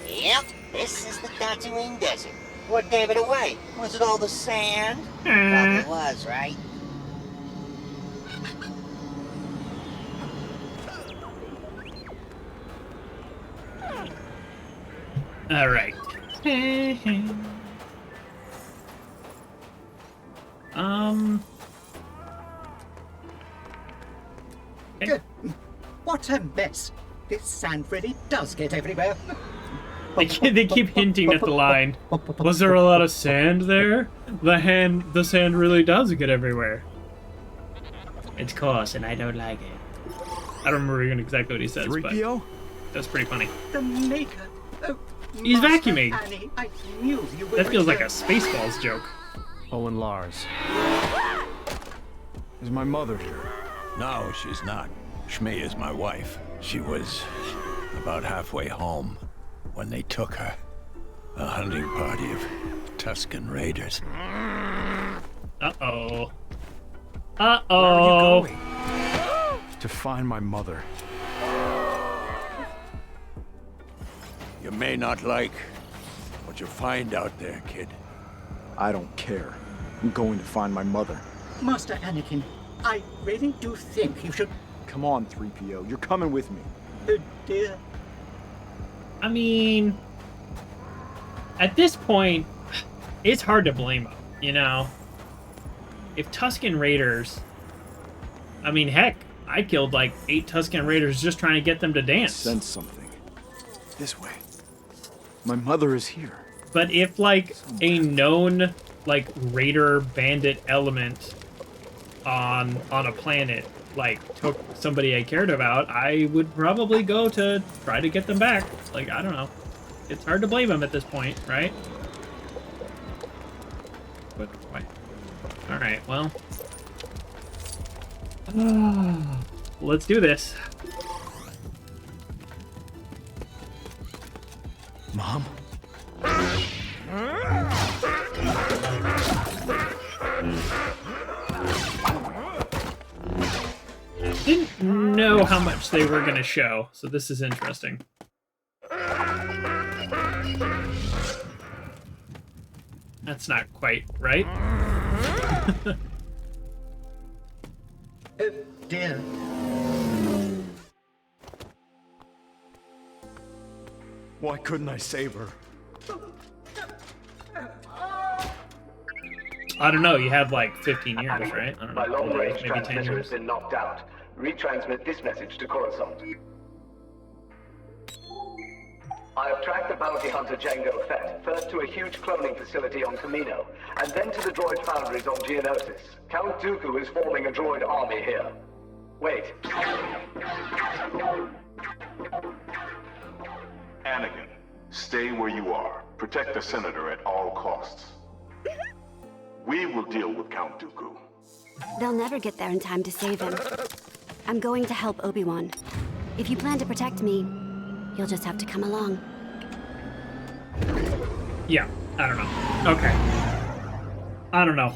Yep, this is the Tatooine Desert. What gave it away? Was it all the sand? Probably was, right? All right. Good. What a mess. This sand really does get everywhere. They keep hinting at the line. Was there a lot of sand there? The sand really does get everywhere. It's coarse and I don't like it. I don't remember even exactly what he says, but that's pretty funny. The maker. Oh, he's Master vacuuming. Annie, I knew you would That feels like a return. Spaceballs joke. Owen Lars. Is my mother here? No, she's not. Shmi is my wife. She was about halfway home when they took her. A hunting party of Tusken Raiders. Uh-oh. Where are you going? To find my mother. You may not like what you find out there, kid. I don't care. I'm going to find my mother. Master Anakin, I really do think you should... Come on, 3PO. You're coming with me. Oh, dear. I mean, at this point, it's hard to blame him, you know? If Tusken Raiders... I mean, heck, I killed like 8 Tusken Raiders just trying to get them to dance. Sense something. This way. My mother is here. But if, like, a known, like, Raider bandit element on a planet, like, took somebody I cared about, I would probably go to try to get them back. Like, I don't know. It's hard to blame him at this point, right? But, why? Alright, well. Let's do this. Mom? Didn't know how much they were going to show, so this is interesting. That's not quite right. Oh, dear. Why couldn't I save her? I don't know, you have like 15 years, right? I don't know. My long-range Maybe 10 transmitter years. has been knocked out. Retransmit this message to Coruscant. I have tracked the bounty hunter Jango Fett, first to a huge cloning facility on Kamino, and then to the droid foundries on Geonosis. Count Dooku is forming a droid army here. Wait. Anakin, stay where you are. Protect the Senator at all costs. We will deal with Count Dooku. They'll never get there in time to save him. I'm going to help Obi-Wan. If you plan to protect me, you'll just have to come along. Yeah, I don't know. Okay. I don't know.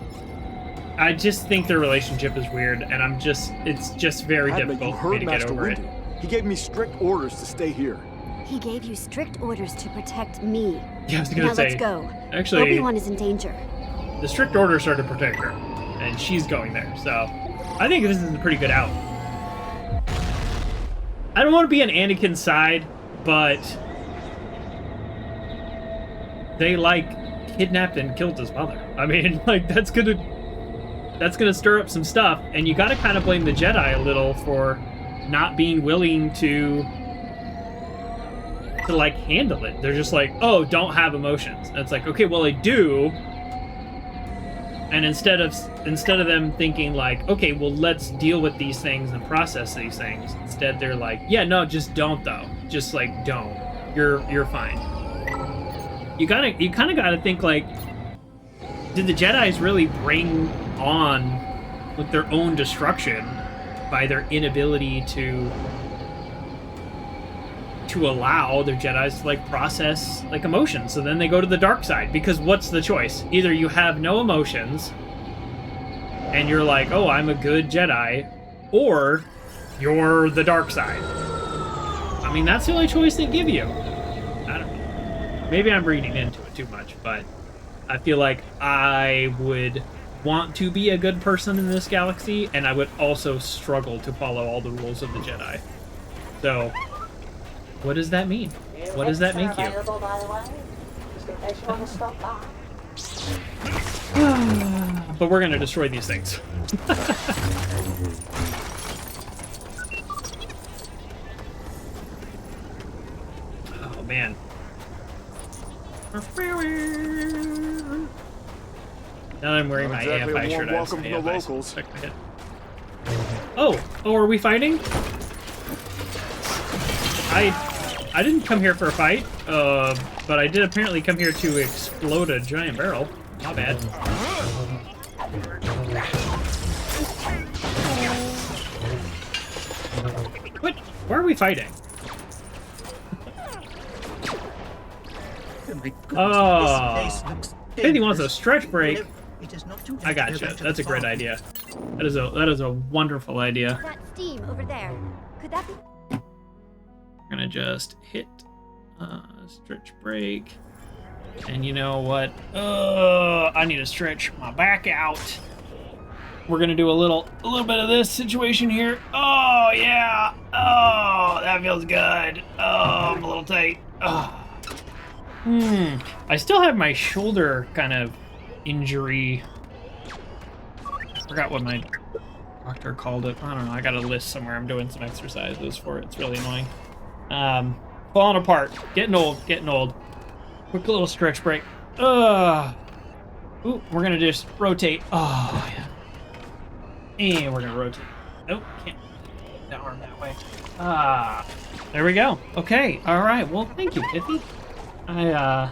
I just think their relationship is weird, and it's just very difficult for me to get over it. He gave me strict orders to stay here. He gave you strict orders to protect me. Yeah, I was gonna now say. Let's go. Actually, Obi-Wan is in danger. The strict orders are to protect her, and she's going there, so I think this is a pretty good out. I don't want to be on Anakin's side, but they, like, kidnapped and killed his mother. I mean, like, that's gonna stir up some stuff, and you gotta kind of blame the Jedi a little for not being willing to like handle it. They're just like, oh, don't have emotions. And it's like, okay, well, I do. And instead of them thinking like, okay, well, let's deal with these things and process these things, instead they're like, yeah, no, just don't though. Just like don't. You're fine. You kind of gotta think like, did the Jedis really bring on like their own destruction by their inability to allow their Jedis to like process like emotions? So then they go to the dark side, because what's the choice? Either you have no emotions and you're like, oh, I'm a good Jedi, or you're the dark side. I mean, that's the only choice they give you. I don't know. Maybe I'm reading into it too much, but I feel like I would want to be a good person in this galaxy, and I would also struggle to follow all the rules of the Jedi. So, what does that mean? What does that make you? But we're gonna destroy these things. Oh man. Now that I'm wearing my AFI shirt, I have some AFI. Check my head. Oh, are we fighting? I didn't come here for a fight, but I did apparently come here to explode a giant barrel. Not bad. What? Why are we fighting? Oh, Faithy wants a stretch break. I gotcha. That's a great idea. That is a wonderful idea. That steam over there. Could that be? We're gonna just hit stretch break, and you know what? I need to stretch my back out. We're gonna do a little bit of this situation here. Oh yeah. Oh, that feels good. Oh, I'm a little tight. Oh. I still have my shoulder kind of injury. I forgot what my doctor called it. I don't know. I got a list somewhere. I'm doing some exercises for it. It's really annoying. Falling apart. Getting old. Quick little stretch break. Ooh, we're gonna just rotate. Oh yeah. And we're gonna rotate. Nope, can't get that arm that way. There we go. Okay, all right. Well, thank you, Pithy. Oh,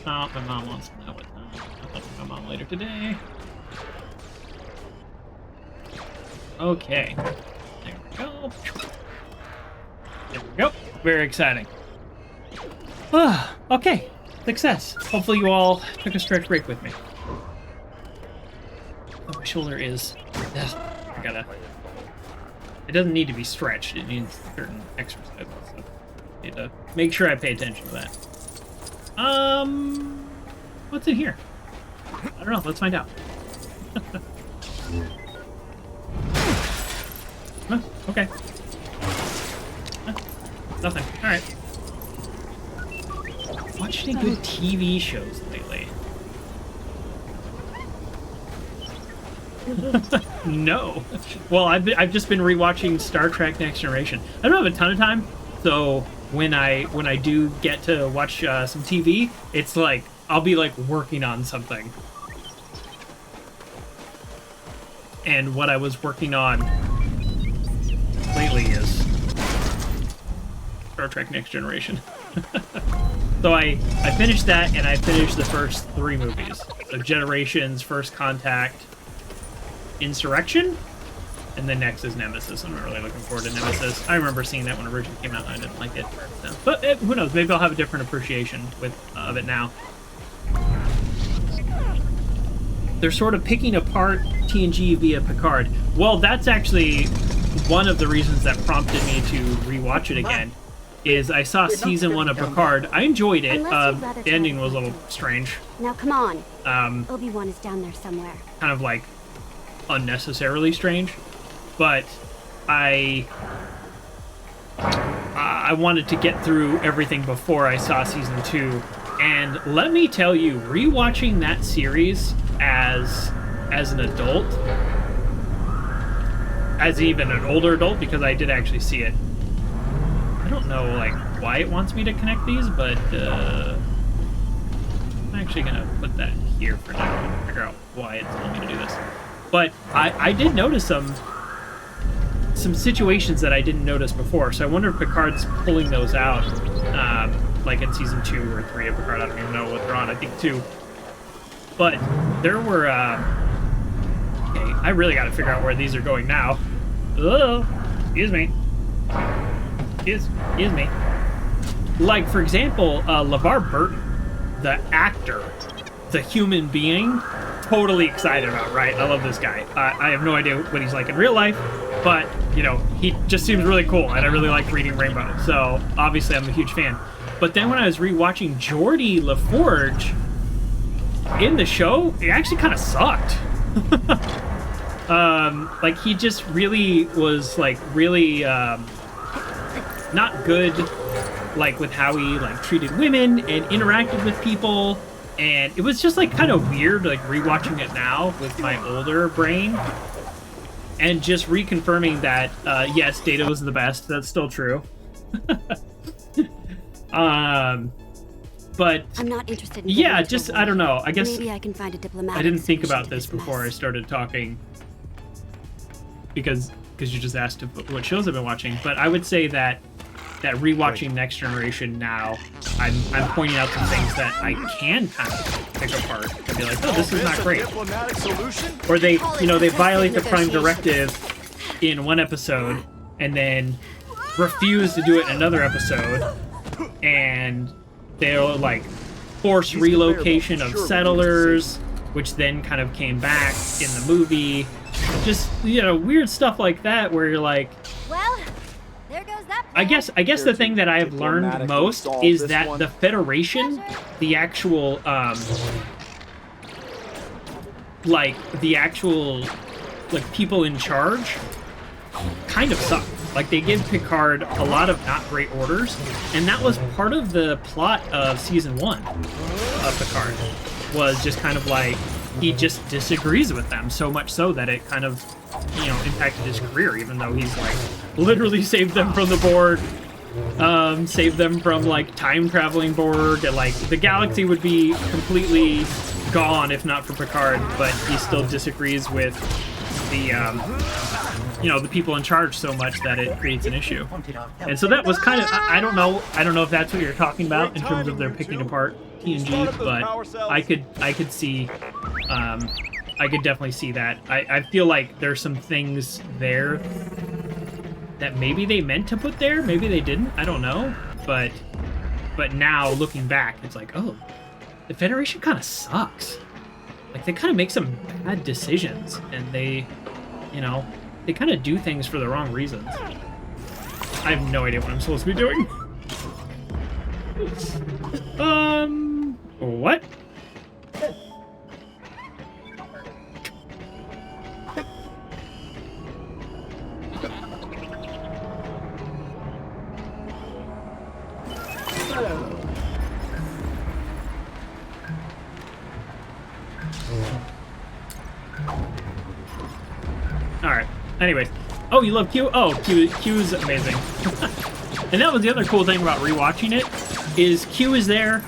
my mom wants to know what time. I'll talk to my mom later today. Okay. There we go. There we go. Very exciting. Okay. Success. Hopefully you all took a stretch break with me. Oh, my shoulder is... I gotta... It doesn't need to be stretched. It needs certain exercises. So I need to make sure I pay attention to that. What's in here? I don't know. Let's find out. Huh, okay. Nothing. All right. Watched any good TV shows lately? No. Well, I've just been rewatching Star Trek Next Generation. I don't have a ton of time, so when I do get to watch some TV, it's like I'll be like working on something. and what I was working on lately is Star Trek Next Generation. So I finished that, and I finished the first 3 movies. So Generations, First Contact, Insurrection, and then next is Nemesis. I'm not really looking forward to Nemesis. I remember seeing that when it originally came out, and I didn't like it. So, but who knows? Maybe I'll have a different appreciation of it now. They're sort of picking apart TNG via Picard. Well, that's actually one of the reasons that prompted me to rewatch it again. Is I saw season 1 of Picard. I enjoyed it. The ending was a little strange. Now come on. Obi-Wan is down there somewhere. Kind of like unnecessarily strange, but I wanted to get through everything before I saw season 2, and let me tell you, rewatching that series as an adult, as even an older adult, because I did actually see it. I don't know like why it wants me to connect these, but I'm actually gonna put that here for now and figure out why it's telling me to do this. But I did notice some situations that I didn't notice before, so I wonder if Picard's pulling those out, like in season 2 or 3 of Picard. I don't even know what they're on. I think 2. But there were. Okay, I really got to figure out where these are going now. Oh, excuse me. Excuse me. Like, for example, LeVar Burton, the actor, the human being, totally excited about, right? I love this guy. I have no idea what he's like in real life, but, you know, he just seems really cool, and I really like reading Rainbow, so obviously I'm a huge fan. But then when I was rewatching Geordi LaForge in the show, it actually kind of sucked. Like, he just really was, like, really, not good, like, with how he, like, treated women and interacted with people, and it was just, like, kind of weird, like, rewatching it now with my older brain, and just reconfirming that, yes, Data was the best, that's still true. But I'm not interested in yeah, just, I don't know, I guess maybe I can find a diplomatic I didn't think solution about to this before mess. I started talking, because you just asked what shows I've been watching, but I would say that rewatching Next Generation now, I'm pointing out some things that I can kind of pick apart and be like, oh, this is not great. Or they, you know, they violate the Prime Directive in one episode and then refuse to do it in another episode, and they'll like force relocation of settlers, which then kind of came back in the movie. Just, you know, weird stuff like that where you're like, well, there goes that. I guess the thing that I have learned most is that the Federation, the actual like people in charge kind of suck. Like, they give Picard a lot of not great orders, and that was part of the plot of season 1 of Picard, was just kind of like, he just disagrees with them so much so that it kind of, you know, impacted his career, even though he's like literally saved them from the Borg, saved them from like time traveling Borg, and like the galaxy would be completely gone if not for Picard, but he still disagrees with the you know, the people in charge so much that it creates an issue. And so that was kind of, I don't know if that's what you're talking about in terms of their picking apart TNG, but I could see, I could definitely see that. I feel like there's some things there that maybe they meant to put there, maybe they didn't, I don't know, but now looking back, it's like, oh, the Federation kind of sucks. Like, they kind of make some bad decisions, and they, you know, they kind of do things for the wrong reasons. I have no idea what I'm supposed to be doing. What? Alright. Anyways. Oh, you love Q? Oh, Q's amazing. And that was the other cool thing about rewatching it, is Q is there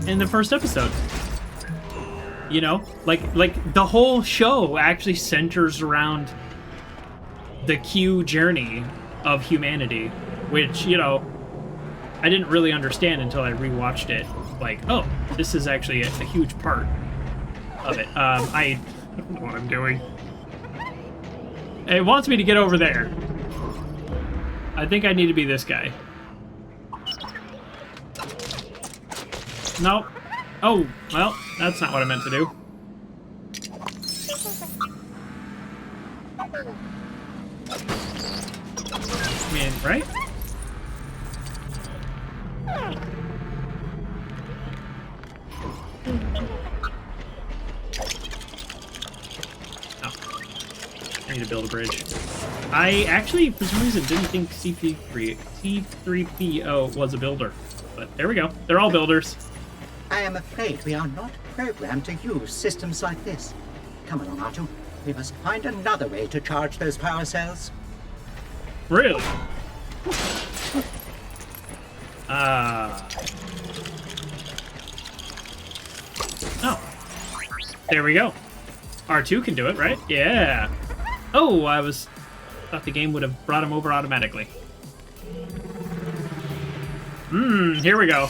in the first episode. You know, like the whole show actually centers around the Q journey of humanity, which, you know, I didn't really understand until I rewatched it. Like, oh, this is actually a huge part of it. I don't know what I'm doing. It wants me to get over there. I think I need to be this guy. Nope. Oh, well, that's not what I meant to do. I mean, right? Oh. I need to build a bridge. I actually, for some reason, didn't think C3PO was a builder. But there we go. They're all builders. I am afraid we are not programmed to use systems like this. Come along, R2. We must find another way to charge those power cells. Really? Oh. There we go. R2 can do it, right? Yeah. Oh, thought the game would have brought him over automatically. Here we go.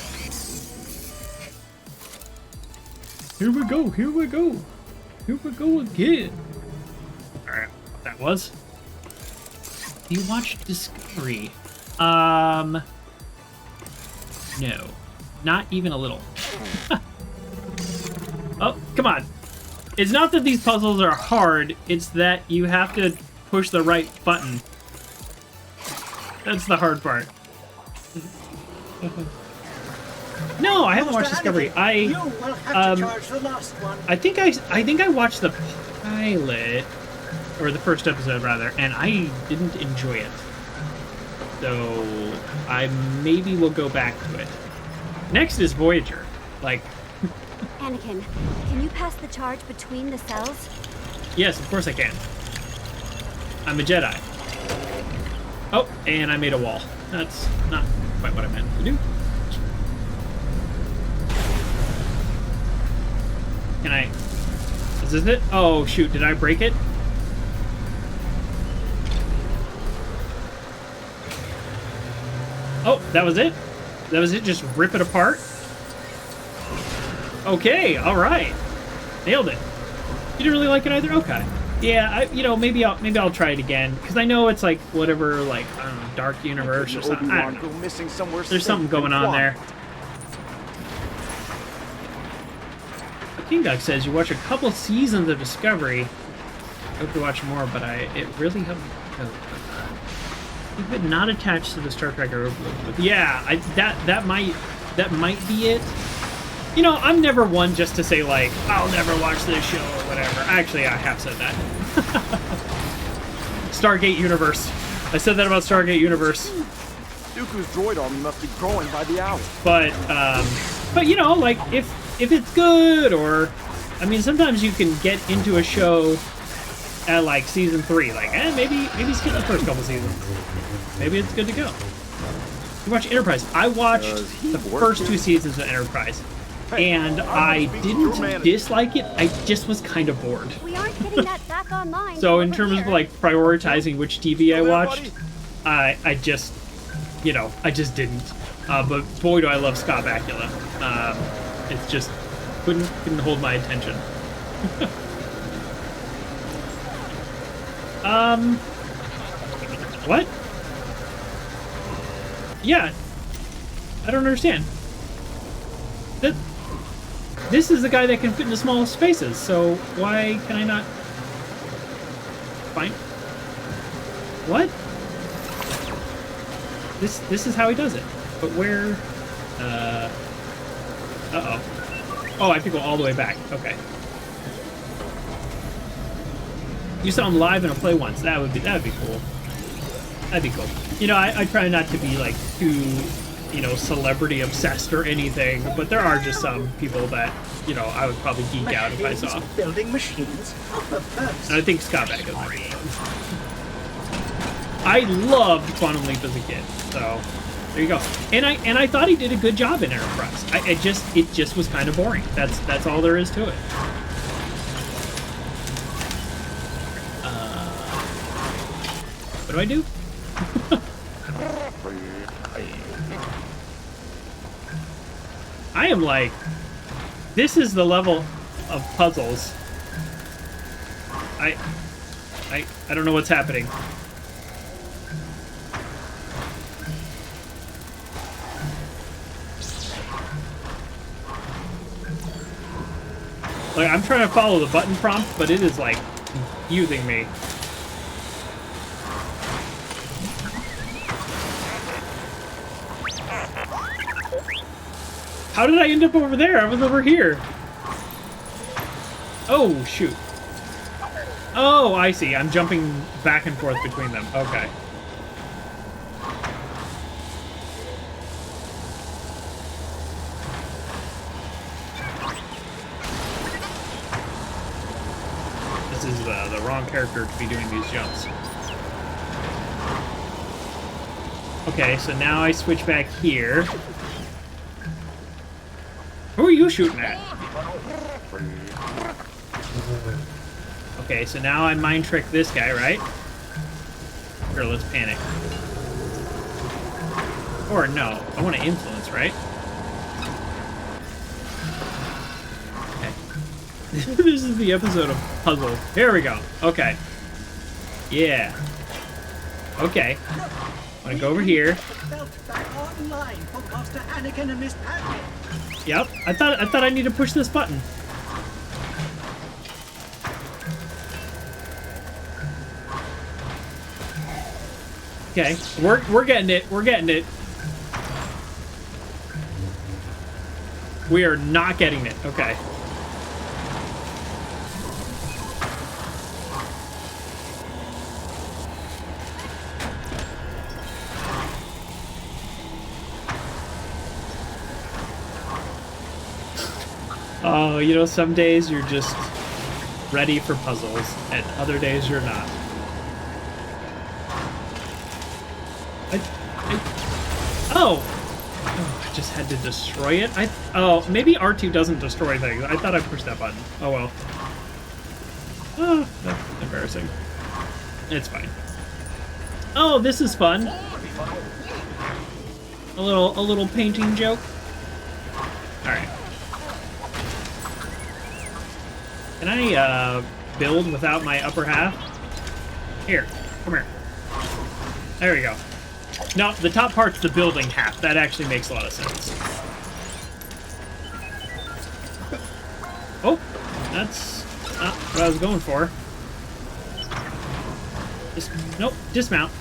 Here we go, here we go. Here we go again. Alright, what that was. You watched Discovery. No. Not even a little. Oh, come on. It's not that these puzzles are hard, it's that you have to push the right button. That's the hard part. No, I haven't watched Discovery. I think I watched the pilot, or the first episode rather, and I didn't enjoy it. So I maybe will go back to it. Next is Voyager. Like, Anakin, can you pass the charge between the cells? yes, of course I can. I'm a Jedi. Oh, and I made a wall. That's not quite what I meant to do. Can I... Is this it? Oh, shoot. Did I break it? Oh, that was it? That was it? Just rip it apart? Okay, alright. Nailed it. You didn't really like it either? Okay. Yeah, maybe I'll try it again. Because I know it's like, whatever, like, I don't know, Dark Universe or something. I don't know. There's something going on there. King Duck says you watch a couple seasons of Discovery. I hope you watch more, but it really helped. Keep it not attached to the Star Trek or yeah, that might be it. You know, I'm never one just to say like I'll never watch this show or whatever. Actually, I have said that. Stargate Universe. I said that about Stargate Universe. Dooku's droid army must be growing by the hour. But you know, like if it's good, or I mean, sometimes you can get into a show at like season 3, like maybe skip the first couple seasons. Maybe it's good to go. You watch Enterprise. I watched the first 2 seasons of Enterprise, and I didn't dislike it. I just was kind of bored. We aren't getting that back online. So in terms of like prioritizing which TV I watched, I just, you know, I just didn't. But boy, do I love Scott Bakula. It's just couldn't hold my attention. What? Yeah, I don't understand. This is the guy that can fit into small spaces, so why can I not? Fine. What? This is how he does it. But where? Uh-oh. Oh, I have to go all the way back. Okay. You saw him live in a play once. That'd be cool. That'd be cool. You know, I try not to be like too, you know, celebrity obsessed or anything, but there are just some people that, you know, I would probably geek out if I saw. Building machines. And I think Scott Bakula might be one. I loved Quantum Leap as a kid, so there you go. And I thought he did a good job in Enterprise. It just was kind of boring. That's all there is to it. do I do? I am like, this is the level of puzzles. I don't know what's happening. Like, I'm trying to follow the button prompt, but it is like confusing me. How did I end up over there? I was over here. Oh, shoot. Oh, I see. I'm jumping back and forth between them. Okay. This is the wrong character to be doing these jumps. Okay, so now I switch back here. Who are you shooting at? Okay, so now I mind trick this guy, right? Sure, let's panic. Or no, I want to influence, right? Okay. This is the episode of puzzle. Here we go. Okay. Yeah. Okay. I'm gonna go over here. Yep. I thought I need to push this button. Okay, we're getting it. We're getting it. We are not getting it. Okay. Oh, you know, some days you're just ready for puzzles, and other days you're not. Oh, I just had to destroy it. Oh, maybe R2 doesn't destroy things. I thought I pushed that button. Oh well. Oh, that's embarrassing. It's fine. Oh, this is fun. A little painting joke. All right. Can I build without my upper half? Here, come here. There we go. No, the top part's the building half. That actually makes a lot of sense. Oh, that's not what I was going for. Nope, dismount.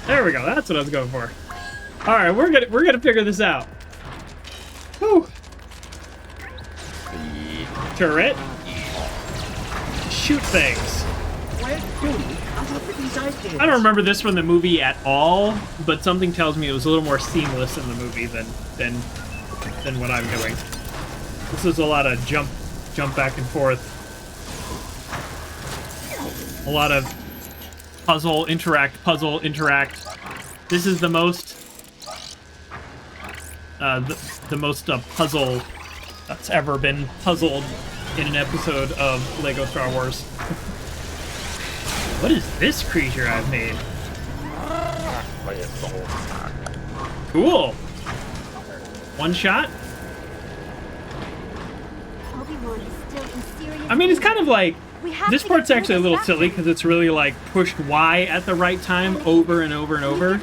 There we go. That's what I was going for. All right, we're gonna figure this out. Whew. Turret. Shoot things. I don't remember this from the movie at all, but something tells me it was a little more seamless in the movie than what I'm doing. This is a lot of jump back and forth. A lot of puzzle, interact. This is the most the most puzzle that's ever been puzzled in an episode of Lego Star Wars. What is this creature I've made? Cool. One shot. Obi-Wan is still in serious. I mean, it's kind of like this part's actually a little silly because it's really like pushed Y at the right time over and over and over,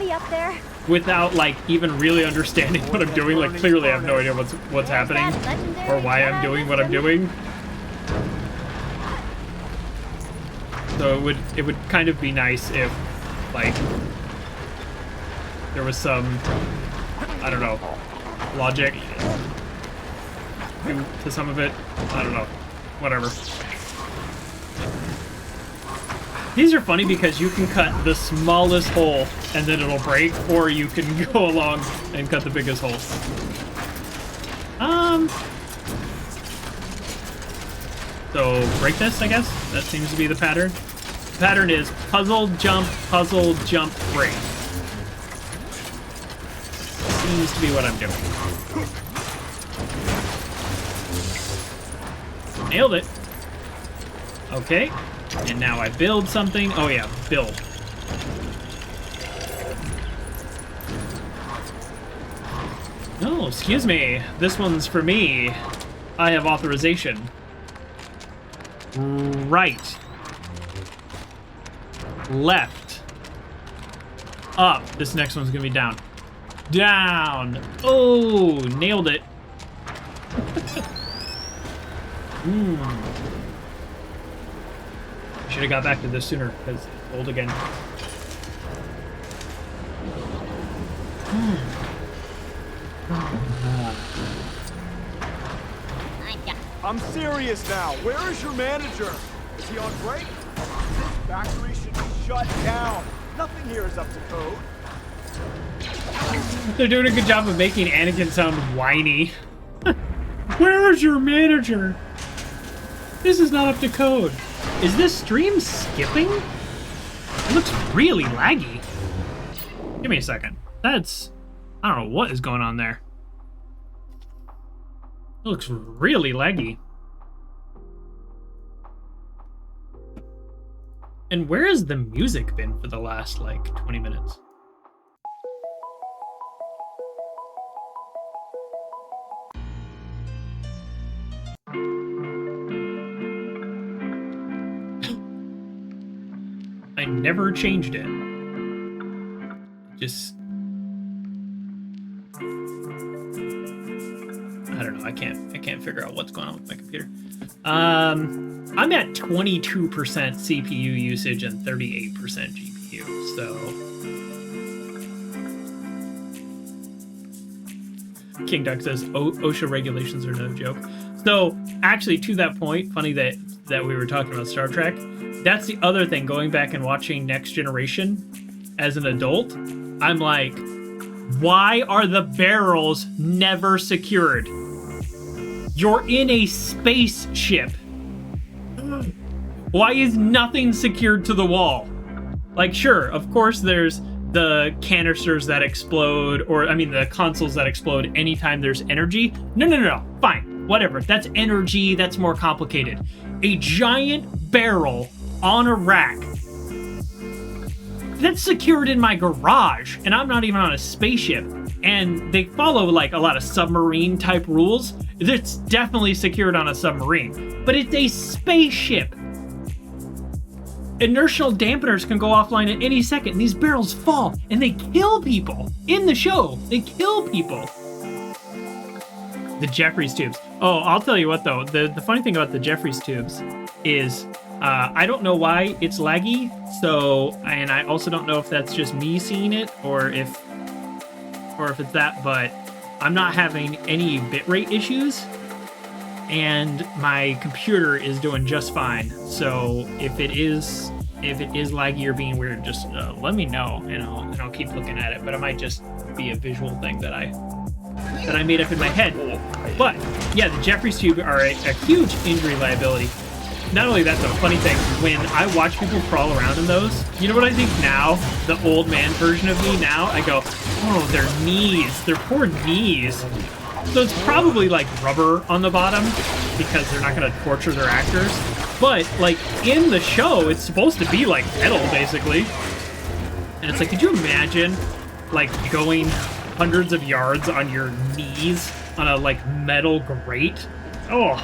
without like even really understanding what I'm doing. Like clearly, I have no idea what's happening or why I'm doing what I'm doing. So it would kind of be nice if, like, there was some, I don't know, logic to some of it. I don't know. Whatever. These are funny because you can cut the smallest hole and then it'll break, or you can go along and cut the biggest hole. So break this, I guess? That seems to be the pattern. The pattern is puzzle, jump, break. Seems to be what I'm doing. Nailed it. Okay. And now I build something. Oh yeah, build. Oh, excuse me. This one's for me. I have authorization. Right. Left. Up. This next one's gonna be down. Down. Oh, nailed it. Should have got back to this sooner, because it's old again. I'm serious now. Where is your manager? Is he on break? This factory should be shut down. Nothing here is up to code. They're doing a good job of making Anakin sound whiny. Where is your manager? This is not up to code. Is this stream skipping? It looks really laggy. Give me a second. That's... I don't know what is going on there. It looks really laggy. And where has the music been for the last, like, 20 minutes? I never changed it. Just... I don't know. I can't figure out what's going on with my computer. I'm at 22% CPU usage and 38% GPU. So King Duck says OSHA regulations are no joke. So actually, to that point, funny that we were talking about Star Trek. That's the other thing. Going back and watching Next Generation as an adult, I'm like, why are the barrels never secured? You're in a spaceship. Why is nothing secured to the wall? Like, sure, of course there's the canisters that explode, or, I mean, the consoles that explode anytime there's energy. No, fine, whatever. That's energy, that's more complicated. A giant barrel on a rack that's secured in my garage, and I'm not even on a spaceship, and they follow like a lot of submarine type rules. It's definitely secured on a submarine, but it's a spaceship. Inertial dampeners can go offline at any second. These barrels fall and they kill people. In the show, they kill people. The Jeffries tubes. Oh, I'll tell you what though, the funny thing about the Jeffries tubes is I don't know why it's laggy. So, and I also don't know if that's just me seeing it or if it's that, but I'm not having any bitrate issues and my computer is doing just fine. So if it is laggy or being weird, just let me know and I'll keep looking at it. But it might just be a visual thing that I made up in my head. But yeah, the Jeffries tube are a huge injury liability. Not only that, though, funny thing, when I watch people crawl around in those, you know what I think now? The old man version of me now? I go, oh, their knees, their poor knees. So it's probably like rubber on the bottom because they're not going to torture their actors. But like in the show, it's supposed to be like metal, basically. And it's like, could you imagine like going hundreds of yards on your knees on a like metal grate? Oh.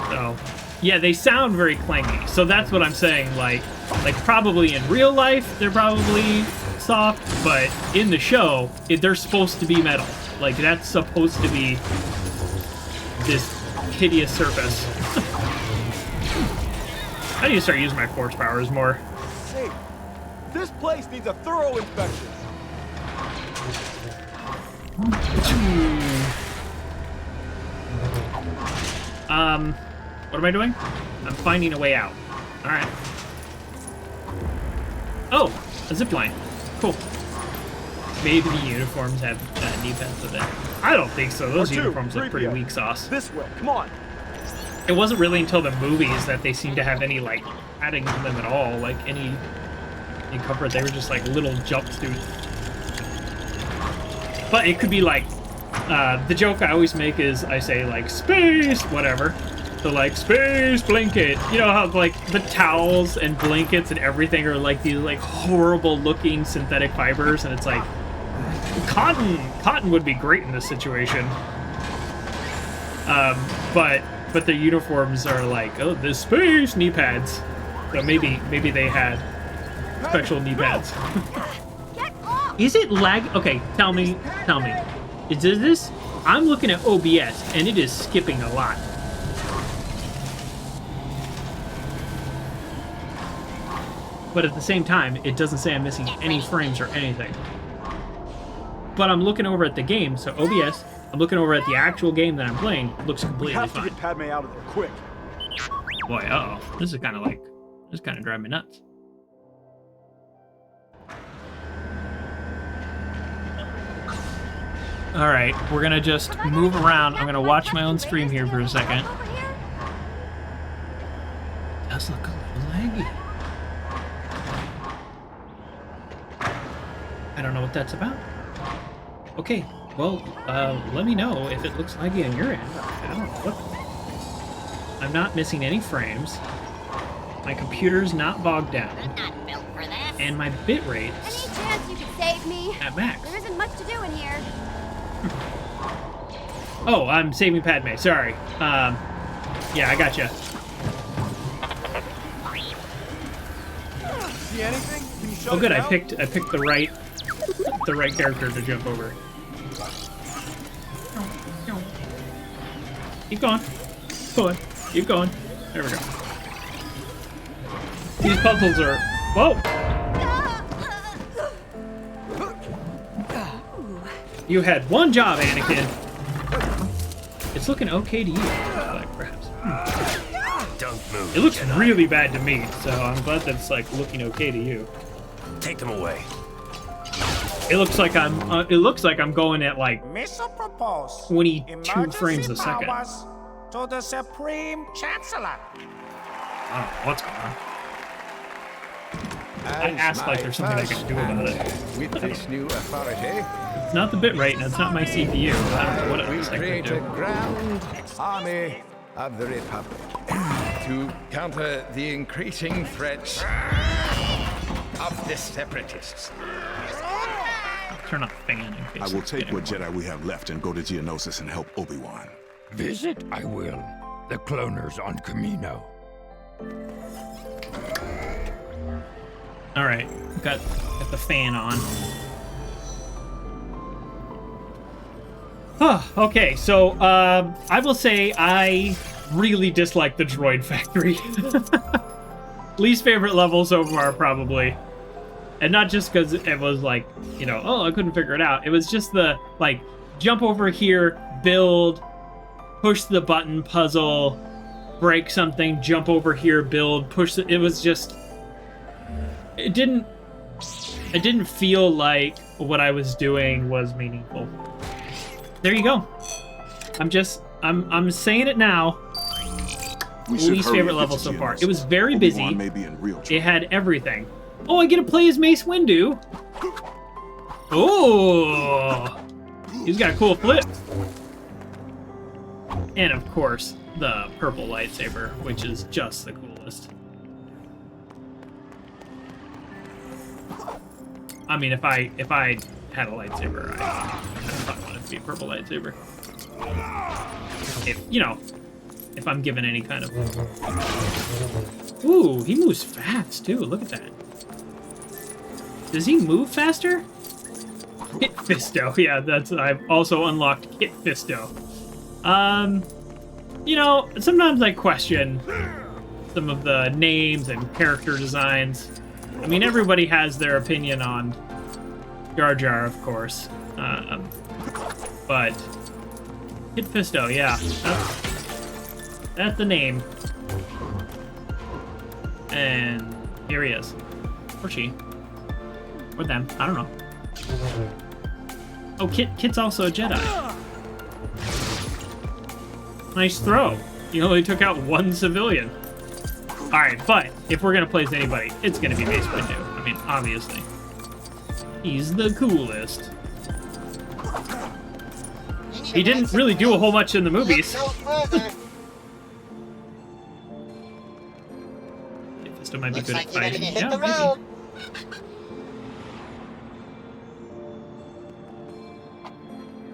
So, yeah, they sound very clangy. So that's what I'm saying. Like probably in real life, they're probably soft, but in the show, they're supposed to be metal. Like, that's supposed to be this hideous surface. I need to start using my force powers more. Hey, this place needs a thorough inspection. What am I doing? I'm finding a way out. All right. Oh, a zipline. Cool. Maybe the uniforms have knee pads with it. I don't think so. Those uniforms look pretty weak sauce. This way, come on. It wasn't really until the movies that they seemed to have any like padding on them at all, like any comfort. They were just like little jumpsuits. But it could be like the joke I always make is I say like space, whatever. the like space blanket. You know how like the towels and blankets and everything are like these like horrible looking synthetic fibers, and it's like cotton would be great in this situation. But the uniforms are like, oh, the space knee pads. So maybe they had special knee pads. Is it lag? Okay, tell me. Is this? I'm looking at OBS and it is skipping a lot. But at the same time, it doesn't say I'm missing any frames or anything. But I'm looking over at the game, so OBS, I'm looking over at the actual game that I'm playing, it looks completely fine. We have to get Padme out of there, quick. Boy, uh-oh. This is kind of driving me nuts. Alright, we're gonna just move around. I'm gonna watch my own stream here for a second. It does look a little laggy. I don't know what that's about. Okay, well, let me know if it looks laggy on your end. I don't know what. I'm not missing any frames. My computer's not bogged down. I'm not built for this. And my bitrate Any chance you could save me? at max. There isn't much to do in here. Oh, I'm saving Padme. Sorry. Yeah, I gotcha. See anything? Can you shut Oh, good. it I down? picked the right character to jump over. Keep going. Keep going. There we go. These puzzles are... Whoa! You had one job, Anakin. It's looking okay to you, like, perhaps. Don't move. It looks Jedi. really bad to me, so I'm glad that it's like looking okay to you. Take them away. It looks like I'm going at like Missile proposed. 22 frames a second. Powers to the Supreme Chancellor. I don't know what's going on. I asked like there's something I can do about it. With this new authority, it's not the bitrate and it's not my CPU. I don't know what else I can create do. a grand army of the Republic to counter the increasing threats of the Separatists. Turn off fan in case I will take what Jedi we have left and go to Geonosis and help Obi-Wan. Visit I will. The cloners on Kamino. All right, got the fan on. Oh, okay, so I will say I really dislike the droid factory. Least favorite level so far, probably. And not just because it was like, you know, oh, I couldn't figure it out. It was just the, like, jump over here, build, push the button puzzle, break something, jump over here, build, push the, it was just, it didn't feel like what I was doing was meaningful. There you go. I'm saying it now. Least favorite level so far. It was very busy. It had everything. Oh, I get to play as Mace Windu. Oh, he's got a cool flip. And of course, the purple lightsaber, which is just the coolest. I mean, if I had a lightsaber, I'd probably want it to be a purple lightsaber. If, you know, if I'm given any kind of... Ooh, he moves fast, too. Look at that. Does he move faster? Kit Fisto. Yeah, I've also unlocked Kit Fisto. You know, sometimes I question some of the names and character designs. I mean, everybody has their opinion on Jar Jar, of course. But Kit Fisto, yeah. That's the name. And here he is. Or she. Or them. I don't know. Oh, Kit's also a Jedi. Nice throw. You only took out one civilian. Alright, but if we're gonna play as anybody, it's gonna be Mace Windu. I mean, obviously. He's the coolest. He didn't really do a whole much in the movies. Fisto might be good at Looks like you're ready fighting. to hit Yeah, the maybe. road.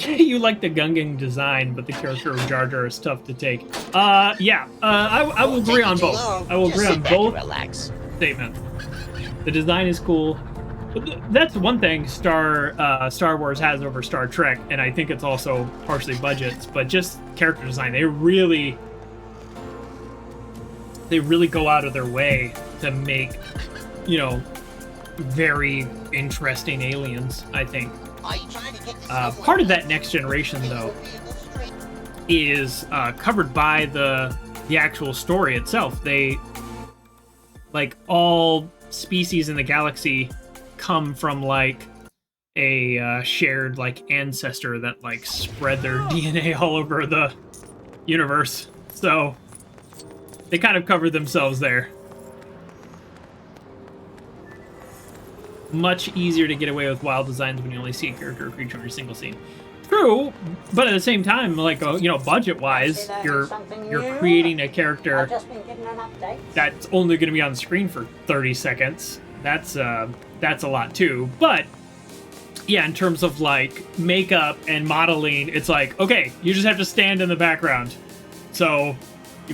You like the Gungan design, but the character of Jar Jar is tough to take. Yeah. I will agree on both. I will agree on both statements. The design is cool. That's one thing Star Wars has over Star Trek, and I think it's also partially budgets, but just character design. They really go out of their way to make, you know, very interesting aliens, I think. Part of that Next Generation, though, is covered by the actual story itself. They, like, all species in the galaxy come from, like, a shared, like, ancestor that, like, spread their DNA all over the universe. So they kind of covered themselves there. Much easier to get away with wild designs when you only see a character or creature in a single scene. True, but at the same time, like, you know, budget-wise, you're creating a character that's only going to be on the screen for 30 seconds. That's a lot too. But yeah, in terms of like makeup and modeling, it's like, okay, you just have to stand in the background. So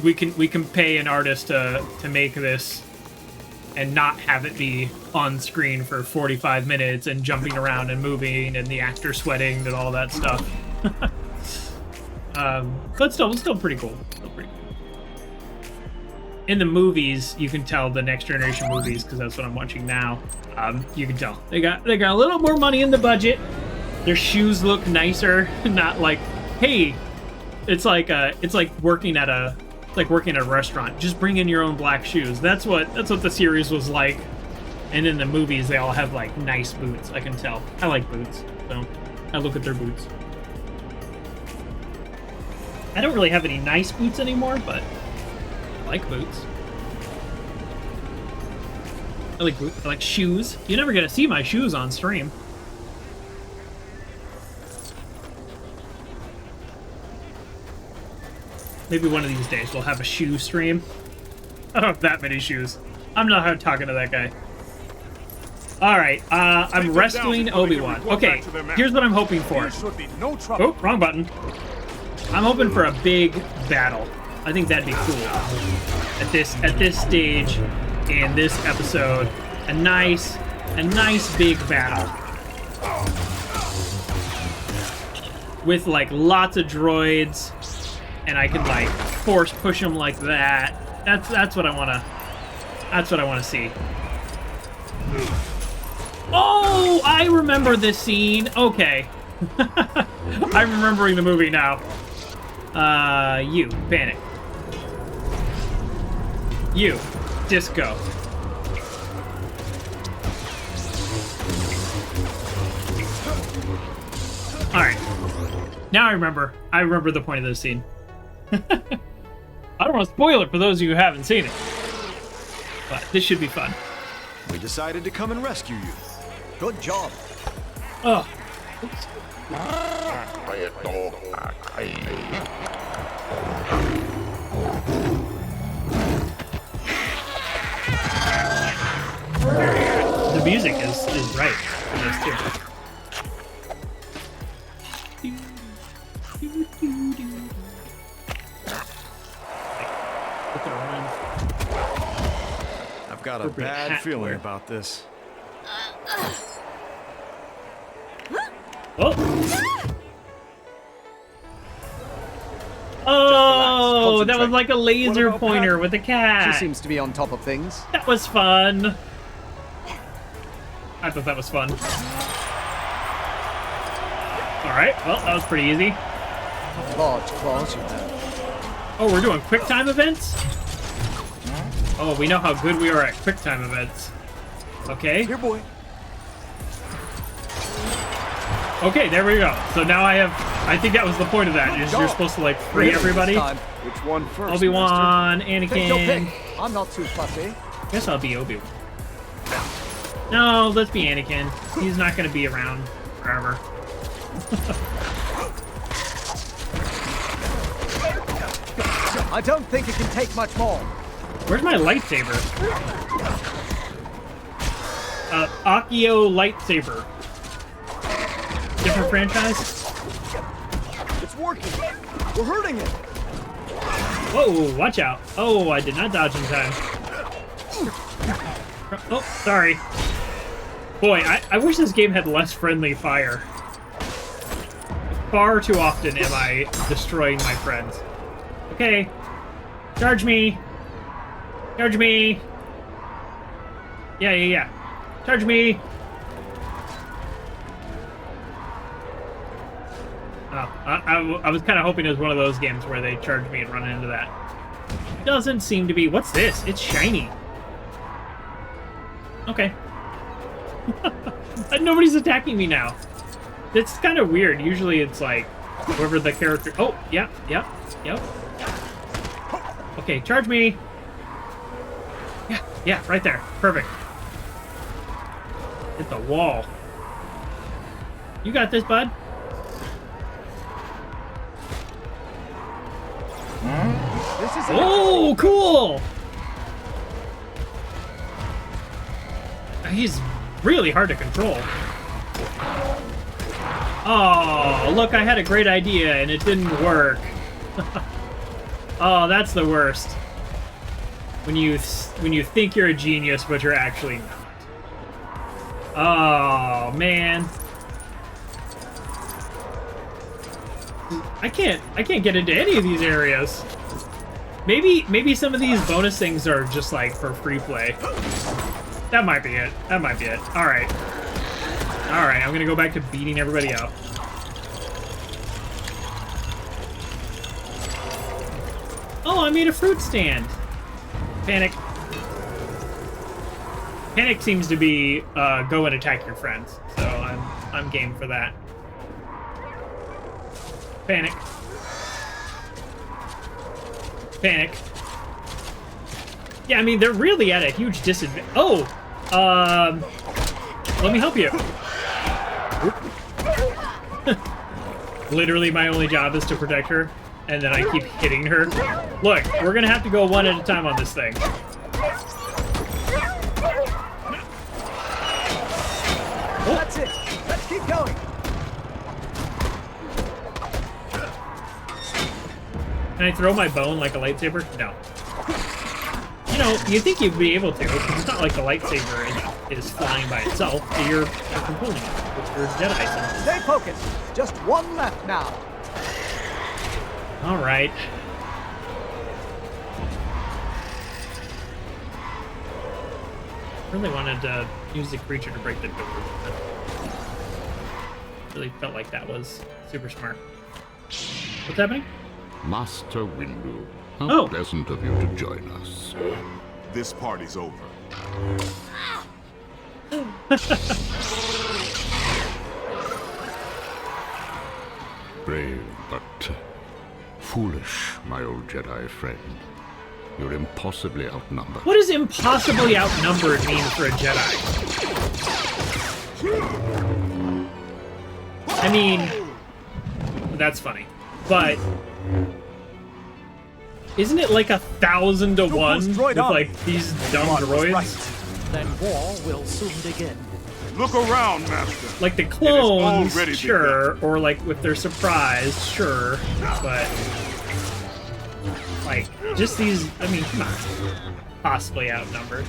we can pay an artist to make this and not have it be on screen for 45 minutes and jumping around and moving and the actor sweating and all that stuff. But still pretty cool. Still pretty cool. In the movies, you can tell the Next Generation movies, because that's what I'm watching now. You can tell they got a little more money in the budget. Their shoes look nicer, not like, hey, it's like working at a restaurant. Just bring in your own black shoes. That's what the series was like. And in the movies, they all have like nice boots. I can tell. I like boots, so I look at their boots. I don't really have any nice boots anymore, but I like boots. I like boots. I like shoes. You're never gonna see my shoes on stream. Maybe one of these days we'll have a shoe stream. I don't have that many shoes. I'm not talking to that guy. Alright, I'm rescuing Obi-Wan. Okay, here's what I'm hoping for. Oh, wrong button. I'm hoping for a big battle. I think that'd be cool. At this stage in this episode, a nice big battle. With like lots of droids, and I can like force push them like that. That's what I wanna see. Oh, I remember this scene. Okay. I'm remembering the movie now. You, panic. You, disco. Alright. Now I remember the point of this scene. I don't want to spoil it for those of you who haven't seen it. But this should be fun. We decided to come and rescue you. Good job. Oh. Oops. The music is right for this too. I've got a bad feeling about this. Oh, that was like a laser pointer with a cat. She seems to be on top of things. That was fun. I thought that was fun. Alright, well, that was pretty easy. Large claws you have. Oh, we're doing quick time events? Oh, we know how good we are at quick time events. Okay. Here, boy. Okay, there we go. So now I think that was the point of that. Is you're supposed to like free everybody. Which one first? Obi-Wan, Anakin. Take your pick. I'm not too fussy. Guess I'll be Obi-Wan. No, let's be Anakin. He's not going to be around forever. I don't think it can take much more. Where's my lightsaber? Akio lightsaber. Different franchise? It's working. We're hurting it. Whoa, watch out. Oh, I did not dodge in time. Oh, sorry. Boy, I wish this game had less friendly fire. Far too often am I destroying my friends. Okay. Charge me. Charge me. Yeah. Charge me. Oh, I was kind of hoping it was one of those games where they charge me and run into that. Doesn't seem to be. What's this? It's shiny. Okay. Nobody's attacking me now. It's kind of weird. Usually it's like whoever the character... Oh, yep. Okay, charge me. Yeah, right there. Perfect. Hit the wall. You got this, bud. This is Oh, cool! He's really hard to control. Oh, look, I had a great idea and it didn't work. Oh, that's the worst. When you think you're a genius, but you're actually not. Oh, man. I can't get into any of these areas. Maybe some of these bonus things are just like for free play. That might be it. All right, I'm gonna go back to beating everybody up. Oh, I made a fruit stand. Panic seems to be go and attack your friends, so I'm game for that. Panic. Yeah, I mean, they're really at a huge disadvantage. Oh! Let me help you. Literally, my only job is to protect her, and then I keep hitting her. Look, we're gonna have to go one at a time on this thing. Oh. That's it. Let's keep going. Can I throw my bone like a lightsaber? No. You know, you'd think you'd be able to, because it's not like the lightsaber is flying by itself. You're controlling it with your Jedi sense. Stay focused. Just one left now. All right. Really wanted to use the creature to break the door. Really felt like that was super smart. What's happening? Master Windu, how pleasant of you to join us. This party's over. Brave, but foolish, my old Jedi friend. You're impossibly outnumbered. What does impossibly outnumbered mean for a Jedi? I mean, that's funny, but isn't it like 1,000 to 1 with like these dumb droids? Right. Then war will soon begin. Look around, Master. Like the clones, sure, or like with their surprise, sure, but like just these. I mean, come on, possibly outnumbered.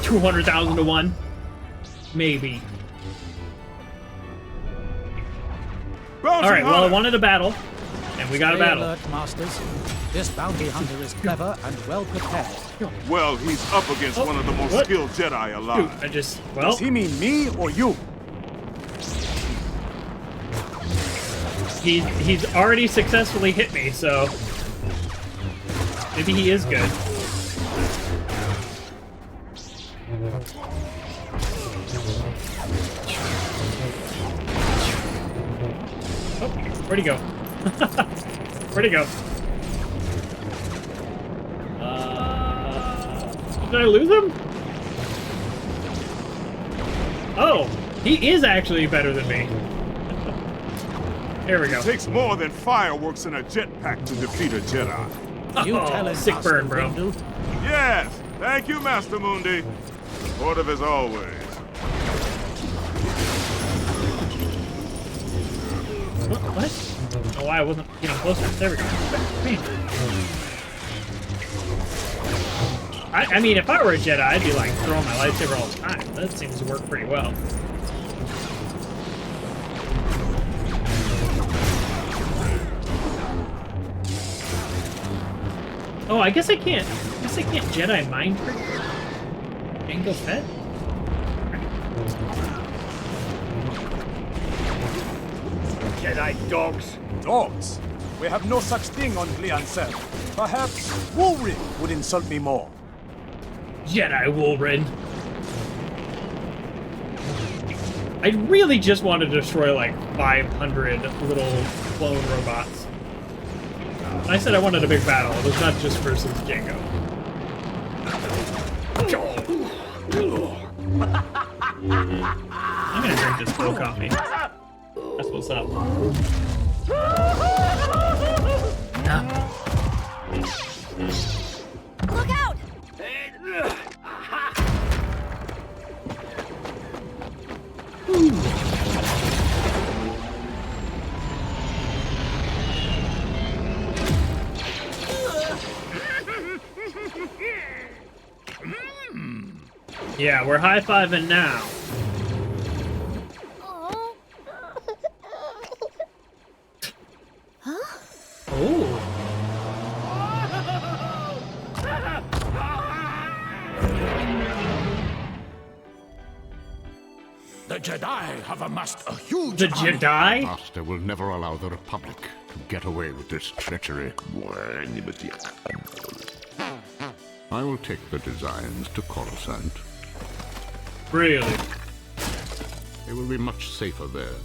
200,000 to 1, maybe. All right. Well, I wanted a battle, and we got a battle. Alert, masters. This bounty hunter is clever and well prepared. Well, he's up against one of the most skilled Jedi alive. Dude, Does he mean me or you? He's already successfully hit me, so maybe he is good. Oh, where'd he go? Where'd he go? Did I lose him? Oh, he is actually better than me. Here we go. It takes more than fireworks and a jetpack to defeat a Jedi. You tell him, sick Master burn, bro. Windu. Yes, thank you, Master Mundi. Supportive as always. What? I don't know why I wasn't getting closer. There we go. I mean, if I were a Jedi, I'd be like throwing my lightsaber all the time. That seems to work pretty well. Oh, I guess I can't. I guess I can't Jedi mind trick Jango Fett. Jedi dogs. Dogs? We have no such thing on Gliancel. Perhaps Woolrin would insult me more. Jedi Woolrin. I really just want to destroy like 500 little clone robots. I said I wanted a big battle. It was not just versus Jango. I'm gonna drink this cold coffee. That's what's up. Look out! Yeah, we're high-fiving now. Oh. The Jedi have amassed a huge The Jedi? Master will never allow the Republic to get away with this treachery. I will take the designs to Coruscant. Really? They will be much safer there.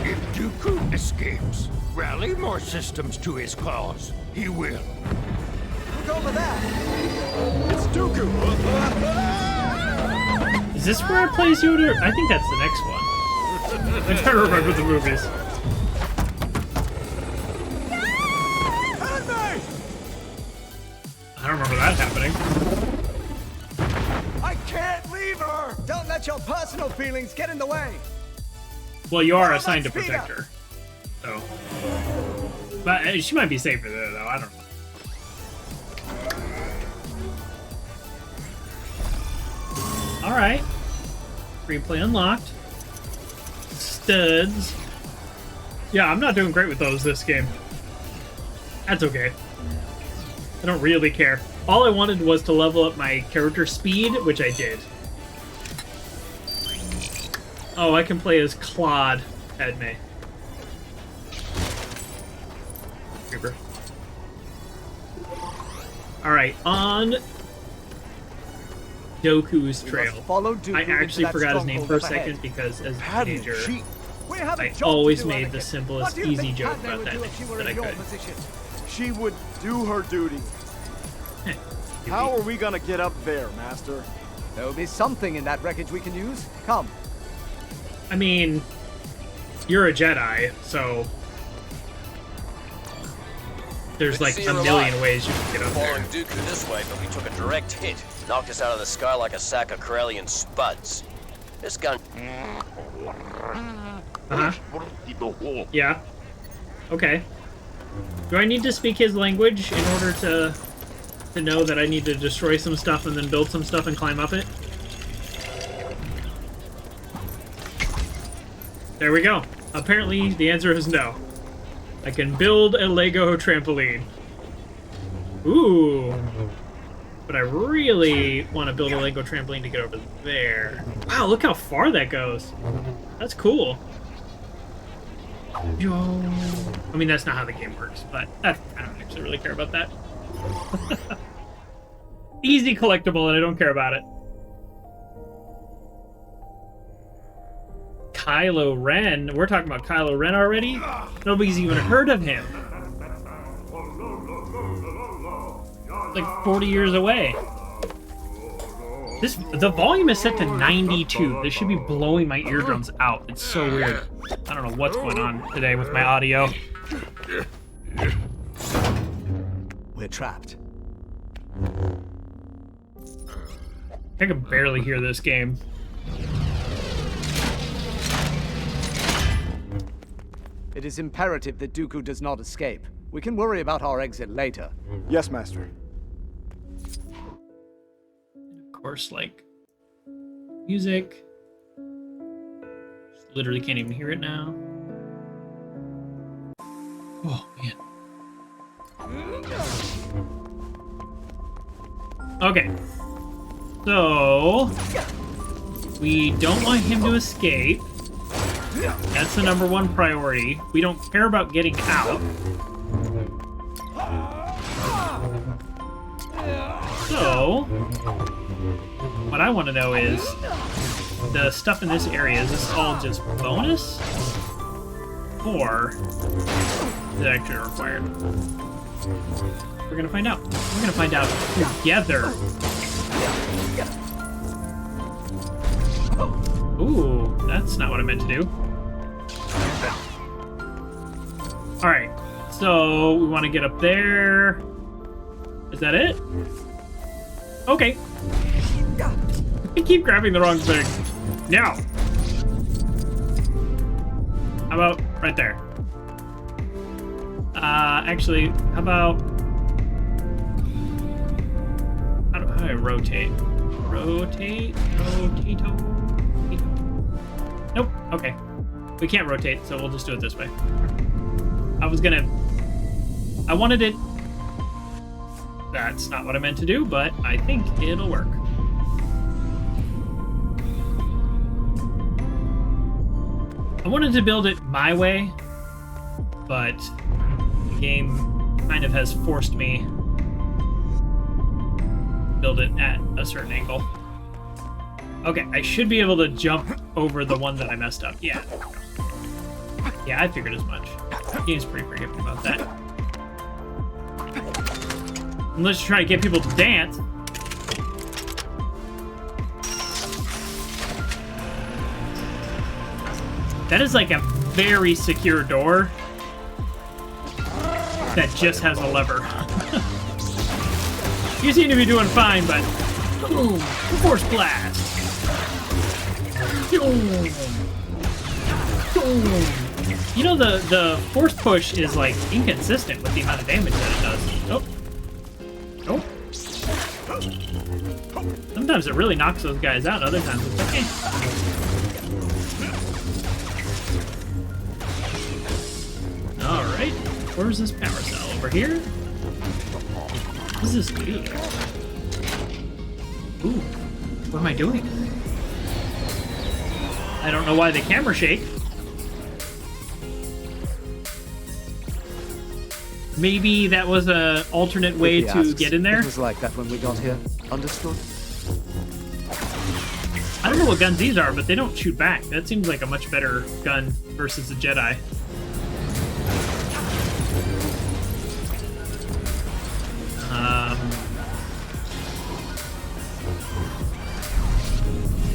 If Dooku escapes, rally more systems to his cause. He will. Look over there! It's Dooku! Is this where it plays Yoda? I think that's the next one. I'm trying to remember the movies. I don't remember that happening. I can't leave her! Don't let your personal feelings get in the way! Well, you are assigned to protect her. So. But she might be safer there, though. I don't know. Alright. Free play unlocked. Studs. Yeah, I'm not doing great with those this game. That's okay. I don't really care. All I wanted was to level up my character speed, which I did. Oh, I can play as Claude Padme. Creeper. Alright, on Dooku's trail. I actually forgot his name for a second because as a teenager, I always made the simplest, easy joke about that I could. She would do her duty. How are we gonna get up there, Master? There'll be something in that wreckage we can use. Come. I mean, you're a Jedi, so there's like a million ways you can get up there. Following Dooku this way, but we took a direct hit. Knocked us out of the sky like a sack of Corellian spuds. This gun... Uh-huh. Yeah. Okay. Do I need to speak his language in order to know that I need to destroy some stuff and then build some stuff and climb up it? There we go. Apparently, the answer is no. I can build a Lego trampoline. Ooh. But I really want to build a Lego trampoline to get over there. Wow, look how far that goes. That's cool. Yo. I mean, that's not how the game works, but I don't actually really care about that. Easy collectible, and I don't care about it. Kylo Ren. We're talking about Kylo Ren already? Nobody's even heard of him. Like 40 years away. The volume is set to 92. This should be blowing my eardrums out. It's so weird. I don't know what's going on today with my audio. trapped. I can barely hear this game. It is imperative that Dooku does not escape. We can worry about our exit later. Yes, Master. Of course, like, music. Just literally can't even hear it now. Oh, man. Okay. So, we don't want him to escape. That's the #1 priority. We don't care about getting out. So, what I want to know is, the stuff in this area, is this all just bonus? Or is it actually required? We're gonna find out. We're gonna find out together. Ooh, that's not what I meant to do. Alright, so we want to get up there. Is that it? Okay. I keep grabbing the wrong thing. Now! How about right there? Actually, how about... How do I rotate? Rotate? Nope, okay. We can't rotate, so we'll just do it this way. I wanted it... That's not what I meant to do, but I think it'll work. I wanted to build it my way, but the game kind of has forced me to build it at a certain angle. Okay, I should be able to jump over the one that I messed up. Yeah. Yeah, I figured as much. The game's pretty forgiving about that. Unless you're trying to get people to dance. That is like a very secure door that just has a lever. You seem to be doing fine, but... Boom! Force blast! You know, the force push is, like, inconsistent with the amount of damage that it does. Oh. Oh. Sometimes it really knocks those guys out, other times it's okay. Alright. Where's this power cell? Over here? What does this do? Ooh. What am I doing? I don't know why the camera shake. Maybe that was an alternate way to get in there? It was like that when we got here. Understood? I don't know what guns these are, but they don't shoot back. That seems like a much better gun versus the Jedi.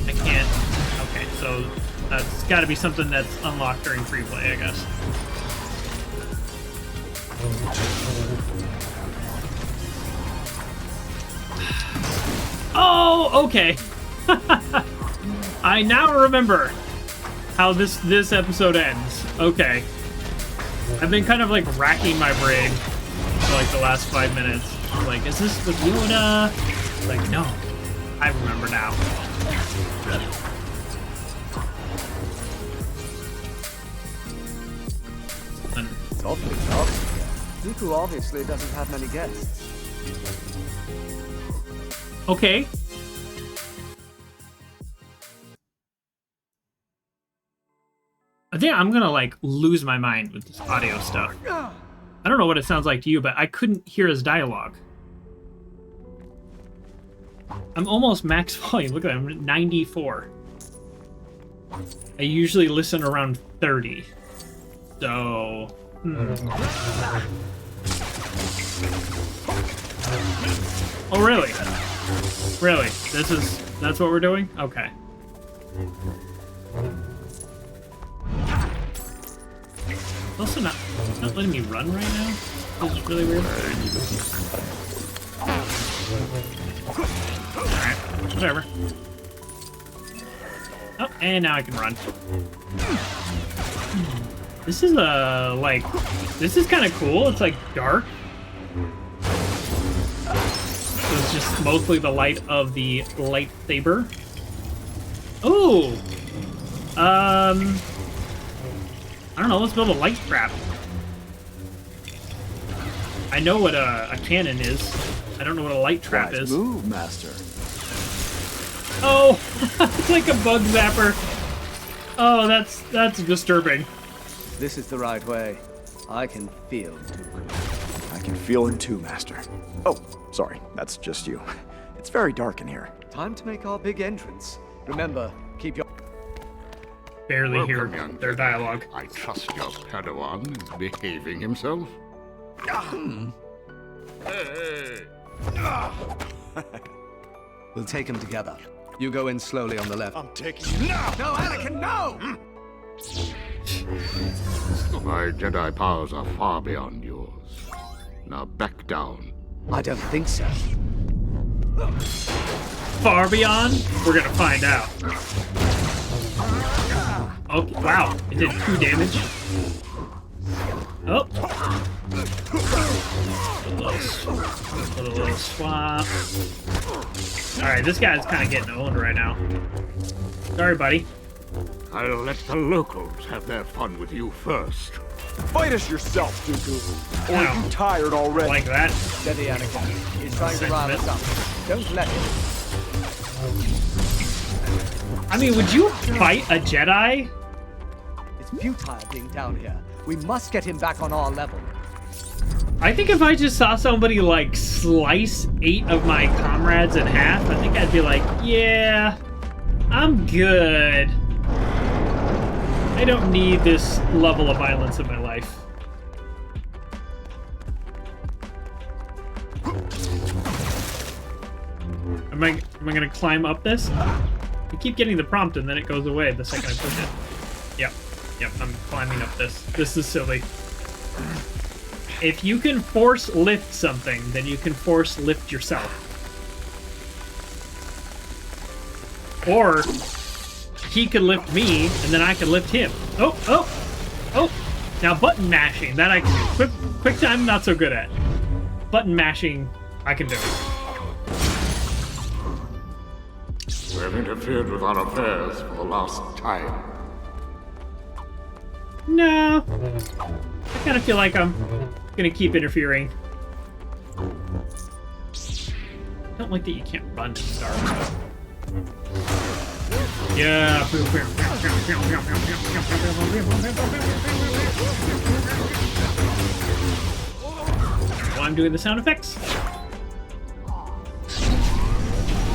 I can't... Okay, so that's got to be something that's unlocked during free play, I guess. Oh, okay. I now remember how this episode ends. Okay. I've been kind of like racking my brain for like the last 5 minutes. Like, is this with Yoda? Like, no. I remember now. It's awfully tough. Dooku obviously doesn't have many guests. Okay. I think I'm gonna like lose my mind with this audio stuff. I don't know what it sounds like to you, but I couldn't hear his dialogue. I'm almost max volume. Look at that, I'm at 94. I usually listen around 30. So... Oh, really? Really? That's what we're doing? Okay. It's also not letting me run right now. This is really weird. Alright, whatever. Oh, and now I can run. This is this is kind of cool. It's like dark. So it's just mostly the light of the lightsaber. Oh! I don't know, let's build a light trap. I know what a cannon is. I don't know what a light trap is. Move, Master. Oh! It's like a bug zapper. Oh, that's disturbing. This is the right way. I can feel I can feel him too, Master. Oh, sorry, that's just you. It's very dark in here. Time to make our big entrance. Remember, keep your... Barely hear their dialogue. I trust your Padawan is behaving himself. We'll take him together. You go in slowly on the left. I'm taking you now! No, Anakin, no! My Jedi powers are far beyond yours. Now back down. I don't think so. Far beyond? We're gonna find out. Okay, wow, it did 2 damage. Oh. A little swap. Alright, this guy's kind of getting owned right now. Sorry, buddy. I'll let the locals have their fun with you first. Fight us yourself, Dooku. Or are you tired already? Like that? Steady, Anakin. He's trying to rile us up. Don't let him. I mean, would you fight a Jedi? It's futile being down here. We must get him back on our level. I think if I just saw somebody, like, slice 8 of my comrades in half, I think I'd be like, yeah, I'm good. I don't need this level of violence in my life. Am I gonna climb up this? I keep getting the prompt and then it goes away the second I push it. Yep, I'm climbing up this. This is silly. If you can force lift something, then you can force lift yourself. Or he could lift me, and then I can lift him. Oh! Now button mashing, that I can do. Quick time, not so good at. Button mashing, I can do. You have interfered with our affairs for the last time. No. I kind of feel like I'm gonna keep interfering. I don't like that you can't run to Star Wars. Yeah. Well, I'm doing the sound effects.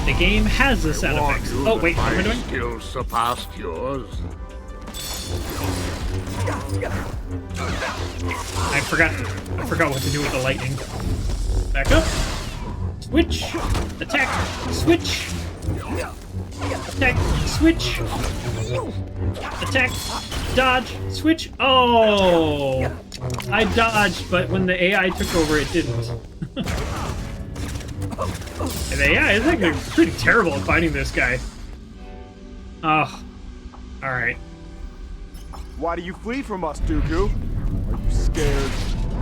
The game has the sound effects. Oh wait, what am I doing? Still surpassed yours. I forgot what to do with the lightning. Back up. Switch. Attack. Switch. Attack. Switch. Attack. Dodge. Switch. Oh! I dodged, but when the AI took over, it didn't. And the AI is actually pretty terrible at fighting this guy. Oh. Alright. Why do you flee from us, Dooku? Are you scared?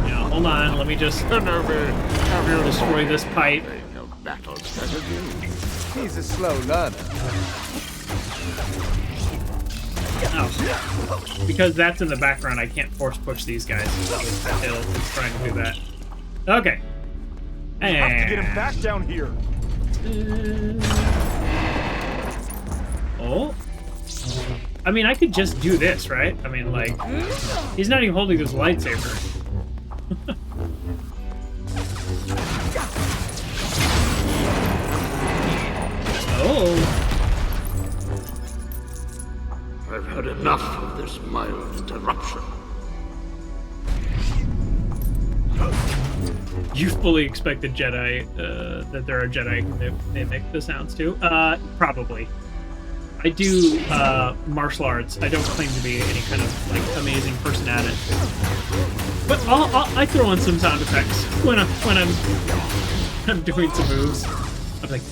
Yeah, hold on. Let me just destroy this pipe. No battle strategy. He's a slow learner. Oh. Because that's in the background, I can't force push these guys. It's trying to do that. Okay. We have to get him back down here. Oh. I mean, I could just do this, right? I mean, like, he's not even holding this lightsaber. Oh. I've had enough of this mild interruption. You fully expect the Jedi, that there are Jedi who mimic the sounds too? Probably. I do martial arts. I don't claim to be any kind of like amazing person at it. But I throw in some sound effects when I'm doing some moves. I'm like,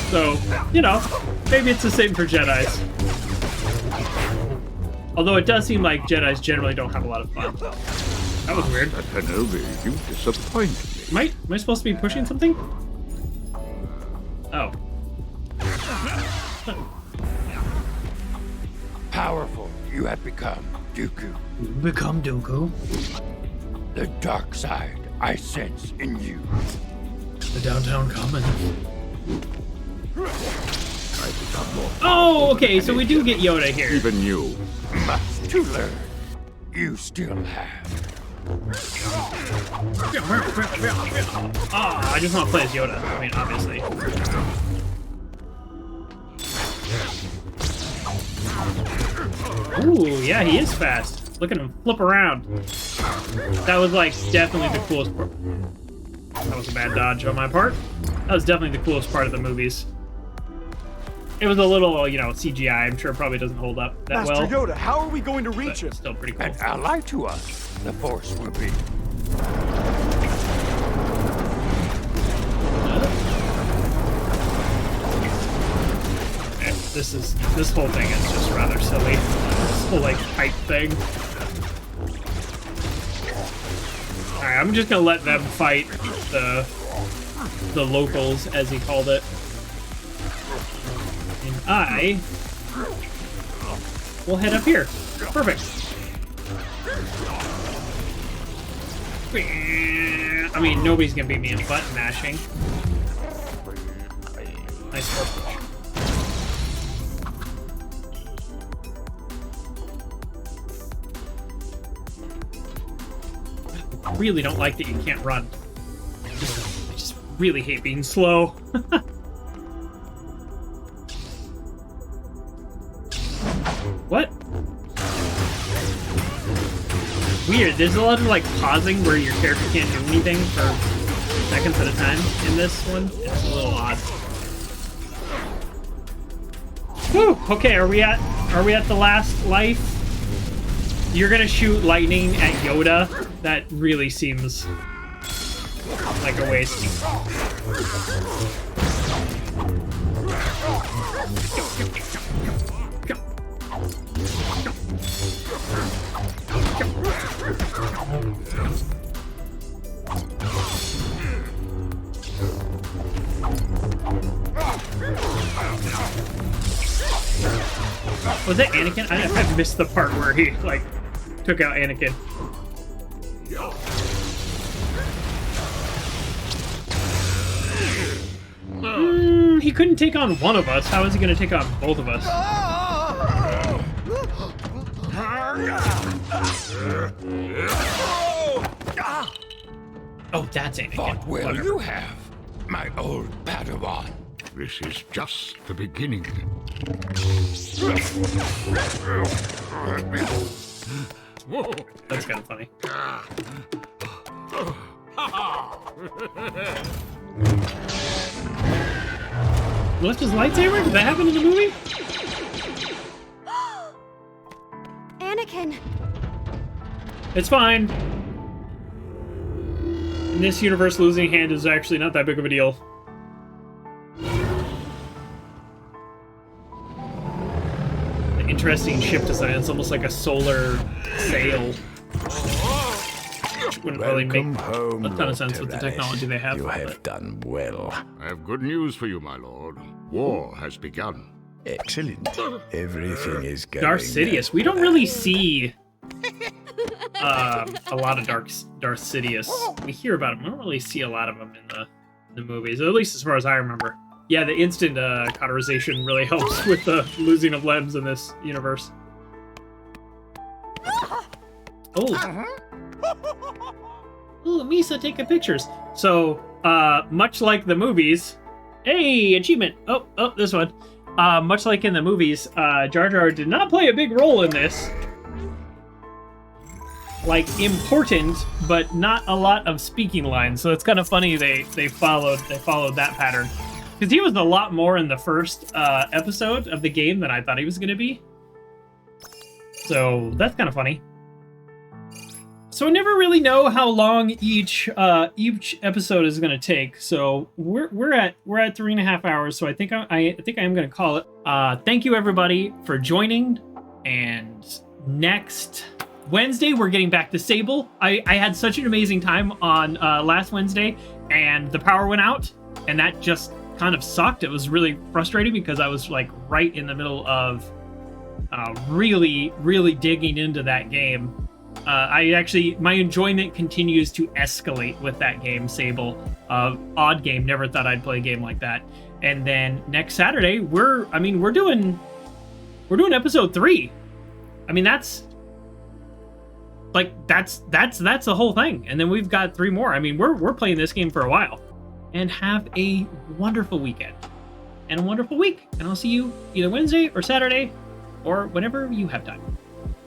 so you know, maybe it's the same for Jedis. Although it does seem like Jedis generally don't have a lot of fun. That was weird. Kenobi, you disappoint me. Am I supposed to be pushing something? Oh. Powerful you have become, Dooku. Become Dooku? The dark side I sense in you. The downtown common. I become more. Oh, okay, so we do get Yoda here. Even you. Much to learn. You still have. I just want to play as Yoda. I mean, obviously. Ooh, yeah, he is fast. Look at him flip around. That was, like, definitely the coolest part. That was a bad dodge on my part. That was definitely the coolest part of the movies. It was a little, you know, CGI. I'm sure it probably doesn't hold up that Master well. Yoda, how are we going to reach him? Still pretty cool. An ally to us, the Force will be. This whole thing is just rather silly. This whole like hype thing. Alright, I'm just gonna let them fight the locals, as he called it. And I will head up here. Perfect. I mean, nobody's gonna beat me in button mashing. Nice force push. I really don't like that you can't run. I just really hate being slow. What? Weird. There's a lot of like pausing where your character can't do anything for seconds at a time in this one. It's a little odd. Whew. Okay, are we at the last life? You're gonna shoot lightning at Yoda? That really seems like a waste. Was that Anakin? I missed the part where he, like, took out Anakin. He couldn't take on one of us. How is he going to take on both of us? Oh, that's Anakin. What will you have, my old Padawan? This is just the beginning. That's kind of funny. Left his lightsaber? Did that happen in the movie? Anakin! It's fine. In this universe, losing a hand is actually not that big of a deal. The interesting ship design. It's almost like a solar sail. Which wouldn't really make a ton of sense with the technology they have. You have done well. I have good news for you, my lord. War has begun. Excellent. Everything is going Darth Sidious. We don't really see a lot of Darth Sidious. We hear about him. We don't really see a lot of him in the movies, at least as far as I remember. Yeah, the instant cauterization really helps with the losing of limbs in this universe. Oh. Ooh, Misa taking pictures. So, much like the movies... Hey, achievement! Oh, this one. Much like in the movies, Jar Jar did not play a big role in this. Like, important, but not a lot of speaking lines. So it's kind of funny they followed that pattern. Because he was a lot more in the first episode of the game than I thought he was going to be. So that's kind of funny. So I never really know how long each episode is going to take. So we're at 3.5 hours. So I think I am going to call it. Thank you everybody for joining. And next Wednesday we're getting back to Sable. I had such an amazing time on last Wednesday, and the power went out, and that just kind of sucked. It was really frustrating because I was like right in the middle of really digging into that game. My enjoyment continues to escalate with that game, Sable. Odd game. Never thought I'd play a game like that. And then next Saturday, we're doing episode 3. I mean, that's the whole thing. And then we've got 3 more. I mean, we're playing this game for a while. And have a wonderful weekend and a wonderful week. And I'll see you either Wednesday or Saturday or whenever you have time.